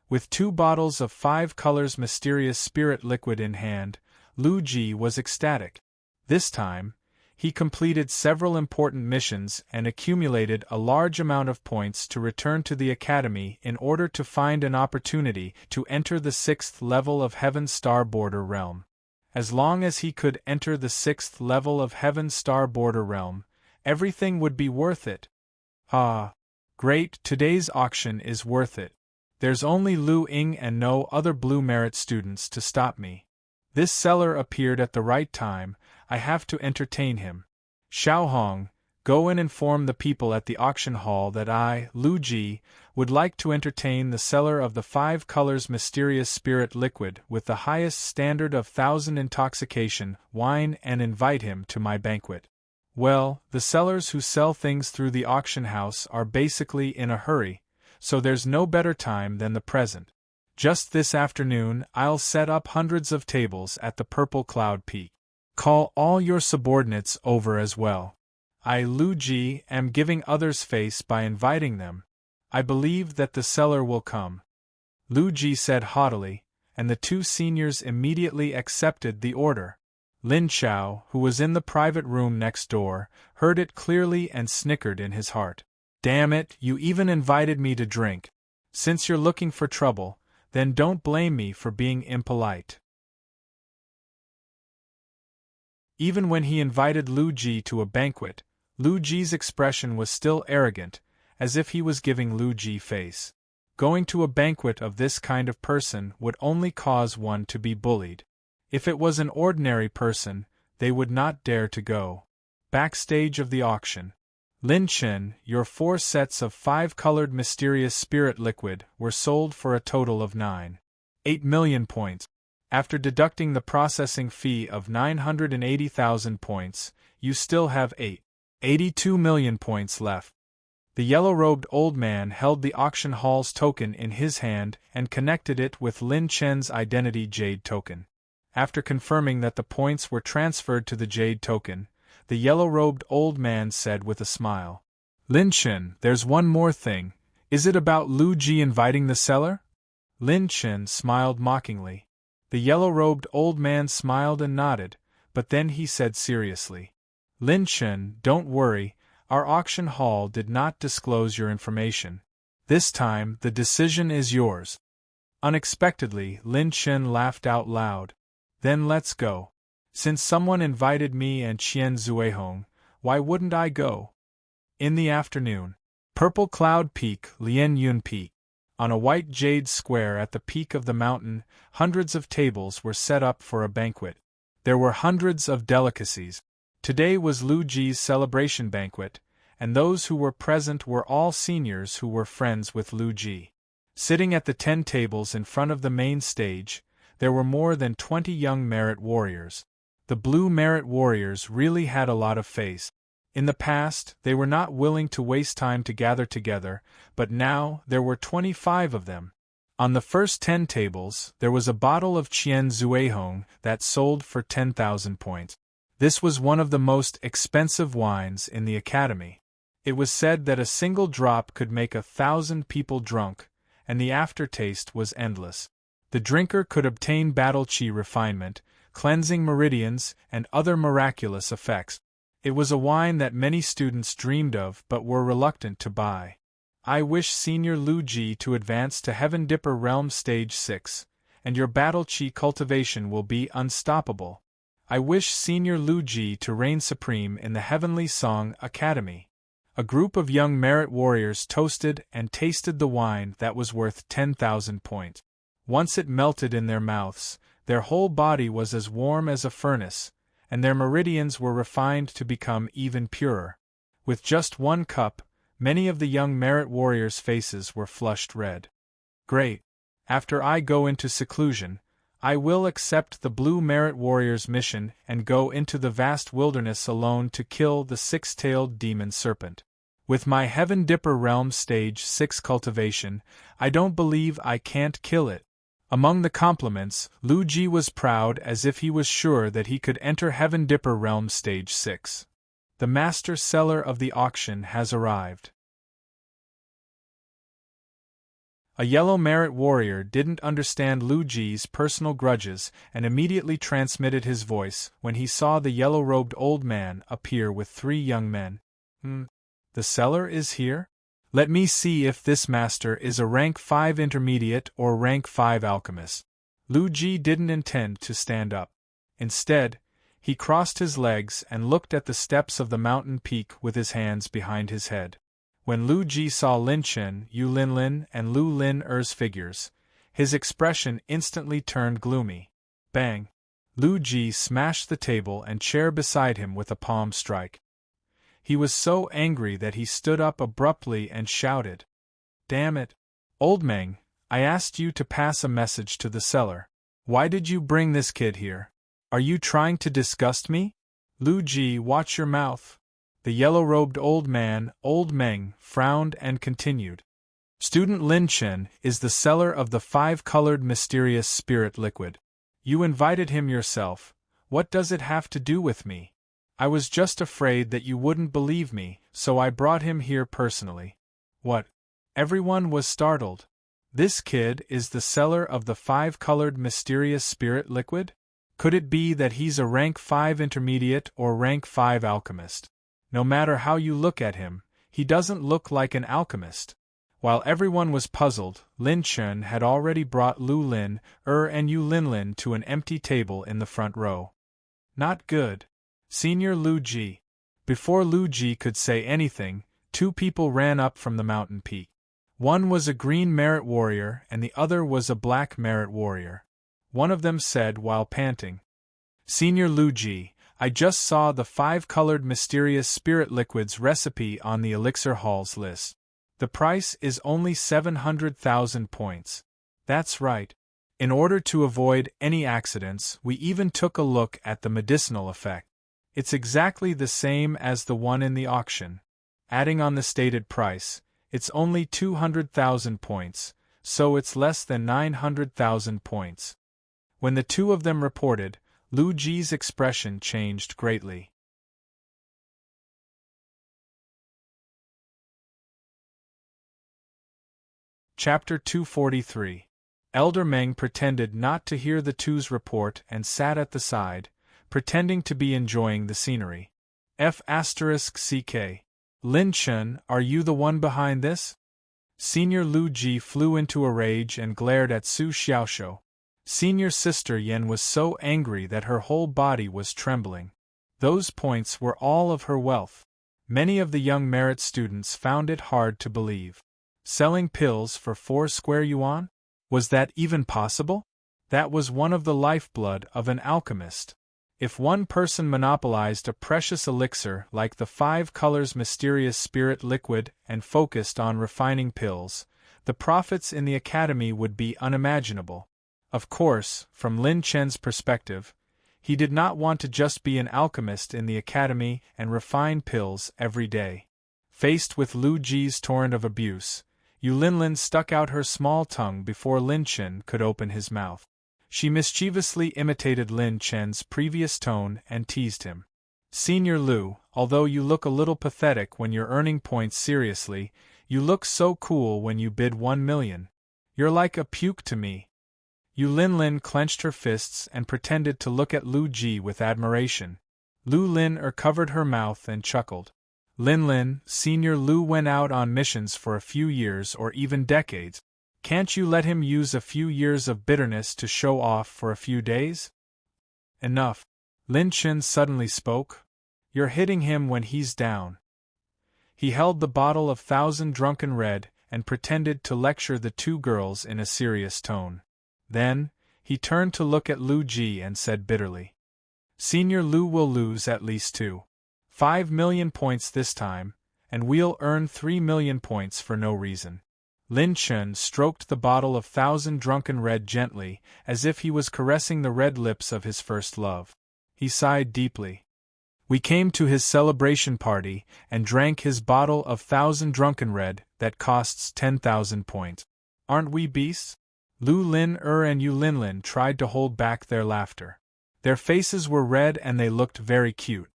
With 2 bottles of 5 colors mysterious spirit liquid in hand, Lu Ji was ecstatic. This time, he completed several important missions and accumulated a large amount of points to return to the academy in order to find an opportunity to enter the 6th level of Heaven's star border realm. As long as he could enter the 6th level of Heaven's star border realm, everything would be worth it. Ah, great, today's auction is worth it. There's only Lu Ying and no other Blue Merit students to stop me. This seller appeared at the right time, I have to entertain him. Xiaohong, go and inform the people at the auction hall that I, Lu Ji, would like to entertain the seller of the 5 colors mysterious spirit liquid with the highest standard of 1000 intoxication wine and invite him to my banquet. Well, the sellers who sell things through the auction house are basically in a hurry, so there's no better time than the present. Just this afternoon I'll set up hundreds of tables at the Purple Cloud Peak. Call all your subordinates over as well. I, Lu Ji, am giving others face by inviting them. I believe that the seller will come. Lu Ji said haughtily, and the 2 seniors immediately accepted the order. Lin Chao, who was in the private room next door, heard it clearly and snickered in his heart. Damn it, you even invited me to drink. Since you're looking for trouble, then don't blame me for being impolite. Even when he invited Lu Ji to a banquet, Lu Ji's expression was still arrogant, as if he was giving Lu Ji face. Going to a banquet of this kind of person would only cause one to be bullied. If it was an ordinary person, they would not dare to go. Backstage of the auction. Lin Chen, your 4 sets of 5-colored mysterious spirit liquid were sold for a total of 9.8 million points. After deducting the processing fee of 980,000 points, you still have 82 million points left. The yellow-robed old man held the auction hall's token in his hand and connected it with Lin Chen's identity jade token. After confirming that the points were transferred to the jade token, the yellow-robed old man said with a smile, Lin Chen, there's one more thing. Is it about Lu Ji inviting the seller? Lin Chen smiled mockingly. The yellow-robed old man smiled and nodded, but then he said seriously, Lin Chen, don't worry, our auction hall did not disclose your information. This time, the decision is yours. Unexpectedly, Lin Chen laughed out loud. Then let's go. Since someone invited me and Qian Zuehong, why wouldn't I go? In the afternoon. Purple Cloud Peak, Lian Yun Peak. On a white jade square at the peak of the mountain, hundreds of tables were set up for a banquet. There were hundreds of delicacies. Today was Lu Ji's celebration banquet, and those who were present were all seniors who were friends with Lu Ji. Sitting at the 10 tables in front of the main stage, there were more than 20 young merit warriors. The Blue Merit warriors really had a lot of face. In the past, they were not willing to waste time to gather together, but now there were 25 of them. On the first 10 tables, there was a bottle of Qian Zuehong that sold for 10,000 points. This was one of the most expensive wines in the academy. It was said that a single drop could make 1,000 people drunk, and the aftertaste was endless. The drinker could obtain battle chi refinement, cleansing meridians, and other miraculous effects. It was a wine that many students dreamed of but were reluctant to buy. I wish Senior Lu Ji to advance to Heaven Dipper Realm Stage 6, and your battle chi cultivation will be unstoppable. I wish Senior Lu Ji to reign supreme in the Heavenly Song Academy. A group of young merit warriors toasted and tasted the wine that was worth 10,000 points. Once it melted in their mouths, their whole body was as warm as a furnace, and their meridians were refined to become even purer. With just 1 cup, many of the young merit warriors' faces were flushed red. Great! After I go into seclusion, I will accept the Blue Merit Warrior's mission and go into the vast wilderness alone to kill the 6-tailed demon serpent. With my Heaven Dipper Realm Stage 6 cultivation, I don't believe I can't kill it. Among the compliments, Lu Ji was proud as if he was sure that he could enter Heaven Dipper Realm Stage 6. The master seller of the auction has arrived. A yellow merit warrior didn't understand Lu Ji's personal grudges and immediately transmitted his voice when he saw the yellow-robed old man appear with 3 young men. The seller is here? Let me see if this master is a rank 5 intermediate or rank 5 alchemist. Lu Ji didn't intend to stand up. Instead, he crossed his legs and looked at the steps of the mountain peak with his hands behind his head. When Lu Ji saw Lin Chen, Yu Linlin, and Lu Lin Er's figures, his expression instantly turned gloomy. Bang! Lu Ji smashed the table and chair beside him with a palm strike. He was so angry that he stood up abruptly and shouted, "Damn it! Old Meng, I asked you to pass a message to the seller. Why did you bring this kid here? Are you trying to disgust me? Lu Ji, watch your mouth." The yellow-robed old man, Old Meng, frowned and continued. "Student Lin Chen is the seller of the 5-colored mysterious spirit liquid. You invited him yourself. What does it have to do with me? I was just afraid that you wouldn't believe me, so I brought him here personally." What? Everyone was startled. This kid is the seller of the 5-colored mysterious spirit liquid? Could it be that he's a rank 5 intermediate or rank 5 alchemist? No matter how you look at him, he doesn't look like an alchemist. While everyone was puzzled, Lin Chen had already brought Lu Lin and Yu Linlin to an empty table in the front row. Not good. Senior Lu Ji. Before Lu Ji could say anything, 2 people ran up from the mountain peak. One was a green merit warrior and the other was a black merit warrior. One of them said while panting, "Senior Lu Ji, I just saw the 5-colored mysterious spirit liquids recipe on the Elixir Hall's list. The price is only 700,000 points. That's right. In order to avoid any accidents, we even took a look at the medicinal effect. It's exactly the same as the one in the auction. Adding on the stated price, it's only 200,000 points, so it's less than 900,000 points." When the 2 of them reported, Lu Ji's expression changed greatly. Chapter 243. Elder Meng pretended not to hear the 2's report and sat at the side, pretending to be enjoying the scenery. F***CK. Lin Chen, are you the one behind this? Senior Lu Ji flew into a rage and glared at Su Xiaoshou. Senior Sister Yen was so angry that her whole body was trembling. Those points were all of her wealth. Many of the young merit students found it hard to believe. Selling pills for 4 square yuan? Was that even possible? That was one of the lifeblood of an alchemist. If one person monopolized a precious elixir like the 5 colors mysterious spirit liquid and focused on refining pills, the profits in the academy would be unimaginable. Of course, from Lin Chen's perspective, he did not want to just be an alchemist in the academy and refine pills every day. Faced with Lu Ji's torrent of abuse, Yu Linlin stuck out her small tongue before Lin Chen could open his mouth. She mischievously imitated Lin Chen's previous tone and teased him. "Senior Lu, although you look a little pathetic when you're earning points seriously, you look so cool when you bid 1 million. You're like a puke to me." Yu Linlin clenched her fists and pretended to look at Lu Ji with admiration. Lu Lin covered her mouth and chuckled. "Linlin, Senior Lu went out on missions for a few years or even decades. Can't you let him use a few years of bitterness to show off for a few days?" "Enough." Lin Chen suddenly spoke. "You're hitting him when he's down." He held the bottle of Thousand Drunken Red and pretended to lecture the 2 girls in a serious tone. Then, he turned to look at Lu Ji and said bitterly, "Senior Lu will lose at least 2.5 million points this time, and we'll earn 3 million points for no reason." Lin Chen stroked the bottle of Thousand Drunken Red gently, as if he was caressing the red lips of his first love. He sighed deeply. We came to his celebration party and drank his bottle of 1,000 drunken red that costs 10,000 points. Aren't we beasts? Lu Lin and Yu Linlin tried to hold back their laughter. Their faces were red and they looked very cute.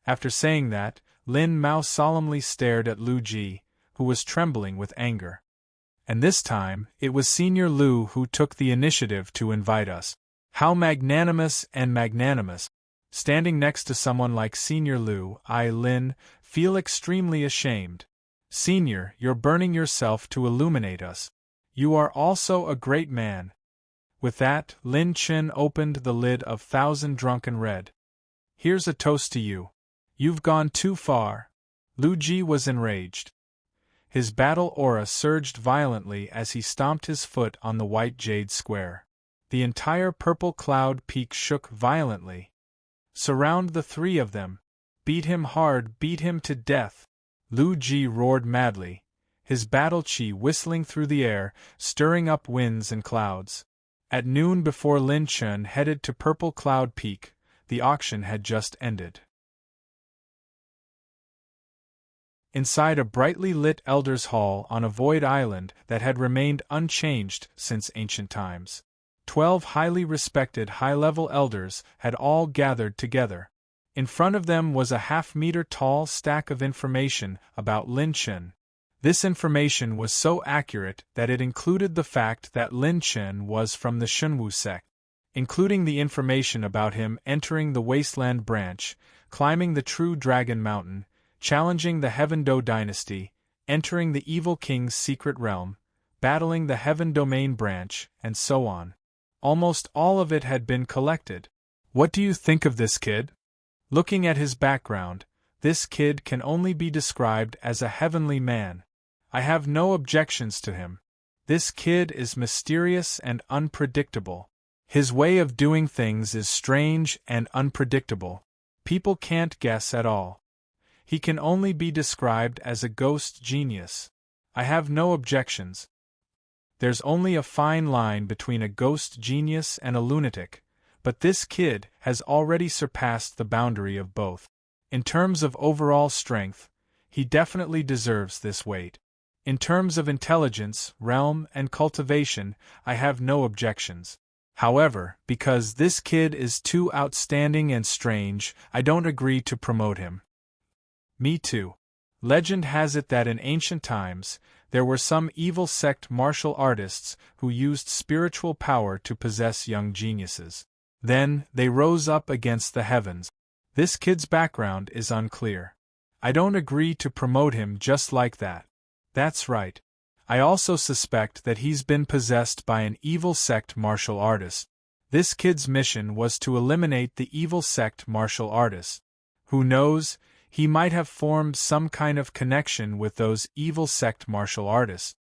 After saying that, Lin Mao solemnly stared at Lu Ji, who was trembling with anger. And this time, it was Senior Lu who took the initiative to invite us. How magnanimous and magnanimous! Standing next to someone like Senior Lu, I, Lin, feel extremely ashamed. Senior, you're burning yourself to illuminate us. You are also a great man. With that, Lin Chen opened the lid of 1,000 drunken red. Here's a toast to you. You've gone too far. Lu Ji was enraged. His battle aura surged violently as he stomped his foot on the white jade square. The entire purple cloud peak shook violently. Surround the three of them. Beat him hard, beat him to death. Lu Ji roared madly, his battle chi whistling through the air, stirring up winds and clouds. At noon, before Lin Chen headed to Purple Cloud Peak, the auction had just ended. Inside a brightly lit elders' hall on a void island that had remained unchanged since ancient times, 12 highly respected high-level elders had all gathered together. In front of them was a half-meter-tall stack of information about Lin Chen. This information was so accurate that it included the fact that Lin Chen was from the Shunwu sect, including the information about him entering the Wasteland branch, climbing the True Dragon Mountain, challenging the Heaven Do dynasty, entering the Evil King's secret realm, battling the Heaven Domain branch, and so on. Almost all of it had been collected. What do you think of this kid? Looking at his background, this kid can only be described as a heavenly man. I have no objections to him. This kid is mysterious and unpredictable. His way of doing things is strange and unpredictable. People can't guess at all. He can only be described as a ghost genius. I have no objections. There's only a fine line between a ghost genius and a lunatic, but this kid has already surpassed the boundary of both. In terms of overall strength, he definitely deserves this weight. In terms of intelligence, realm, and cultivation, I have no objections. However, because this kid is too outstanding and strange, I don't agree to promote him. Me too. Legend has it that in ancient times, there were some evil sect martial artists who used spiritual power to possess young geniuses. Then, they rose up against the heavens. This kid's background is unclear. I don't agree to promote him just like that. That's right. I also suspect that he's been possessed by an evil sect martial artist. This kid's mission was to eliminate the evil sect martial artists. Who knows, he might have formed some kind of connection with those evil sect martial artists.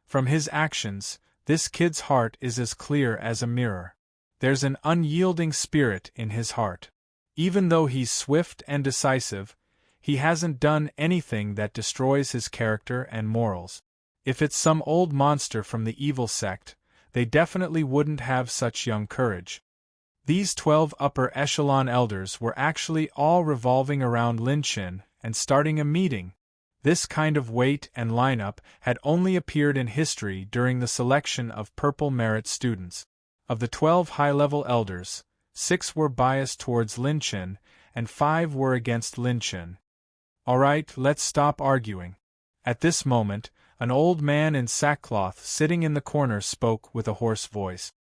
From his actions, this kid's heart is as clear as a mirror. There's an unyielding spirit in his heart. Even though he's swift and decisive, he hasn't done anything that destroys his character and morals. If it's some old monster from the evil sect, they definitely wouldn't have such young courage. These 12 upper echelon elders were actually all revolving around Lin Chen and starting a meeting. This kind of weight and lineup had only appeared in history during the selection of Purple Merit students. Of the 12 high-level elders, 6 were biased towards Lin Chen, and 5 were against Lin Chen. Alright, let's stop arguing. At this moment, an old man in sackcloth sitting in the corner spoke with a hoarse voice.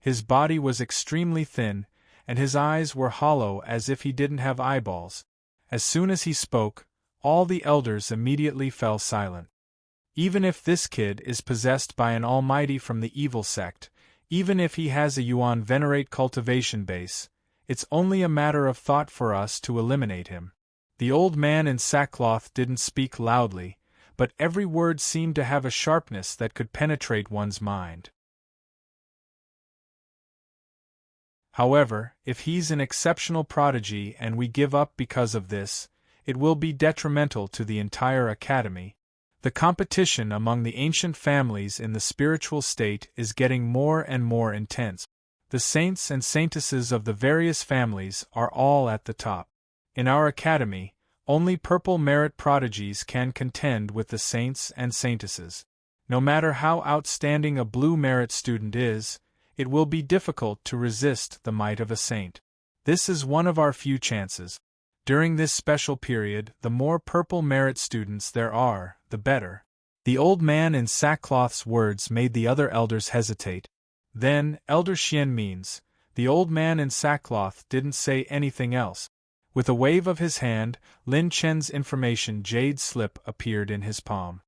His body was extremely thin, and his eyes were hollow as if he didn't have eyeballs. As soon as he spoke, all the elders immediately fell silent. Even if this kid is possessed by an almighty from the evil sect, even if he has a Yuan venerate cultivation base, it's only a matter of thought for us to eliminate him. The old man in sackcloth didn't speak loudly, but every word seemed to have a sharpness that could penetrate one's mind. However, if he's an exceptional prodigy and we give up because of this, it will be detrimental to the entire academy. The competition among the ancient families in the spiritual state is getting more and more intense. The saints and saintesses of the various families are all at the top. In our academy, only purple merit prodigies can contend with the saints and saintesses. No matter how outstanding a blue merit student is, it will be difficult to resist the might of a saint. This is one of our few chances. During this special period, the more purple merit students there are, the better. The old man in sackcloth's words made the other elders hesitate. Then, Elder Xian means, the old man in sackcloth didn't say anything else. With a wave of his hand, Lin Chen's information jade slip appeared in his palm.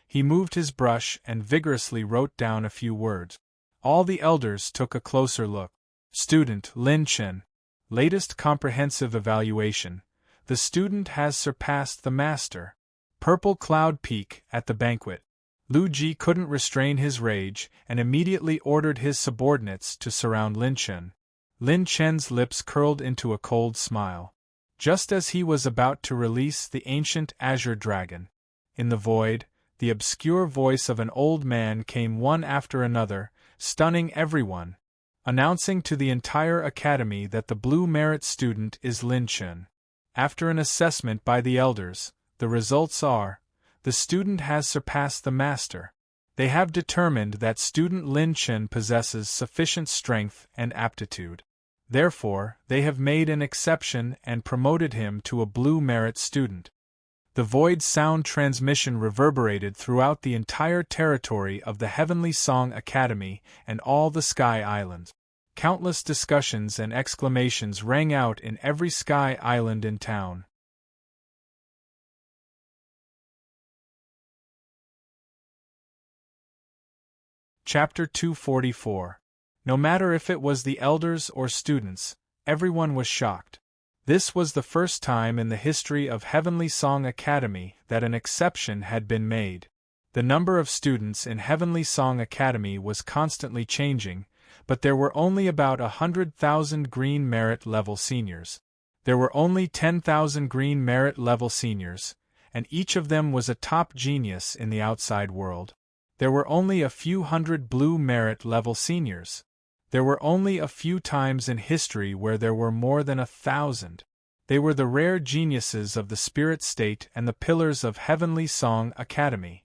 He moved his brush and vigorously wrote down a few words. All the elders took a closer look. Student Lin Chen. Latest comprehensive evaluation. The student has surpassed the master. Purple cloud peak at the banquet. Lu Ji couldn't restrain his rage and immediately ordered his subordinates to surround Lin Chen. Lin Chen's lips curled into a cold smile. Just as he was about to release the ancient azure dragon. In the void, the obscure voice of an old man came one after another, stunning everyone, announcing to the entire academy that the blue merit student is Lin Chen. After an assessment by the elders, the results are, the student has surpassed the master. They have determined that student Lin Chen possesses sufficient strength and aptitude. Therefore, they have made an exception and promoted him to a blue merit student. The void sound transmission reverberated throughout the entire territory of the Heavenly Song Academy and all the Sky Islands. Countless discussions and exclamations rang out in every Sky Island in town. Chapter 244. No matter if it was the elders or students, everyone was shocked. This was the first time in the history of Heavenly Song Academy that an exception had been made. The number of students in Heavenly Song Academy was constantly changing, but there were only about 100,000 green merit level seniors. There were only 10,000 green merit level seniors, and each of them was a top genius in the outside world. There were only a few hundred blue merit level seniors. There were only a few times in history where there were more than 1,000. They were the rare geniuses of the spirit state and the pillars of Heavenly Song Academy.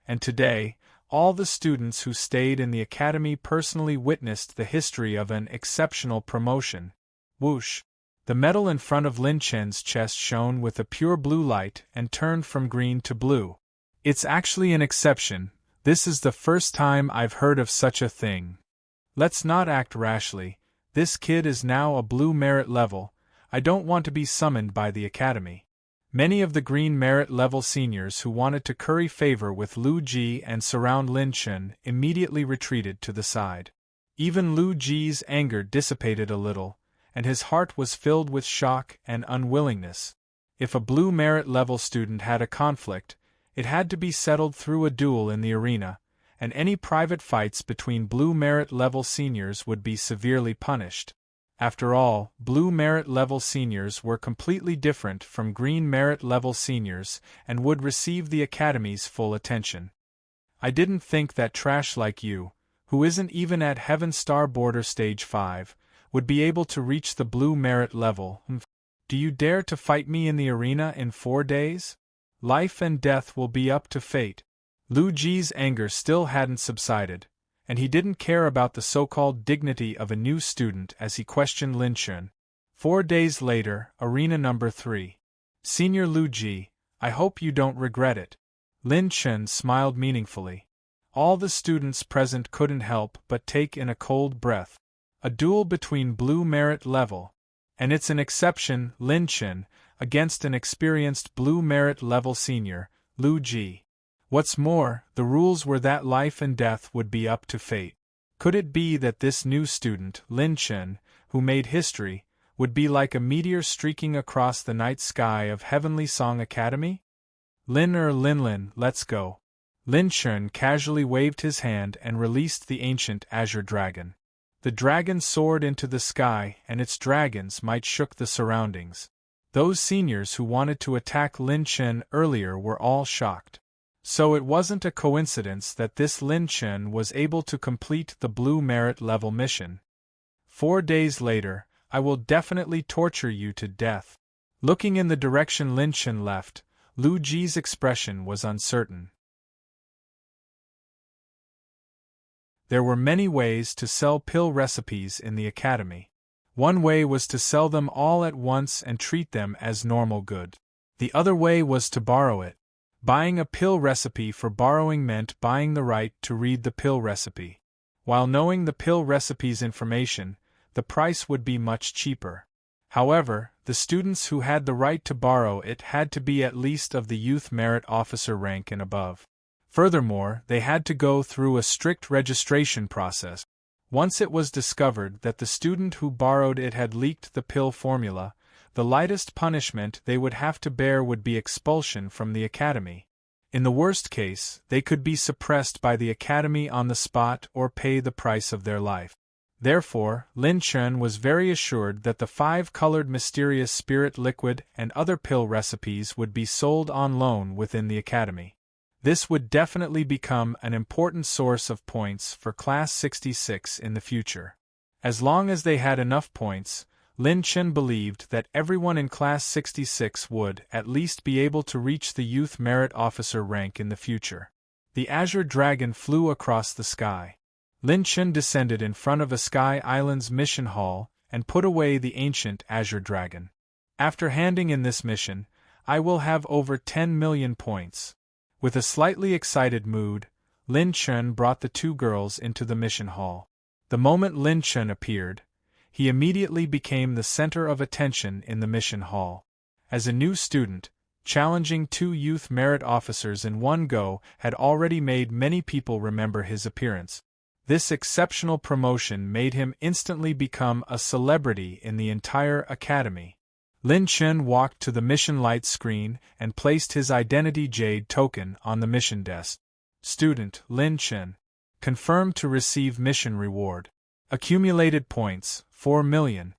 And today, all the students who stayed in the academy personally witnessed the history of an exceptional promotion. Whoosh! The metal in front of Lin Chen's chest shone with a pure blue light and turned from green to blue. It's actually an exception. This is the first time I've heard of such a thing. Let's not act rashly. This kid is now a blue merit level. I don't want to be summoned by the academy. Many of the green merit level seniors who wanted to curry favor with Lu Ji and surround Lin Chen immediately retreated to the side. Even Lu Ji's anger dissipated a little, and his heart was filled with shock and unwillingness. If a blue merit level student had a conflict, it had to be settled through a duel in the arena, and any private fights between blue merit level seniors would be severely punished. After all, blue merit level seniors were completely different from green merit level seniors and would receive the academy's full attention. I didn't think that trash like you, who isn't even at Heaven Star Border Stage 5, would be able to reach the blue merit level. Do you dare to fight me in the arena in 4 days? Life and death will be up to fate. Lu Ji's anger still hadn't subsided, and he didn't care about the so-called dignity of a new student as he questioned Lin Chen. 4 days later, Arena number 3. Senior Lu Ji, I hope you don't regret it. Lin Chen smiled meaningfully. All the students present couldn't help but take in a cold breath. A duel between blue merit level, and it's an exception, Lin Chen, against an experienced blue merit level senior, Lu Ji. What's more, the rules were that life and death would be up to fate. Could it be that this new student, Lin Chen, who made history, would be like a meteor streaking across the night sky of Heavenly Song Academy? Lin, let's go. Lin Chen casually waved his hand and released the ancient azure dragon. The dragon soared into the sky, and its dragons might shook the surroundings. Those seniors who wanted to attack Lin Chen earlier were all shocked. So it wasn't a coincidence that this Lin Chen was able to complete the blue merit level mission. 4 days later, I will definitely torture you to death. Looking in the direction Lin Chen left, Lu Ji's expression was uncertain. There were many ways to sell pill recipes in the academy. One way was to sell them all at once and treat them as normal good. The other way was to borrow it. Buying a pill recipe for borrowing meant buying the right to read the pill recipe. While knowing the pill recipe's information, the price would be much cheaper. However, the students who had the right to borrow it had to be at least of the Youth Merit Officer rank and above. Furthermore, they had to go through a strict registration process. Once it was discovered that the student who borrowed it had leaked the pill formula, the lightest punishment they would have to bear would be expulsion from the academy. In the worst case, they could be suppressed by the academy on the spot or pay the price of their life. Therefore, Lin Chen was very assured that the 5-colored mysterious spirit liquid and other pill recipes would be sold on loan within the academy. This would definitely become an important source of points for Class 66 in the future. As long as they had enough points, Lin Chen believed that everyone in Class 66 would at least be able to reach the Youth Merit Officer rank in the future. The Azure Dragon flew across the sky. Lin Chen descended in front of a Sky Island's mission hall and put away the ancient Azure Dragon. After handing in this mission, I will have over 10 million points. With a slightly excited mood, Lin Chen brought the 2 girls into the mission hall. The moment Lin Chen appeared, he immediately became the center of attention in the mission hall. As a new student, challenging 2 Youth Merit Officers in one go had already made many people remember his appearance. This exceptional promotion made him instantly become a celebrity in the entire academy. Lin Chen walked to the mission light screen and placed his identity jade token on the mission desk. Student Lin Chen. Confirmed to receive mission reward. Accumulated points, 4 million.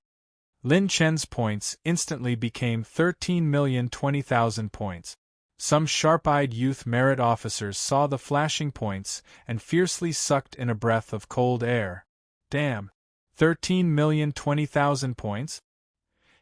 Lin Chen's points instantly became 13,020,000 points. Some sharp-eyed Youth Merit Officers saw the flashing points and fiercely sucked in a breath of cold air. Damn! 13,020,000 points?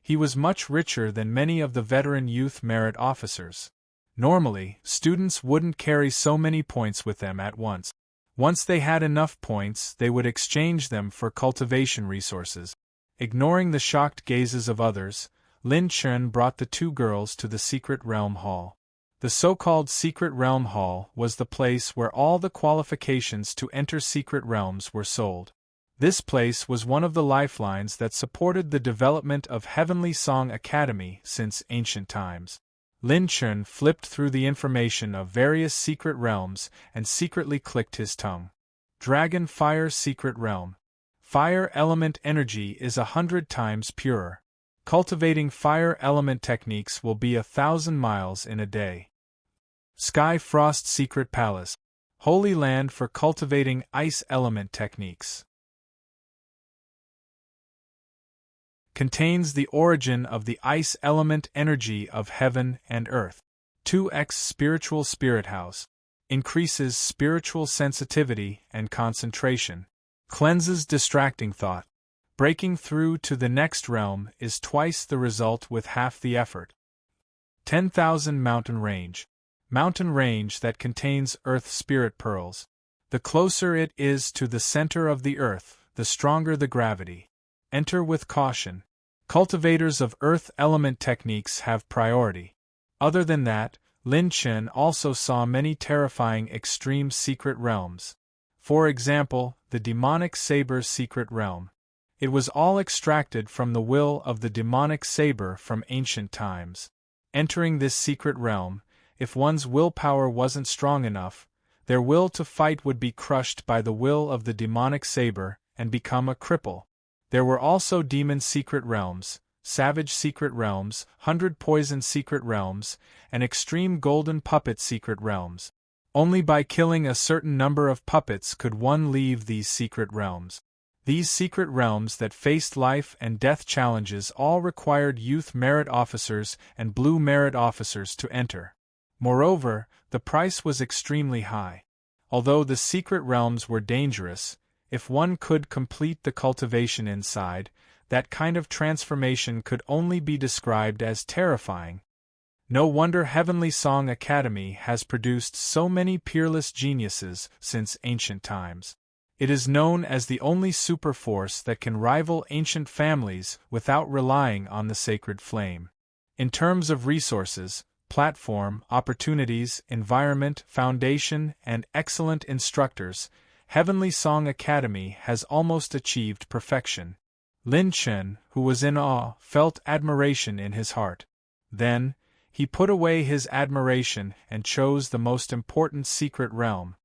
He was much richer than many of the veteran Youth Merit Officers. Normally, students wouldn't carry so many points with them at once. Once they had enough points, they would exchange them for cultivation resources. Ignoring the shocked gazes of others, Lin Chen brought the 2 girls to the Secret Realm Hall. The so-called Secret Realm Hall was the place where all the qualifications to enter secret realms were sold. This place was one of the lifelines that supported the development of Heavenly Song Academy since ancient times. Lin Chen flipped through the information of various secret realms and secretly clicked his tongue. Dragon Fire Secret Realm. Fire element energy is 100 times purer. Cultivating fire element techniques will be 1,000 miles in a day. Sky Frost Secret Palace. Holy land for cultivating ice element techniques. Contains the origin of the ice element energy of heaven and earth. 2x Spiritual Spirit House. Increases spiritual sensitivity and concentration. Cleanses distracting thought. Breaking through to the next realm is twice the result with half the effort. 10,000 Mountain Range. Mountain range that contains earth spirit pearls. The closer it is to the center of the earth, the stronger the gravity. Enter with caution. Cultivators of earth element techniques have priority. Other than that, Lin Chen also saw many terrifying extreme secret realms. For example, the demonic saber secret realm. It was all extracted from the will of the demonic saber from ancient times. Entering this secret realm, if one's willpower wasn't strong enough, their will to fight would be crushed by the will of the demonic saber and become a cripple. There were also demon secret realms, savage secret realms, 100 poison secret realms, and extreme golden puppet secret realms. Only by killing a certain number of puppets could one leave these secret realms. These secret realms that faced life and death challenges all required Youth Merit Officers and Blue Merit Officers to enter. Moreover, the price was extremely high. Although the secret realms were dangerous, if one could complete the cultivation inside, That kind of transformation could only be described as terrifying. No wonder Heavenly Song Academy has produced so many peerless geniuses since ancient times. It is known as the only superforce that can rival ancient families without relying on the sacred flame. In terms of resources, platform, opportunities, environment, foundation, and excellent instructors, Heavenly Song Academy has almost achieved perfection. Lin Chen, who was in awe, felt admiration in his heart. Then, he put away his admiration and chose the most important secret realm.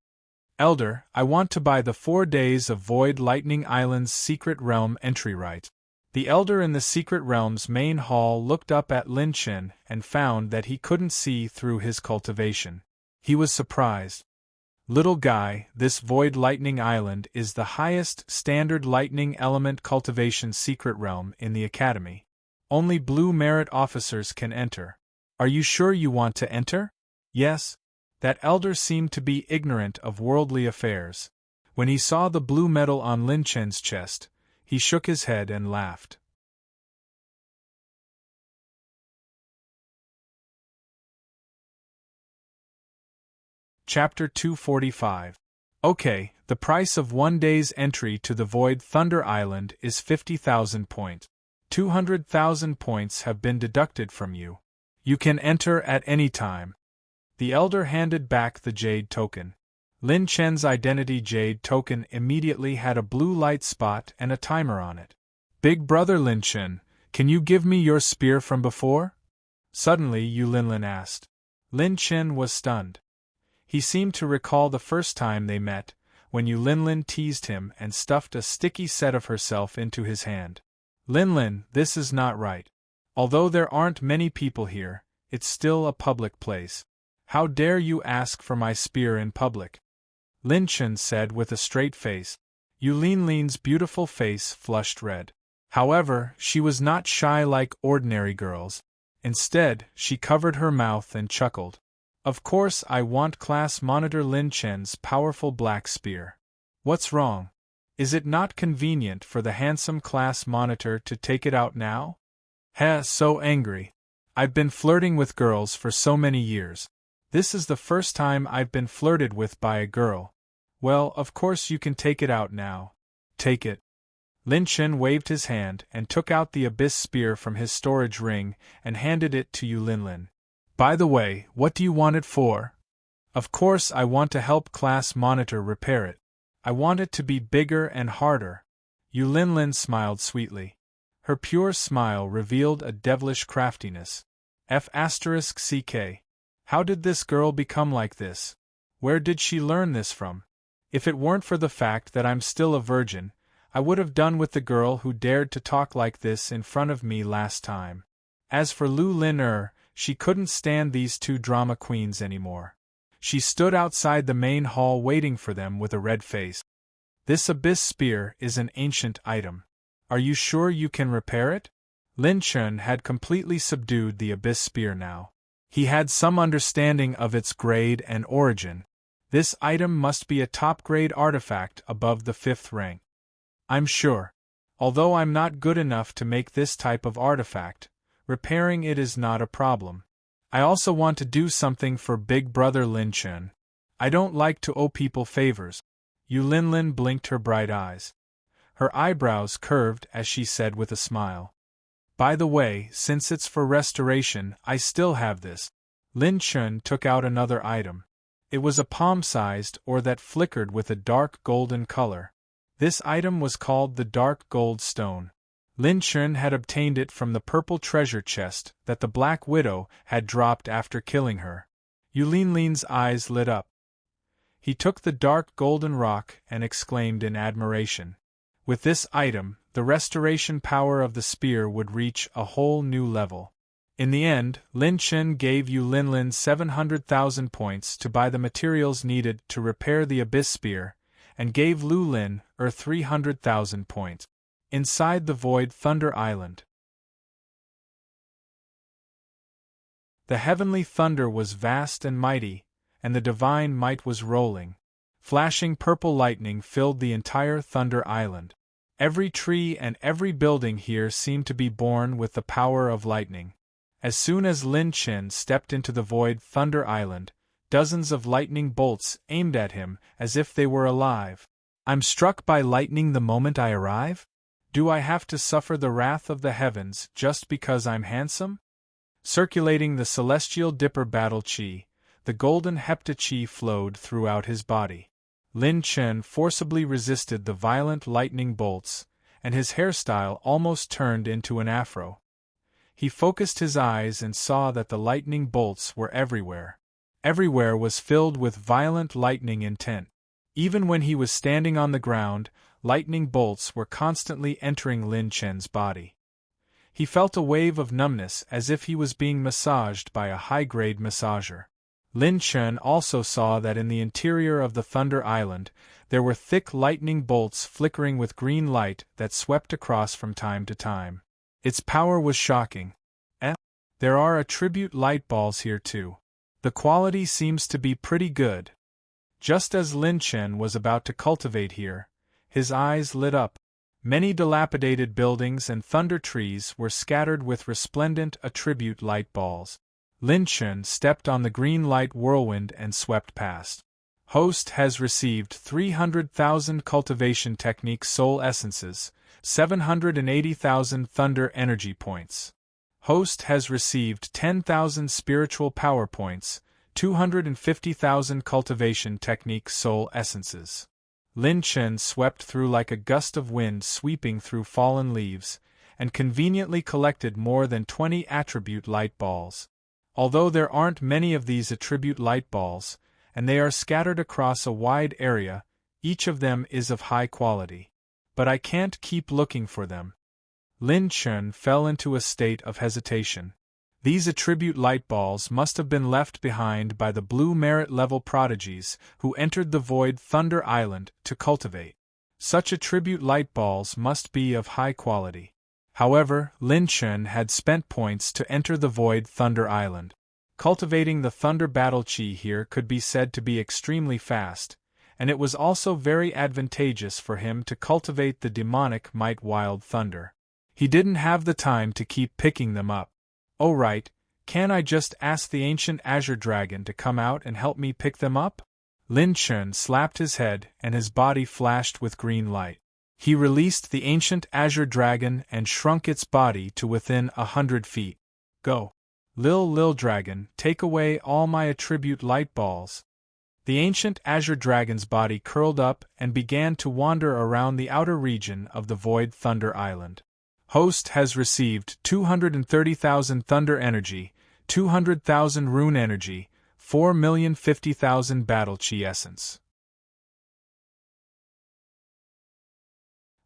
Elder, I want to buy the 4 days of Void Lightning Island's secret realm entry right. The elder in the secret realm's main hall looked up at Lin Chen and found that he couldn't see through his cultivation. He was surprised. Little guy, this Void Lightning Island is the highest standard lightning element cultivation secret realm in the academy. Only blue merit officers can enter. Are you sure you want to enter? Yes. That elder seemed to be ignorant of worldly affairs. When he saw the blue medal on Lin Chen's chest, he shook his head and laughed. Chapter 245. Okay, the price of 1 day's entry to the Void Thunder Island is 50,000 points. 200,000 points have been deducted from you. You can enter at any time. The elder handed back the jade token. Lin Chen's identity jade token immediately had a blue light spot and a timer on it. Big brother Lin Chen, can you give me your spear from before? Suddenly Yu Linlin asked. Lin Chen was stunned. He seemed to recall the first time they met, when Yu Linlin teased him and stuffed a sticky set of herself into his hand. Linlin, this is not right. Although there aren't many people here, it's still a public place. How dare you ask for my spear in public? Lin Chen said with a straight face. Yu Linlin's beautiful face flushed red. However, she was not shy like ordinary girls. Instead, she covered her mouth and chuckled. Of course I want Class Monitor Lin Chen's powerful black spear. What's wrong? Is it not convenient for the handsome Class Monitor to take it out now? Heh, so angry. I've been flirting with girls for so many years. This is the first time I've been flirted with by a girl. Well, of course you can take it out now. Take it. Lin Chen waved his hand and took out the abyss spear from his storage ring and handed it to Yu Linlin. By the way, what do you want it for? Of course I want to help Class Monitor repair it. I want it to be bigger and harder. Yu Linlin smiled sweetly. Her pure smile revealed a devilish craftiness. F***CK. How did this girl become like this? Where did she learn this from? If it weren't for the fact that I'm still a virgin, I would have done with the girl who dared to talk like this in front of me last time. As for Lu Lin, she couldn't stand these two drama queens anymore. She stood outside the main hall waiting for them with a red face. This abyss spear is an ancient item. Are you sure you can repair it? Lin Chen had completely subdued the abyss spear now. He had some understanding of its grade and origin. This item must be a top-grade artifact above the 5th rank. I'm sure. Although I'm not good enough to make this type of artifact, repairing it is not a problem. I also want to do something for Big Brother Lin Chen. I don't like to owe people favors. Yu Linlin blinked her bright eyes. Her eyebrows curved as she said with a smile. By the way, since it's for restoration, I still have this. Lin Chen took out another item. It was a palm-sized ore that flickered with a dark golden color. This item was called the Dark Gold Stone. Lin Chen had obtained it from the purple treasure chest that the Black Widow had dropped after killing her. Yu Linlin's eyes lit up. He took the dark golden rock and exclaimed in admiration. With this item, the restoration power of the spear would reach a whole new level. In the end, Lin Chen gave Yu Linlin 700,000 points to buy the materials needed to repair the abyss spear, and gave Lu Lin 300,000 points. Inside the Void Thunder Island. The heavenly thunder was vast and mighty, and the divine might was rolling. Flashing purple lightning filled the entire Thunder Island. Every tree and every building here seemed to be born with the power of lightning. As soon as Lin Chen stepped into the void Thunder Island, dozens of lightning bolts aimed at him as if they were alive. I'm struck by lightning the moment I arrive? Do I have to suffer the wrath of the heavens just because I'm handsome? Circulating the celestial dipper battle chi, the golden hepta-chi flowed throughout his body. Lin Chen forcibly resisted the violent lightning bolts, and his hairstyle almost turned into an afro. He focused his eyes and saw that the lightning bolts were everywhere. Everywhere was filled with violent lightning intent. Even when he was standing on the ground, lightning bolts were constantly entering Lin Chen's body. He felt a wave of numbness as if he was being massaged by a high-grade massager. Lin Chen also saw that in the interior of the Thunder Island, there were thick lightning bolts flickering with green light that swept across from time to time. Its power was shocking. There are attribute light balls here too. The quality seems to be pretty good. Just as Lin Chen was about to cultivate here, his eyes lit up. Many dilapidated buildings and thunder trees were scattered with resplendent attribute light balls. Lin Chen stepped on the green light whirlwind and swept past. Host has received 300,000 cultivation technique soul essences, 780,000 thunder energy points. Host has received 10,000 spiritual power points, 250,000 cultivation technique soul essences. Lin Chen swept through like a gust of wind sweeping through fallen leaves, and conveniently collected more than 20 attribute light balls. Although there aren't many of these attribute light balls, and they are scattered across a wide area, each of them is of high quality. But I can't keep looking for them. Lin Chen fell into a state of hesitation. These attribute light balls must have been left behind by the blue merit level prodigies who entered the void Thunder Island to cultivate. Such attribute light balls must be of high quality. However, Lin Chen had spent points to enter the void Thunder Island. Cultivating the Thunder Battle Chi here could be said to be extremely fast, and it was also very advantageous for him to cultivate the demonic Might Wild Thunder. He didn't have the time to keep picking them up. Oh right, can I just ask the ancient Azure Dragon to come out and help me pick them up? Lin Chen slapped his head and his body flashed with green light. He released the ancient Azure Dragon and shrunk its body to within 100 feet. Go. Lil Dragon, take away all my attribute light balls. The ancient Azure Dragon's body curled up and began to wander around the outer region of the void Thunder Island. Host has received 230,000 thunder energy, 200,000 rune energy, 4,050,000 battle chi essence.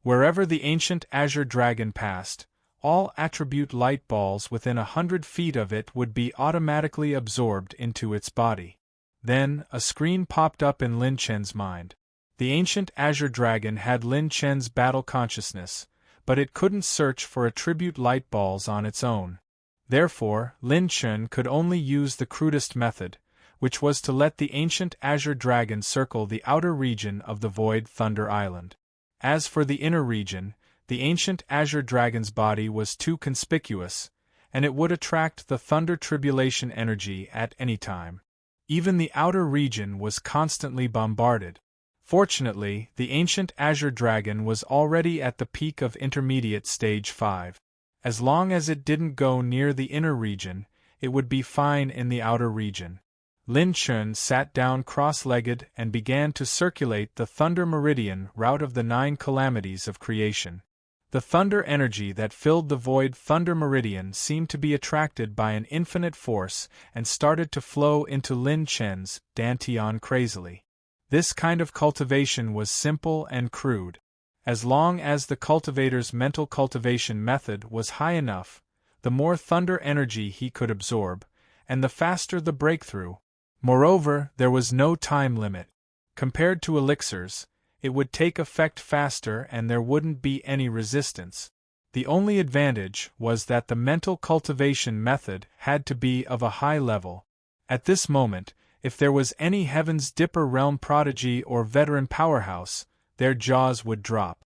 Wherever the ancient Azure Dragon passed, all attribute light balls within 100 feet of it would be automatically absorbed into its body. Then, a screen popped up in Lin Chen's mind. The ancient Azure Dragon had Lin Chen's battle consciousness, but it couldn't search for attribute light balls on its own. Therefore, Lin Chen could only use the crudest method, which was to let the ancient Azure Dragon circle the outer region of the void Thunder Island. As for the inner region, the ancient Azure Dragon's body was too conspicuous, and it would attract the thunder tribulation energy at any time. Even the outer region was constantly bombarded. Fortunately, the ancient Azure Dragon was already at the peak of intermediate stage 5. As long as it didn't go near the inner region, it would be fine in the outer region. Lin Chen sat down cross-legged and began to circulate the Thunder Meridian route of the 9 calamities of creation. The thunder energy that filled the void Thunder Meridian seemed to be attracted by an infinite force and started to flow into Lin Chen's dantian crazily. This kind of cultivation was simple and crude. As long as the cultivator's mental cultivation method was high enough, the more thunder energy he could absorb, and the faster the breakthrough. Moreover, there was no time limit. Compared to elixirs, it would take effect faster and there wouldn't be any resistance. The only advantage was that the mental cultivation method had to be of a high level. At this moment, if there was any Heaven's Dipper realm prodigy or veteran powerhouse, their jaws would drop.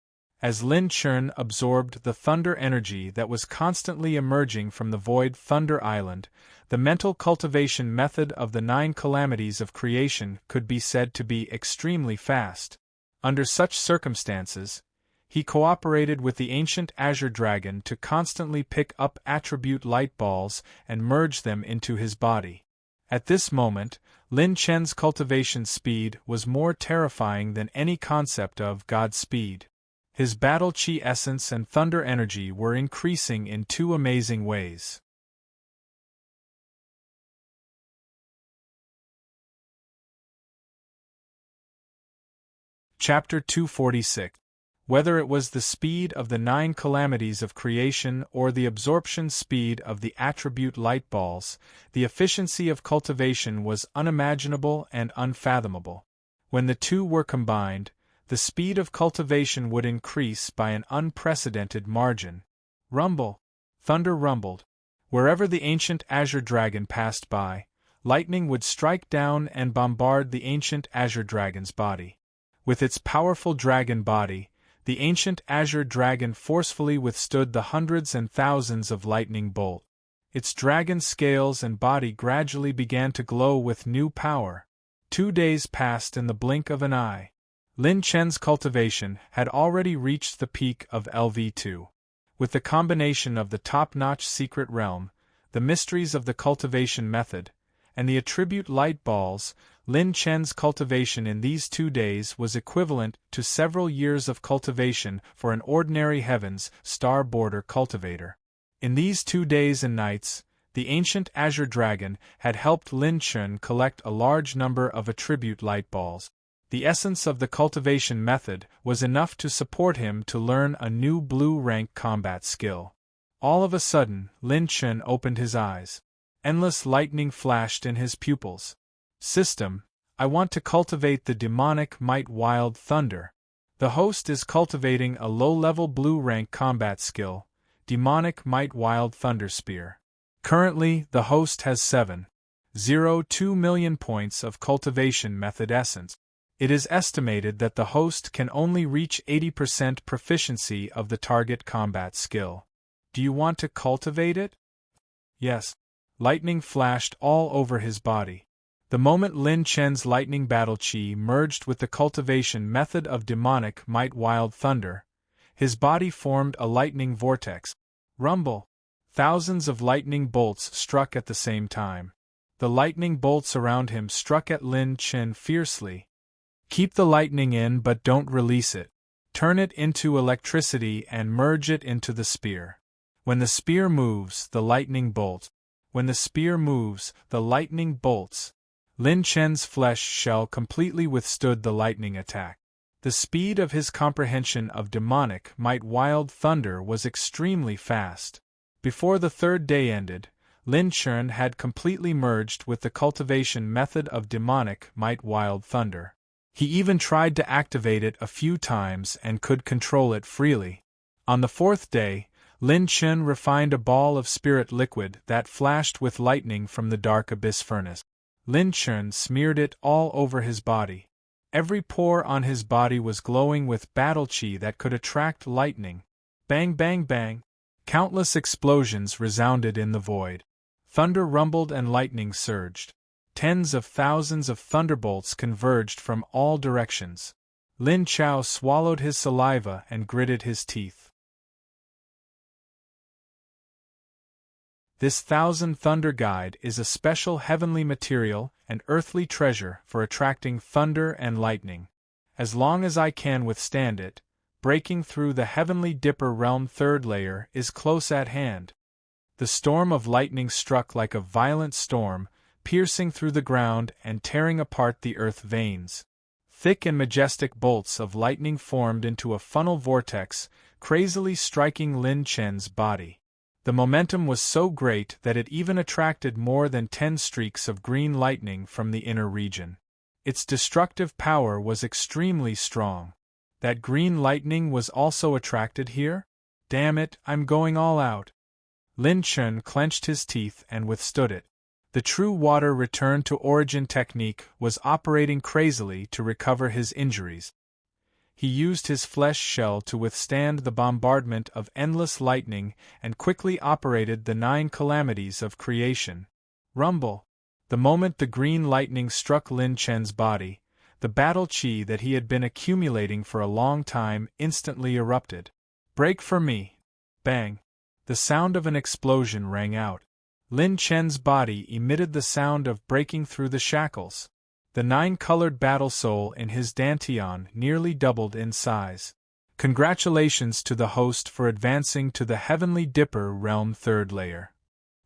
As Lin Chun absorbed the thunder energy that was constantly emerging from the void Thunder Island, the mental cultivation method of the 9 calamities of creation could be said to be extremely fast. Under such circumstances, he cooperated with the ancient azure dragon to constantly pick up attribute light balls and merge them into his body. At this moment, Lin Chen's cultivation speed was more terrifying than any concept of God speed. His battle chi essence and thunder energy were increasing in 2 amazing ways. Chapter 246. Whether it was the speed of the 9 calamities of creation or the absorption speed of the attribute light balls, the efficiency of cultivation was unimaginable and unfathomable. When the 2 were combined, the speed of cultivation would increase by an unprecedented margin. Rumble! Thunder rumbled. Wherever the ancient azure dragon passed by, lightning would strike down and bombard the ancient azure dragon's body. With its powerful dragon body, the ancient azure dragon forcefully withstood the hundreds and thousands of lightning bolts. Its dragon scales and body gradually began to glow with new power. 2 days passed in the blink of an eye. Lin Chen's cultivation had already reached the peak of LV2. With the combination of the top-notch secret realm, the mysteries of the cultivation method, and the attribute light balls, Lin Chen's cultivation in these 2 days was equivalent to several years of cultivation for an ordinary heavens star border cultivator. In these 2 days and nights, the ancient azure dragon had helped Lin Chen collect a large number of attribute light balls. The essence of the cultivation method was enough to support him to learn a new blue rank combat skill. All of a sudden, Lin Chen opened his eyes. Endless lightning flashed in his pupils. System, I want to cultivate the demonic might wild thunder. The host is cultivating a low-level blue rank combat skill, demonic might wild thunder spear. Currently, the host has 7.02 million points of cultivation method essence. It is estimated that the host can only reach 80% proficiency of the target combat skill. Do you want to cultivate it? Yes. Lightning flashed all over his body. The moment Lin Chen's lightning battle chi merged with the cultivation method of demonic might wild thunder, his body formed a lightning vortex. Rumble! Thousands of lightning bolts struck at the same time. The lightning bolts around him struck at Lin Chen fiercely. Keep the lightning in but don't release it. Turn it into electricity and merge it into the spear. When the spear moves, the lightning bolts. When the spear moves, the lightning bolts. Lin Chen's flesh shell completely withstood the lightning attack. The speed of his comprehension of demonic might wild thunder was extremely fast. Before the 3rd day ended, Lin Chen had completely merged with the cultivation method of demonic might wild thunder. He even tried to activate it a few times and could control it freely. On the 4th day, Lin Chen refined a ball of spirit liquid that flashed with lightning from the dark abyss furnace. Lin Chen smeared it all over his body. Every pore on his body was glowing with battle chi that could attract lightning. Bang bang bang! Countless explosions resounded in the void. Thunder rumbled and lightning surged. Tens of thousands of thunderbolts converged from all directions. Lin Chao swallowed his saliva and gritted his teeth. This 1000 Thunder Guide is a special heavenly material and earthly treasure for attracting thunder and lightning. As long as I can withstand it, breaking through the heavenly Dipper realm 3rd layer is close at hand. The storm of lightning struck like a violent storm, piercing through the ground and tearing apart the earth veins. Thick and majestic bolts of lightning formed into a funnel vortex, crazily striking Lin Chen's body. The momentum was so great that it even attracted more than 10 streaks of green lightning from the inner region. Its destructive power was extremely strong. That green lightning was also attracted here? Damn it, I'm going all out. Lin Chen clenched his teeth and withstood it. The true water return to origin technique was operating crazily to recover his injuries. He used his flesh shell to withstand the bombardment of endless lightning and quickly operated the 9 calamities of creation. Rumble. The moment the green lightning struck Lin Chen's body, the battle chi that he had been accumulating for a long time instantly erupted. Break for me! Bang! The sound of an explosion rang out. Lin Chen's body emitted the sound of breaking through the shackles. The 9-colored battle soul in his dantian nearly doubled in size. Congratulations to the host for advancing to the Heavenly Dipper Realm 3rd layer.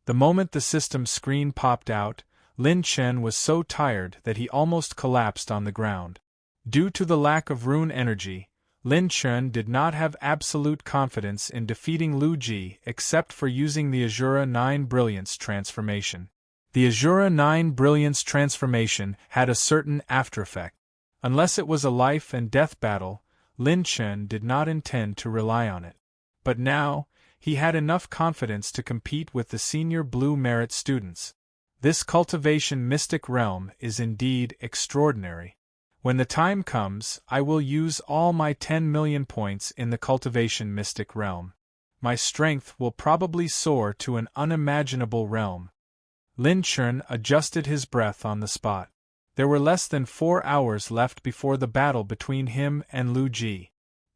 The moment the system screen popped out, Lin Chen was so tired that he almost collapsed on the ground. Due to the lack of rune energy, Lin Chen did not have absolute confidence in defeating Lu Ji except for using the Azura 9 Brilliance transformation. The Azura 9 Brilliance transformation had a certain aftereffect. Unless it was a life and death battle, Lin Chen did not intend to rely on it. But now, he had enough confidence to compete with the senior Blue Merit students. This cultivation mystic realm is indeed extraordinary. When the time comes, I will use all my 10 million points in the cultivation mystic realm. My strength will probably soar to an unimaginable realm. Lin Chen adjusted his breath on the spot. There were less than 4 hours left before the battle between him and Lu Ji.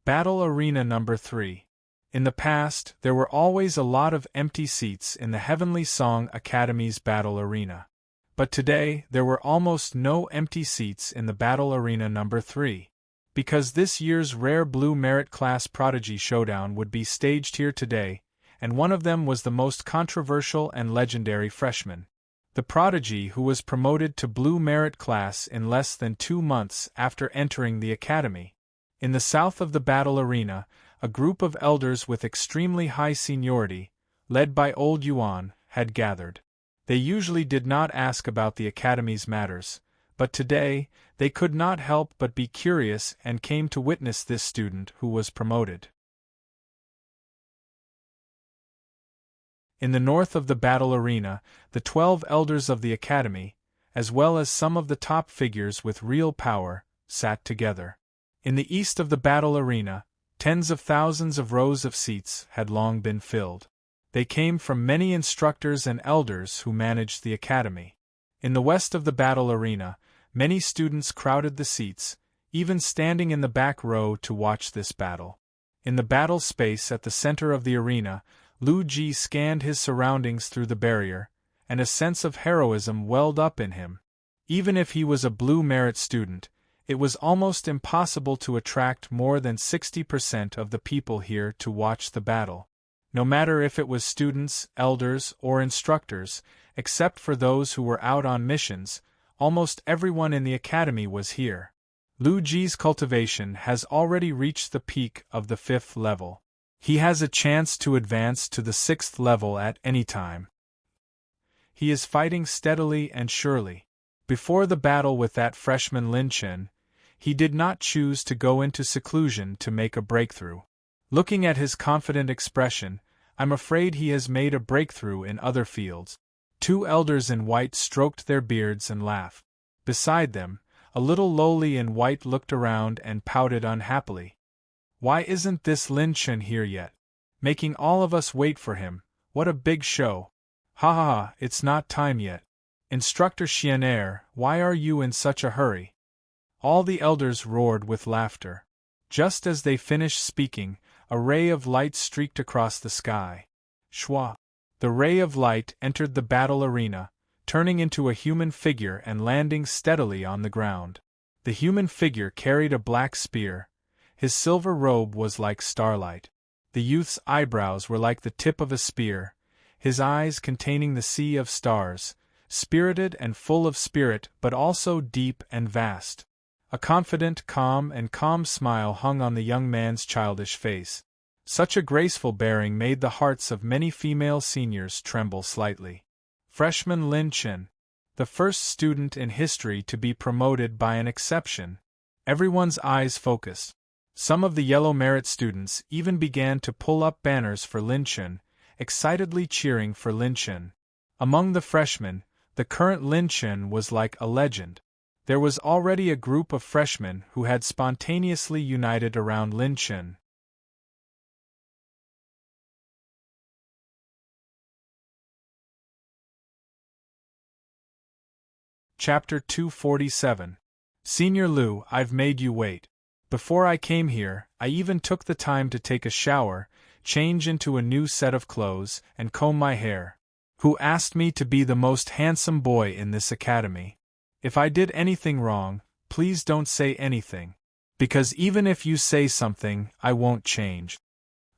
Battle Arena Number 3. In the past, there were always a lot of empty seats in the Heavenly Song Academy's battle arena. But today, there were almost no empty seats in the Battle Arena Number 3. Because this year's rare Blue Merit Class Prodigy Showdown would be staged here today, and one of them was the most controversial and legendary freshman. The Prodigy who was promoted to Blue Merit Class in less than 2 months after entering the Academy. In the south of the Battle Arena, a group of elders with extremely high seniority, led by Old Yuan, had gathered. They usually did not ask about the Academy's matters, but today, they could not help but be curious and came to witness this student who was promoted. In the north of the battle arena, the 12 elders of the Academy, as well as some of the top figures with real power, sat together. In the east of the battle arena, tens of thousands of rows of seats had long been filled. They came from many instructors and elders who managed the Academy. In the west of the battle arena, many students crowded the seats, even standing in the back row to watch this battle. In the battle space at the center of the arena, Lu Ji scanned his surroundings through the barrier, and a sense of heroism welled up in him. Even if he was a Blue Merit student, it was almost impossible to attract more than 60% of the people here to watch the battle. No matter if it was students, elders, or instructors, except for those who were out on missions, almost everyone in the Academy was here. Lu Ji's cultivation has already reached the peak of the 5th level. He has a chance to advance to the 6th level at any time. He is fighting steadily and surely. Before the battle with that freshman Lin Chen, he did not choose to go into seclusion to make a breakthrough. Looking at his confident expression, I'm afraid he has made a breakthrough in other fields. 2 elders in white stroked their beards and laughed. Beside them, a little lowly in white looked around and pouted unhappily. Why isn't this Lin Chen here yet? Making all of us wait for him, what a big show. Ha ha ha, it's not time yet. Instructor Xianer, why are you in such a hurry? All the elders roared with laughter. Just as they finished speaking, a ray of light streaked across the sky. Shwa! The ray of light entered the battle arena, turning into a human figure and landing steadily on the ground. The human figure carried a black spear. His silver robe was like starlight. The youth's eyebrows were like the tip of a spear, his eyes containing the sea of stars, spirited and full of spirit but also deep and vast. A confident, calm smile hung on the young man's childish face. Such a graceful bearing made the hearts of many female seniors tremble slightly. Freshman Lin Chen, the first student in history to be promoted by an exception. Everyone's eyes focused. Some of the Yellow Merit students even began to pull up banners for Lin Chen, excitedly cheering for Lin Chen. Among the freshmen, the current Lin Chen was like a legend. There was already a group of freshmen who had spontaneously united around Lin Chen. Chapter 247. Senior Liu, I've made you wait. Before I came here, I even took the time to take a shower, change into a new set of clothes, and comb my hair. Who asked me to be the most handsome boy in this academy? If I did anything wrong, please don't say anything. Because even if you say something, I won't change.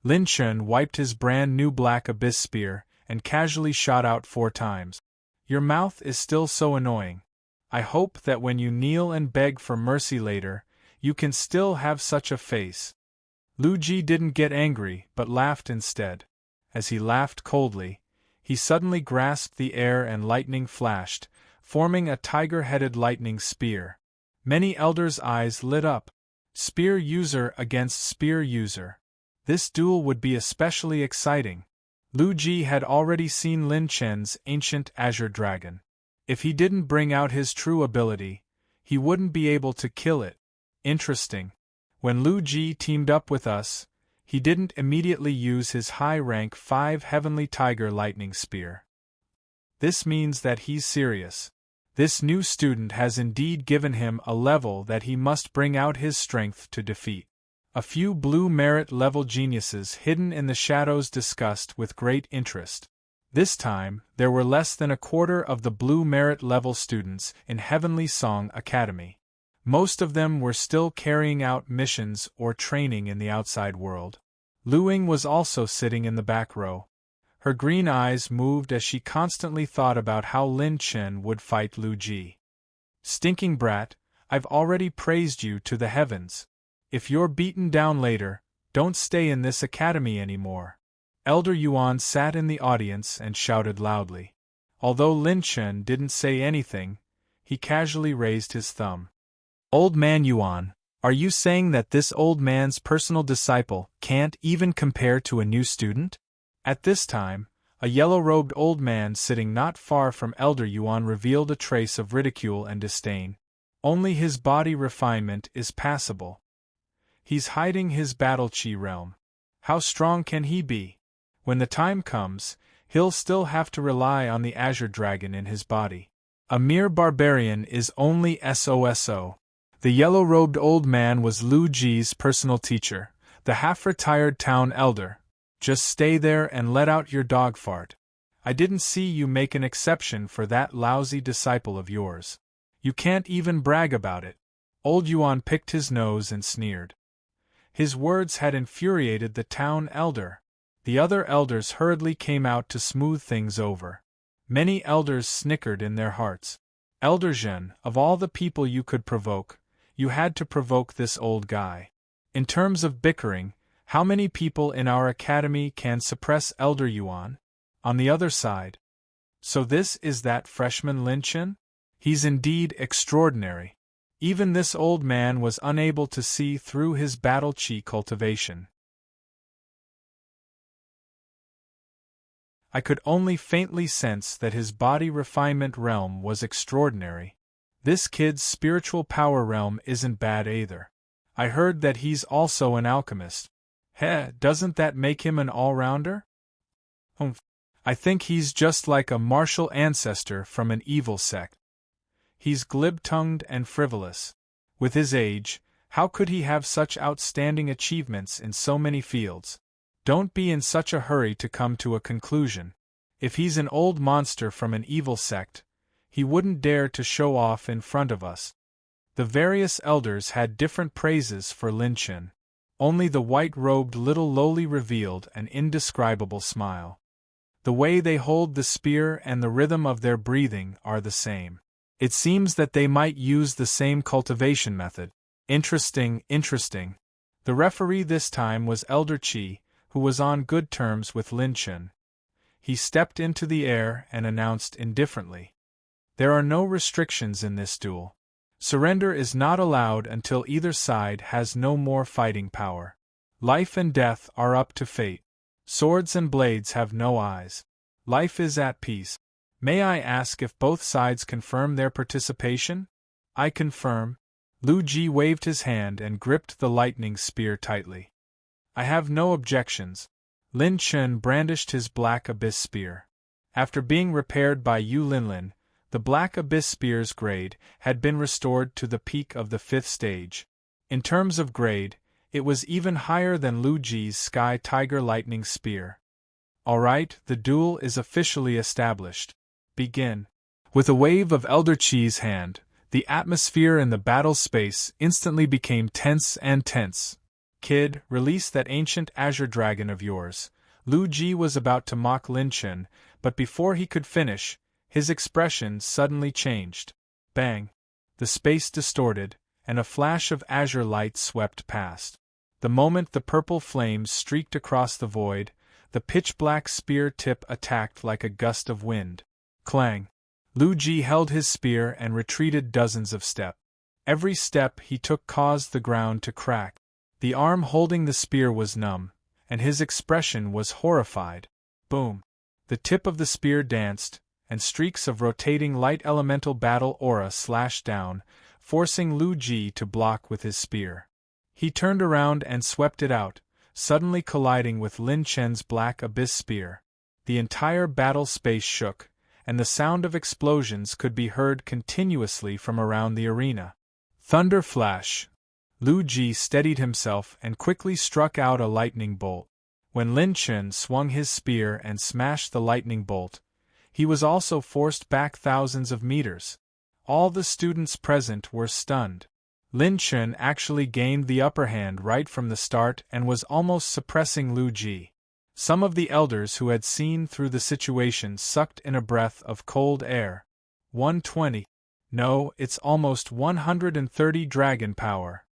Lin Chen wiped his brand new black abyss spear, and casually shot out 4 times. Your mouth is still so annoying. I hope that when you kneel and beg for mercy later, you can still have such a face. Lu Ji didn't get angry, but laughed instead. As he laughed coldly, he suddenly grasped the air and lightning flashed, forming a tiger-headed lightning spear. Many elders' eyes lit up. Spear user against spear user. This duel would be especially exciting. Lu Ji had already seen Lin Chen's ancient azure dragon. If he didn't bring out his true ability, he wouldn't be able to kill it. Interesting. When Lu Ji teamed up with us, he didn't immediately use his high-rank 5 Heavenly Tiger Lightning Spear. This means that he's serious. This new student has indeed given him a level that he must bring out his strength to defeat. A few blue merit-level geniuses hidden in the shadows discussed with great interest. This time, there were less than a quarter of the blue merit-level students in Heavenly Song Academy. Most of them were still carrying out missions or training in the outside world. Lu Ying was also sitting in the back row. Her green eyes moved as she constantly thought about how Lin Chen would fight Lu Ji. Stinking brat, I've already praised you to the heavens. If you're beaten down later, don't stay in this academy anymore. Elder Yuan sat in the audience and shouted loudly. Although Lin Chen didn't say anything, he casually raised his thumb. Old man Yuan, are you saying that this old man's personal disciple can't even compare to a new student? At this time, a yellow-robed old man sitting not far from Elder Yuan revealed a trace of ridicule and disdain. Only his body refinement is passable. He's hiding his battle chi realm. How strong can he be? When the time comes, he'll still have to rely on the azure dragon in his body. A mere barbarian is only SOSO. The yellow-robed old man was Lu Ji's personal teacher, the half-retired town elder. Just stay there and let out your dog fart. I didn't see you make an exception for that lousy disciple of yours. You can't even brag about it. Old Yuan picked his nose and sneered. His words had infuriated the town elder. The other elders hurriedly came out to smooth things over. Many elders snickered in their hearts. Elder Zhen, of all the people you could provoke, you had to provoke this old guy. In terms of bickering, how many people in our academy can suppress Elder Yuan? On the other side. So this is that freshman Lin Chen? He's indeed extraordinary. Even this old man was unable to see through his battle chi cultivation. I could only faintly sense that his body refinement realm was extraordinary. This kid's spiritual power realm isn't bad either. I heard that he's also an alchemist. Doesn't that make him an all-rounder? I think he's just like a martial ancestor from an evil sect. He's glib-tongued and frivolous. With his age, how could he have such outstanding achievements in so many fields? Don't be in such a hurry to come to a conclusion. If he's an old monster from an evil sect, he wouldn't dare to show off in front of us. The various elders had different praises for Lin Chen. Only the white-robed little lowly revealed an indescribable smile. The way they hold the spear and the rhythm of their breathing are the same. It seems that they might use the same cultivation method. Interesting. The referee this time was Elder Qi, who was on good terms with Lin Chen. He stepped into the air and announced indifferently. There are no restrictions in this duel. Surrender is not allowed until either side has no more fighting power. Life and death are up to fate. Swords and blades have no eyes. Life is at peace. May I ask if both sides confirm their participation? I confirm. Lu Ji waved his hand and gripped the lightning spear tightly. I have no objections. Lin Chen brandished his black abyss spear. After being repaired by Yu Linlin, the black abyss spear's grade had been restored to the peak of the 5th stage. In terms of grade, it was even higher than Lu Ji's Sky Tiger lightning spear. Alright, the duel is officially established. Begin. With a wave of Elder Qi's hand, the atmosphere in the battle space instantly became tense and tense. Kid, release that ancient azure dragon of yours. Lu Ji was about to mock Lin Chen, but before he could finish, his expression suddenly changed. Bang! The space distorted, and a flash of azure light swept past. The moment the purple flames streaked across the void, the pitch-black spear tip attacked like a gust of wind. Clang! Lu Ji held his spear and retreated dozens of steps. Every step he took caused the ground to crack. The arm holding the spear was numb, and his expression was horrified. Boom! The tip of the spear danced, and streaks of rotating light elemental battle aura slashed down, forcing Lu Ji to block with his spear. He turned around and swept it out, suddenly colliding with Lin Chen's black abyss spear. The entire battle space shook, and the sound of explosions could be heard continuously from around the arena. Thunder flash! Lu Ji steadied himself and quickly struck out a lightning bolt. When Lin Chen swung his spear and smashed the lightning bolt, he was also forced back thousands of meters. All the students present were stunned. Lin Chen actually gained the upper hand right from the start and was almost suppressing Lu Ji. Some of the elders who had seen through the situation sucked in a breath of cold air. 120. No, it's almost 130 dragon power.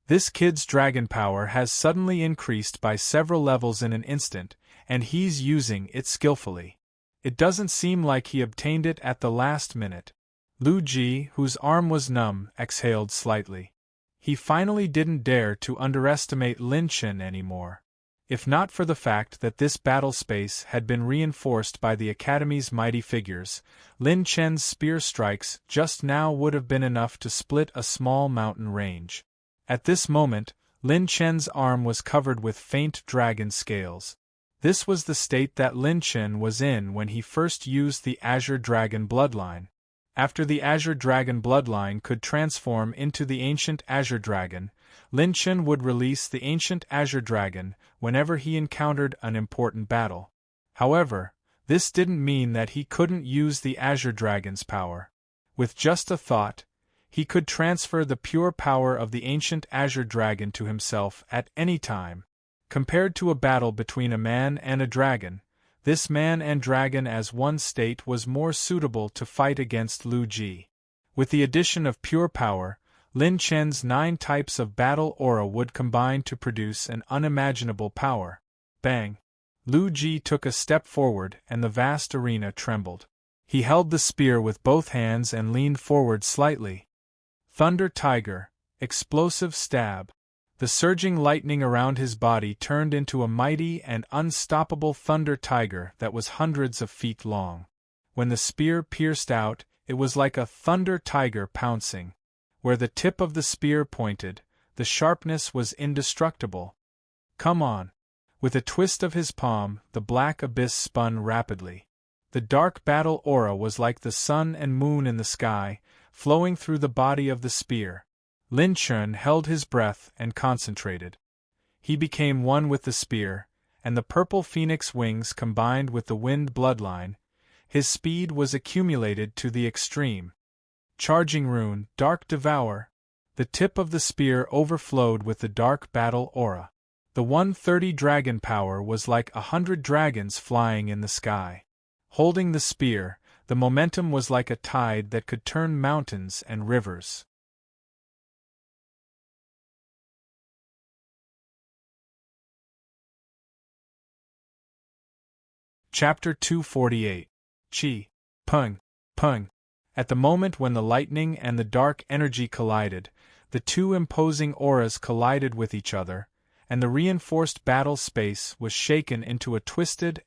This kid's dragon power has suddenly increased by several levels in an instant, and he's using it skillfully. It doesn't seem like he obtained it at the last minute. Lu Ji, whose arm was numb, exhaled slightly. He finally didn't dare to underestimate Lin Chen anymore. If not for the fact that this battle space had been reinforced by the Academy's mighty figures, Lin Chen's spear strikes just now would have been enough to split a small mountain range. At this moment, Lin Chen's arm was covered with faint dragon scales. This was the state that Lin Chen was in when he first used the Azure Dragon bloodline. After the Azure Dragon bloodline could transform into the Ancient Azure Dragon, Lin Chen would release the Ancient Azure Dragon whenever he encountered an important battle. However, this didn't mean that he couldn't use the Azure Dragon's power. With just a thought, he could transfer the pure power of the Ancient Azure Dragon to himself at any time. Compared to a battle between a man and a dragon, this man and dragon as one state was more suitable to fight against Lu Ji. With the addition of pure power, Lin Chen's 9 types of battle aura would combine to produce an unimaginable power. Bang! Lu Ji took a step forward and the vast arena trembled. He held the spear with both hands and leaned forward slightly. Thunder Tiger, explosive stab. The surging lightning around his body turned into a mighty and unstoppable thunder tiger that was hundreds of feet long. When the spear pierced out, it was like a thunder tiger pouncing. Where the tip of the spear pointed, the sharpness was indestructible. Come on! With a twist of his palm, the black abyss spun rapidly. The dark battle aura was like the sun and moon in the sky, flowing through the body of the spear. Lin Chen held his breath and concentrated. He became one with the spear, and the purple phoenix wings combined with the wind bloodline. His speed was accumulated to the extreme. Charging rune, Dark Devour. The tip of the spear overflowed with the dark battle aura. The 130 dragon power was like 100 dragons flying in the sky. Holding the spear, the momentum was like a tide that could turn mountains and rivers. Chapter 248. Qi. Peng. Peng. At the moment when the lightning and the dark energy collided, the two imposing auras collided with each other, and the reinforced battle space was shaken into a twisted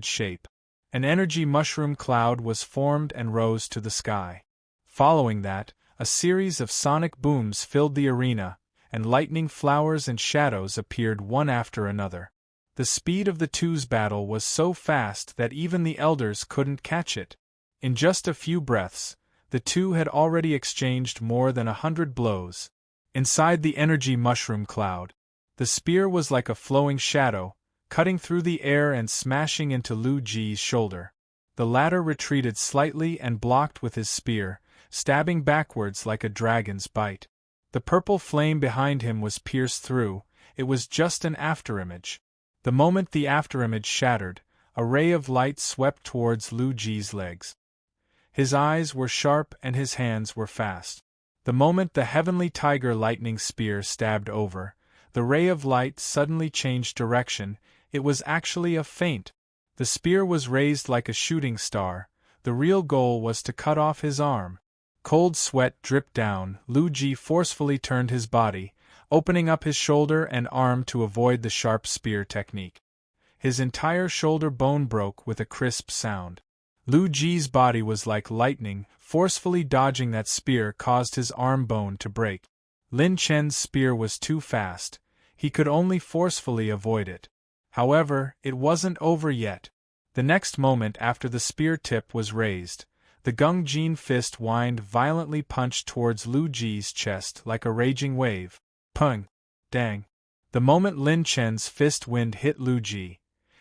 shape. An energy mushroom cloud was formed and rose to the sky. Following that, a series of sonic booms filled the arena, and lightning flowers and shadows appeared one after another. The speed of the two's battle was so fast that even the elders couldn't catch it. In just a few breaths, the two had already exchanged more than 100 blows. Inside the energy mushroom cloud, the spear was like a flowing shadow, cutting through the air and smashing into Lu Ji's shoulder. The latter retreated slightly and blocked with his spear, stabbing backwards like a dragon's bite. The purple flame behind him was pierced through. It was just an afterimage. The moment the afterimage shattered, a ray of light swept towards Lu Ji's legs. His eyes were sharp and his hands were fast. The moment the heavenly tiger lightning spear stabbed over, the ray of light suddenly changed direction. It was actually a feint. The spear was raised like a shooting star. The real goal was to cut off his arm. Cold sweat dripped down. Lu Ji forcefully turned his body, opening up his shoulder and arm to avoid the sharp spear technique. His entire shoulder bone broke with a crisp sound. Lu Ji's body was like lightning. Forcefully dodging that spear caused his arm bone to break. Lin Chen's spear was too fast. He could only forcefully avoid it. However, it wasn't over yet. The next moment after the spear tip was raised, the Gung Jin fist whined violently punched towards Lu Ji's chest like a raging wave. Pung! Dang! The moment Lin Chen's fist wind hit Lu Ji,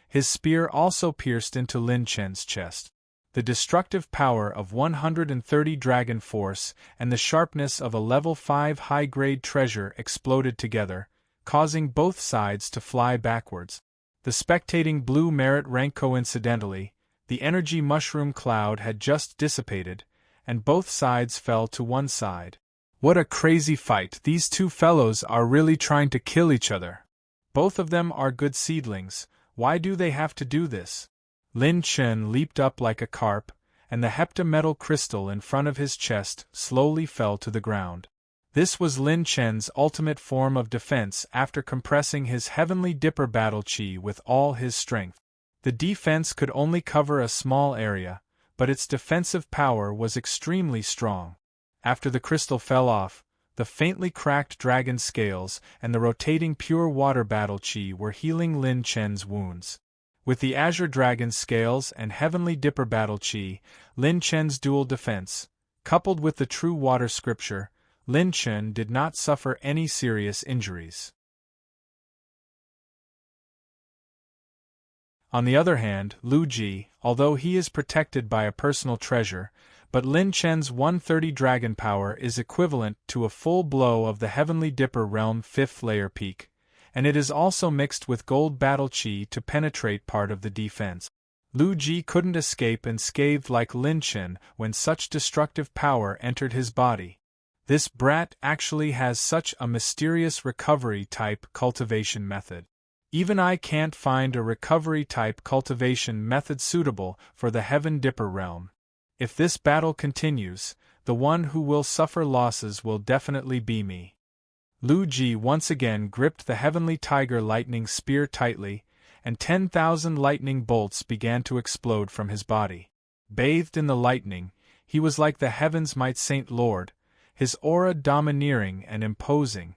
his spear also pierced into Lin Chen's chest. The destructive power of 130 dragon force and the sharpness of a level 5 high-grade treasure exploded together, causing both sides to fly backwards. The spectating blue merit rank coincidentally, the energy mushroom cloud had just dissipated, and both sides fell to one side. What a crazy fight! These two fellows are really trying to kill each other. Both of them are good seedlings. Why do they have to do this? Lin Chen leaped up like a carp, and the heptametal crystal in front of his chest slowly fell to the ground. This was Lin Chen's ultimate form of defense after compressing his heavenly dipper battle chi with all his strength. The defense could only cover a small area, but its defensive power was extremely strong. After the crystal fell off, the faintly cracked dragon scales and the rotating pure water battle chi were healing Lin Chen's wounds. With the azure dragon scales and heavenly dipper battle chi, Lin Chen's dual defense, coupled with the true water scripture, Lin Chen did not suffer any serious injuries. On the other hand, Lu Ji, although he is protected by a personal treasure, but Lin Chen's 130 dragon power is equivalent to a full blow of the heavenly dipper realm 5th layer peak, and it is also mixed with gold battle chi to penetrate part of the defense. Lu Ji couldn't escape unscathed like Lin Chen when such destructive power entered his body. This brat actually has such a mysterious recovery-type cultivation method. Even I can't find a recovery-type cultivation method suitable for the Heaven Dipper realm. If this battle continues, the one who will suffer losses will definitely be me. Lu Ji once again gripped the Heavenly Tiger lightning spear tightly, and 10,000 lightning bolts began to explode from his body. Bathed in the lightning, he was like the heaven's might Saint Lord, his aura domineering and imposing.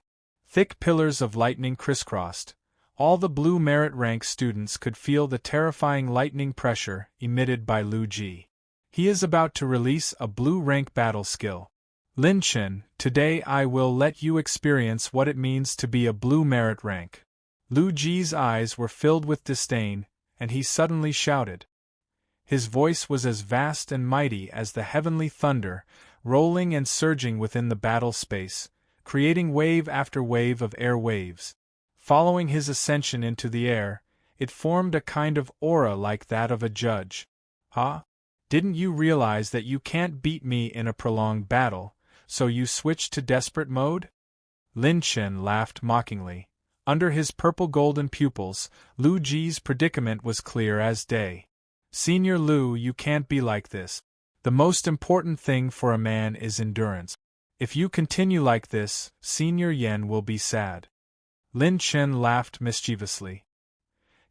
Thick pillars of lightning crisscrossed. All the blue merit rank students could feel the terrifying lightning pressure emitted by Lu Ji. He is about to release a blue rank battle skill. Lin Chen, today I will let you experience what it means to be a blue merit rank. Lu Ji's eyes were filled with disdain, and he suddenly shouted. His voice was as vast and mighty as the heavenly thunder, rolling and surging within the battle space, creating wave after wave of air waves. Following his ascension into the air, it formed a kind of aura like that of a judge. Huh? Didn't you realize that you can't beat me in a prolonged battle, so you switched to desperate mode? Lin Chen laughed mockingly. Under his purple-golden pupils, Lu Ji's predicament was clear as day. Senior Lu, you can't be like this. The most important thing for a man is endurance. If you continue like this, Senior Yen will be sad. Lin Chen laughed mischievously.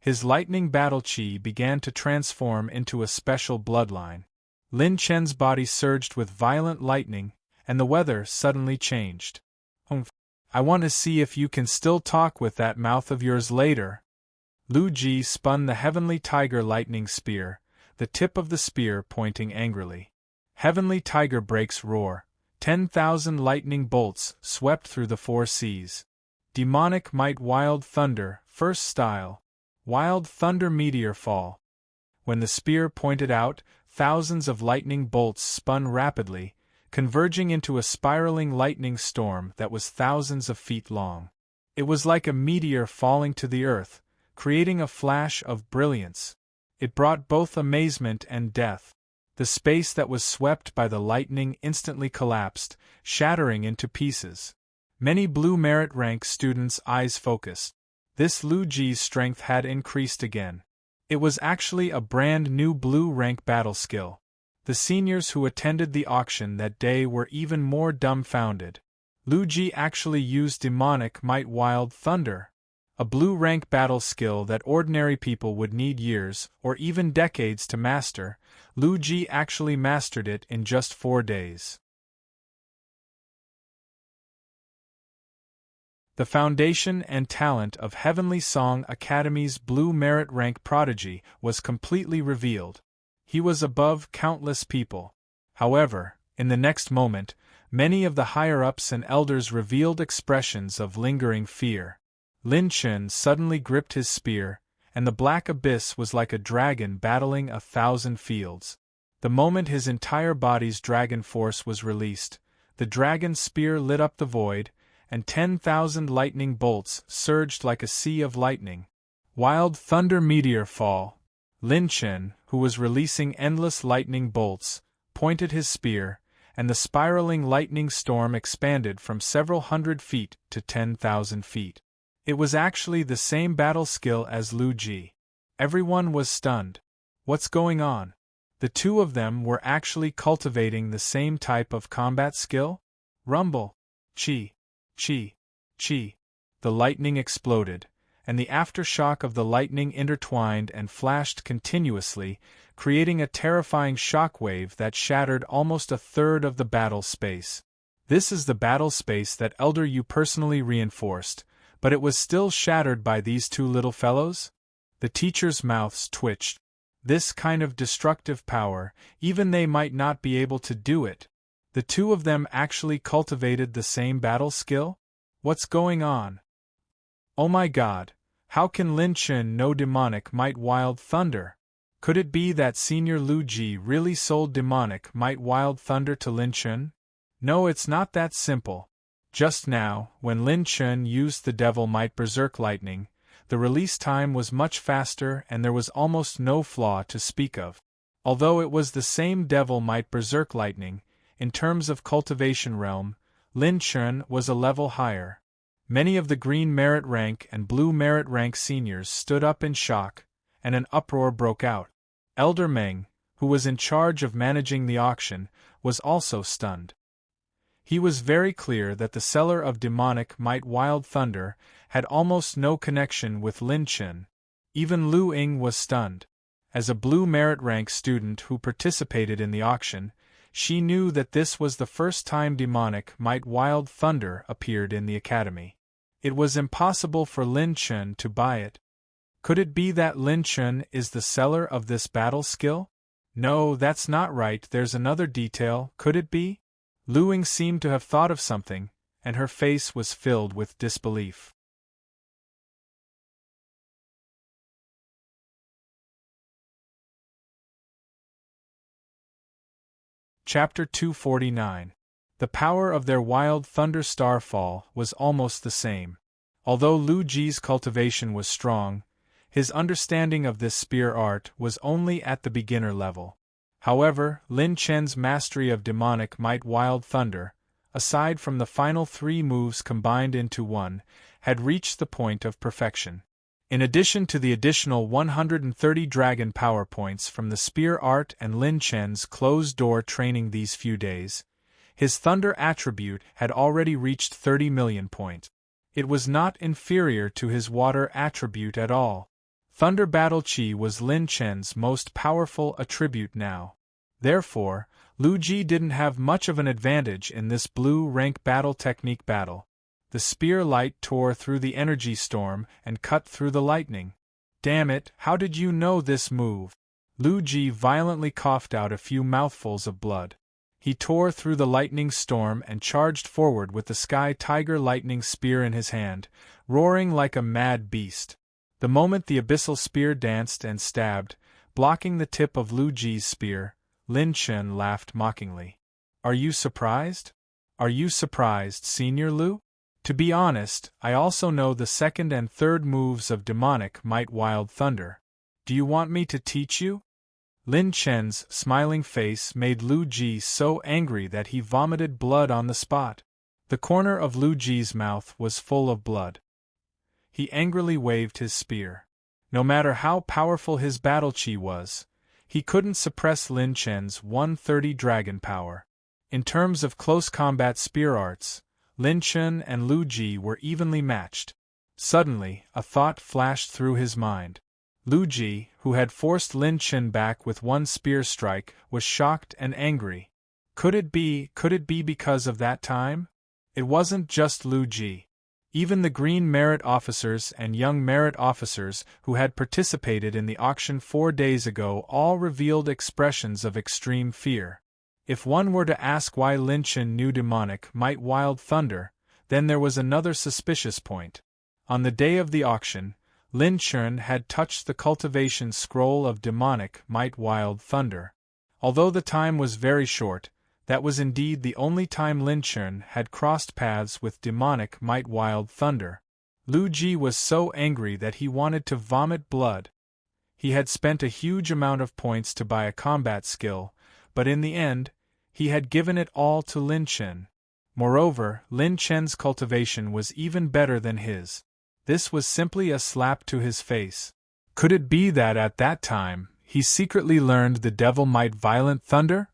His lightning battle chi began to transform into a special bloodline. Lin Chen's body surged with violent lightning, and the weather suddenly changed. I want to see if you can still talk with that mouth of yours later. Lu Ji spun the heavenly tiger lightning spear, the tip of the spear pointing angrily. Heavenly tiger breaks roar. 10,000 lightning bolts swept through the four seas. Demonic might wild thunder, first style. Wild thunder meteor fall. When the spear pointed out, thousands of lightning bolts spun rapidly, converging into a spiraling lightning storm that was thousands of feet long. It was like a meteor falling to the earth, creating a flash of brilliance. It brought both amazement and death. The space that was swept by the lightning instantly collapsed, shattering into pieces. Many blue merit rank students' eyes focused. This Lu Ji's strength had increased again. It was actually a brand new blue rank battle skill. The seniors who attended the auction that day were even more dumbfounded. Lu Ji actually used demonic might wild thunder. A blue rank battle skill that ordinary people would need years or even decades to master. Lu Ji actually mastered it in just 4 days. The foundation and talent of Heavenly Song Academy's Blue Merit Rank prodigy was completely revealed. He was above countless people. However, in the next moment, many of the higher-ups and elders revealed expressions of lingering fear. Lin Chen suddenly gripped his spear, and the black abyss was like a dragon battling 1,000 fields. The moment his entire body's dragon force was released, the dragon spear lit up the void, and 10,000 lightning bolts surged like a sea of lightning. Wild thunder meteor fall. Lin Chen, who was releasing endless lightning bolts, pointed his spear, and the spiraling lightning storm expanded from several hundred feet to 10,000 feet. It was actually the same battle skill as Lu Ji. Everyone was stunned. What's going on? The two of them were actually cultivating the same type of combat skill? Rumble. Chi. Chi. Chi. The lightning exploded, and the aftershock of the lightning intertwined and flashed continuously, creating a terrifying shockwave that shattered almost a third of the battle space. This is the battle space that Elder Yu personally reinforced, but it was still shattered by these two little fellows? The teachers' mouths twitched. This kind of destructive power, even they might not be able to do it. The two of them actually cultivated the same battle skill? What's going on? Oh my god, how can Lin Chen know demonic might wild thunder? Could it be that Senior Lu Ji really sold demonic might wild thunder to Lin Chen? No, it's not that simple. Just now, when Lin Chen used the Devil Might Berserk Lightning, the release time was much faster and there was almost no flaw to speak of. Although it was the same Devil Might Berserk Lightning, in terms of cultivation realm, Lin Chen was a level higher. Many of the Green Merit Rank and Blue Merit Rank seniors stood up in shock, and an uproar broke out. Elder Meng, who was in charge of managing the auction, was also stunned. He was very clear that the seller of demonic might wild thunder had almost no connection with Lin Chen. Even Lu Ying was stunned. As a Blue Merit Rank student who participated in the auction, she knew that this was the first time demonic might wild thunder appeared in the academy. It was impossible for Lin Chen to buy it. Could it be that Lin Chen is the seller of this battle skill? No, that's not right. There's another detail. Could it be? Lu Ying seemed to have thought of something, and her face was filled with disbelief. Chapter 249. The power of their wild thunder starfall was almost the same. Although Lu Ji's cultivation was strong, his understanding of this spear art was only at the beginner level. However, Lin Chen's mastery of demonic might wild thunder, aside from the final 3 moves combined into one, had reached the point of perfection. In addition to the additional 130 dragon power points from the spear art and Lin Chen's closed-door training these few days, his thunder attribute had already reached 30 million points. It was not inferior to his water attribute at all. Thunder Battle Chi was Lin Chen's most powerful attribute now. Therefore, Lu Ji didn't have much of an advantage in this blue rank battle technique battle. The spear light tore through the energy storm and cut through the lightning. Damn it, how did you know this move? Lu Ji violently coughed out a few mouthfuls of blood. He tore through the lightning storm and charged forward with the Sky Tiger lightning spear in his hand, roaring like a mad beast. The moment the abyssal spear danced and stabbed, blocking the tip of Lu Ji's spear, Lin Chen laughed mockingly. Are you surprised? Are you surprised, Senior Lu? To be honest, I also know the second and third moves of Demonic Might Wild Thunder. Do you want me to teach you? Lin Chen's smiling face made Lu Ji so angry that he vomited blood on the spot. The corner of Lu Ji's mouth was full of blood. He angrily waved his spear. No matter how powerful his battle chi was, he couldn't suppress Lin Chen's 130 dragon power. In terms of close combat spear arts, Lin Chen and Lu Ji were evenly matched. Suddenly, a thought flashed through his mind. Lu Ji, who had forced Lin Chen back with one spear strike, was shocked and angry. Could it be because of that time? It wasn't just Lu Ji. Even the Green Merit officers and Young Merit officers who had participated in the auction 4 days ago all revealed expressions of extreme fear. If one were to ask why Lin Chen knew Demonic Might Wild Thunder, then there was another suspicious point. On the day of the auction, Lin Chen had touched the cultivation scroll of Demonic Might Wild Thunder. Although the time was very short, that was indeed the only time Lin Chen had crossed paths with Demonic Might Wild Thunder. Lu Ji was so angry that he wanted to vomit blood. He had spent a huge amount of points to buy a combat skill, but in the end, he had given it all to Lin Chen. Moreover, Lin Chen's cultivation was even better than his. This was simply a slap to his face. Could it be that at that time, he secretly learned the Devil Might Violent Thunder?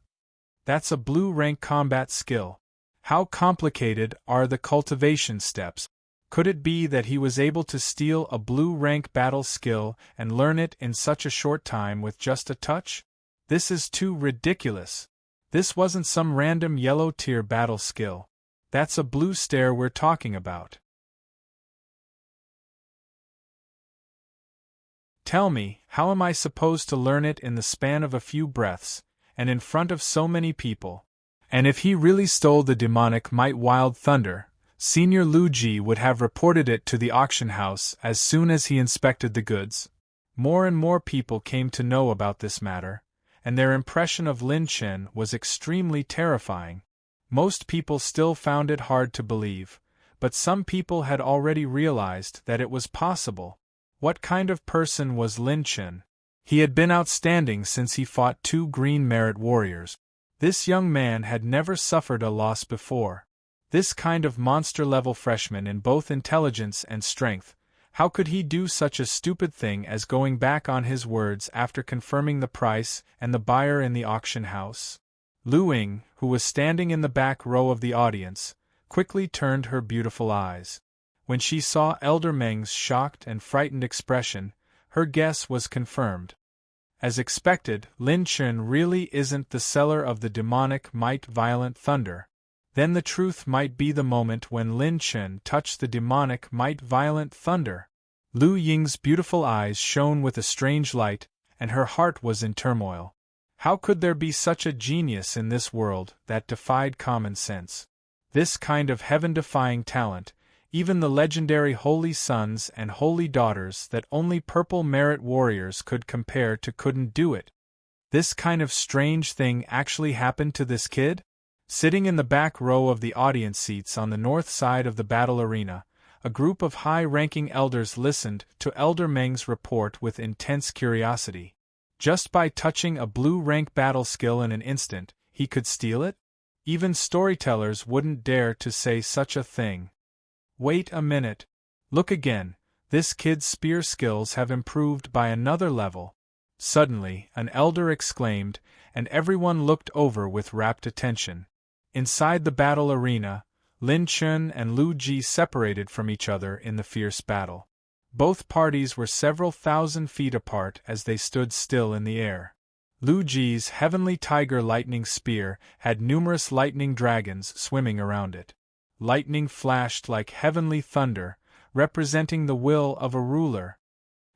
That's a blue rank combat skill. How complicated are the cultivation steps? Could it be that he was able to steal a blue rank battle skill and learn it in such a short time with just a touch? This is too ridiculous. This wasn't some random yellow tier battle skill. That's a blue stare we're talking about. Tell me, how am I supposed to learn it in the span of a few breaths, and in front of so many people? And if he really stole the Demonic Might Wild Thunder, Senior Lu Ji would have reported it to the auction house as soon as he inspected the goods. More and more people came to know about this matter, and their impression of Lin Chen was extremely terrifying. Most people still found it hard to believe, but some people had already realized that it was possible. What kind of person was Lin Chen? He had been outstanding since he fought 2 Green Merit warriors. This young man had never suffered a loss before. This kind of monster-level freshman in both intelligence and strength, how could he do such a stupid thing as going back on his words after confirming the price and the buyer in the auction house? Lu Ying, who was standing in the back row of the audience, quickly turned her beautiful eyes. When she saw Elder Meng's shocked and frightened expression, her guess was confirmed. As expected, Lin Chen really isn't the seller of the Demonic Might Violent Thunder. Then the truth might be the moment when Lin Chen touched the Demonic Might Violent Thunder. Lu Ying's beautiful eyes shone with a strange light, and her heart was in turmoil. How could there be such a genius in this world that defied common sense? This kind of heaven-defying talent, even the legendary Holy Sons and Holy Daughters that only Purple Merit warriors could compare to couldn't do it. This kind of strange thing actually happened to this kid? Sitting in the back row of the audience seats on the north side of the battle arena, a group of high-ranking elders listened to Elder Meng's report with intense curiosity. Just by touching a blue-rank battle skill in an instant, he could steal it? Even storytellers wouldn't dare to say such a thing. Wait a minute. Look again, this kid's spear skills have improved by another level. Suddenly, an elder exclaimed, and everyone looked over with rapt attention. Inside the battle arena, Lin Chen and Lu Ji separated from each other in the fierce battle. Both parties were several thousand feet apart as they stood still in the air. Lu Ji's heavenly tiger lightning spear had numerous lightning dragons swimming around it. Lightning flashed like heavenly thunder, representing the will of a ruler.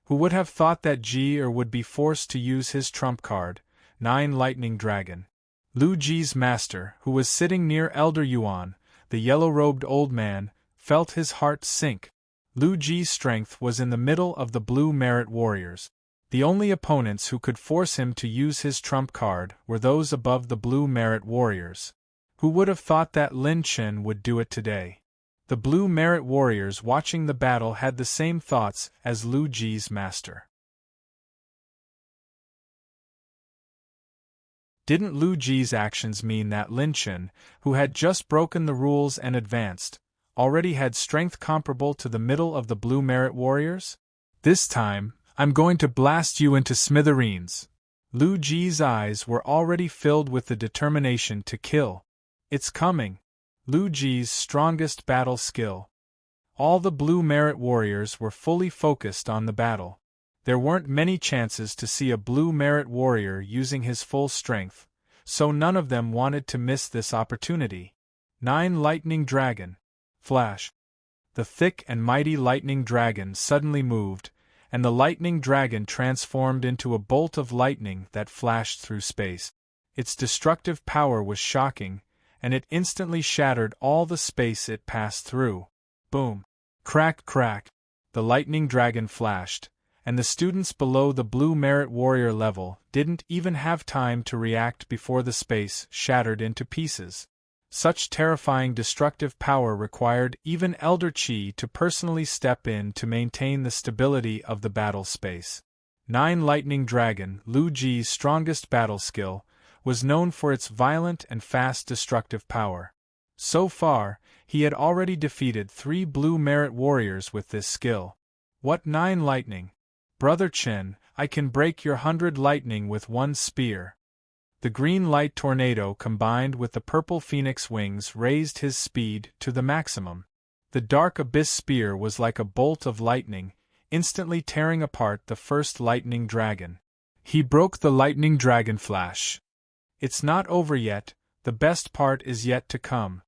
Who would have thought that Ji would be forced to use his trump card, 9 Lightning Dragon? Lu Ji's master, who was sitting near Elder Yuan, the yellow-robed old man, felt his heart sink. Lu Ji's strength was in the middle of the Blue Merit Warriors. The only opponents who could force him to use his trump card were those above the Blue Merit Warriors. Who would have thought that Lin Chen would do it today? The Blue Merit Warriors watching the battle had the same thoughts as Lu Ji's master. Didn't Lu Ji's actions mean that Lin Chen, who had just broken the rules and advanced, already had strength comparable to the middle of the Blue Merit Warriors? This time, I'm going to blast you into smithereens. Lu Ji's eyes were already filled with the determination to kill. It's coming. Lu Ji's strongest battle skill. All the Blue Merit Warriors were fully focused on the battle. There weren't many chances to see a Blue Merit Warrior using his full strength, so none of them wanted to miss this opportunity. 9 Lightning Dragon. Flash. The thick and mighty Lightning Dragon suddenly moved, and the Lightning Dragon transformed into a bolt of lightning that flashed through space. Its destructive power was shocking, and it instantly shattered all the space it passed through. Boom! Crack, crack! The Lightning Dragon flashed, and the students below the Blue Merit Warrior level didn't even have time to react before the space shattered into pieces. Such terrifying destructive power required even Elder Qi to personally step in to maintain the stability of the battle space. 9 Lightning Dragon, Lu Ji's strongest battle skill, was known for its violent and fast destructive power. So far, he had already defeated 3 Blue Merit Warriors with this skill. What 9 lightning? Brother Chen, I can break your 100 lightning with 1 spear. The green light tornado combined with the purple phoenix wings raised his speed to the maximum. The dark abyss spear was like a bolt of lightning, instantly tearing apart the first lightning dragon. He broke the lightning dragon flash. It's not over yet, the best part is yet to come.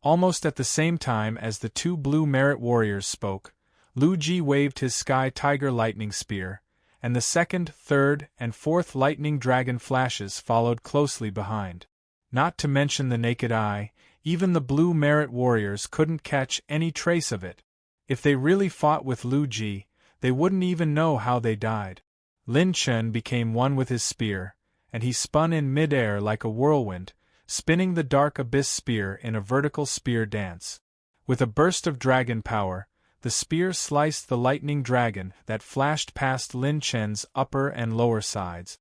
Almost at the same time as the 2 Blue Merit Warriors spoke, Lu Ji waved his Sky Tiger Lightning Spear, and the 2nd, 3rd, and 4th Lightning Dragon flashes followed closely behind. Not to mention the naked eye, even the Blue Merit Warriors couldn't catch any trace of it. If they really fought with Lu Ji, they wouldn't even know how they died. Lin Chen became one with his spear, and he spun in mid-air like a whirlwind, spinning the dark abyss spear in a vertical spear dance. With a burst of dragon power, the spear sliced the lightning dragon that flashed past Lin Chen's upper and lower sides.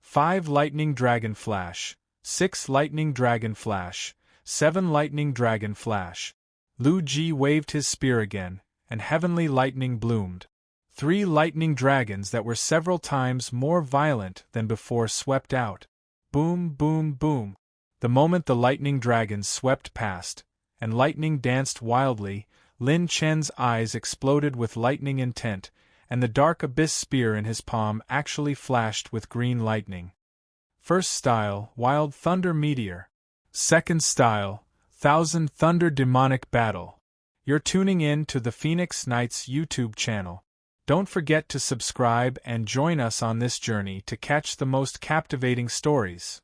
5 Lightning Dragon Flash, 6 Lightning Dragon Flash, 7 Lightning Dragon Flash. Lu Ji waved his spear again, and heavenly lightning bloomed. 3 lightning dragons that were several times more violent than before swept out. Boom, boom, boom. The moment the lightning dragons swept past, and lightning danced wildly, Lin Chen's eyes exploded with lightning intent, and the dark abyss spear in his palm actually flashed with green lightning. First style, Wild Thunder Meteor. Second style, Thousand Thunder Demonic Battle. You're tuning in to the Phoenix Knights YouTube channel. Don't forget to subscribe and join us on this journey to catch the most captivating stories.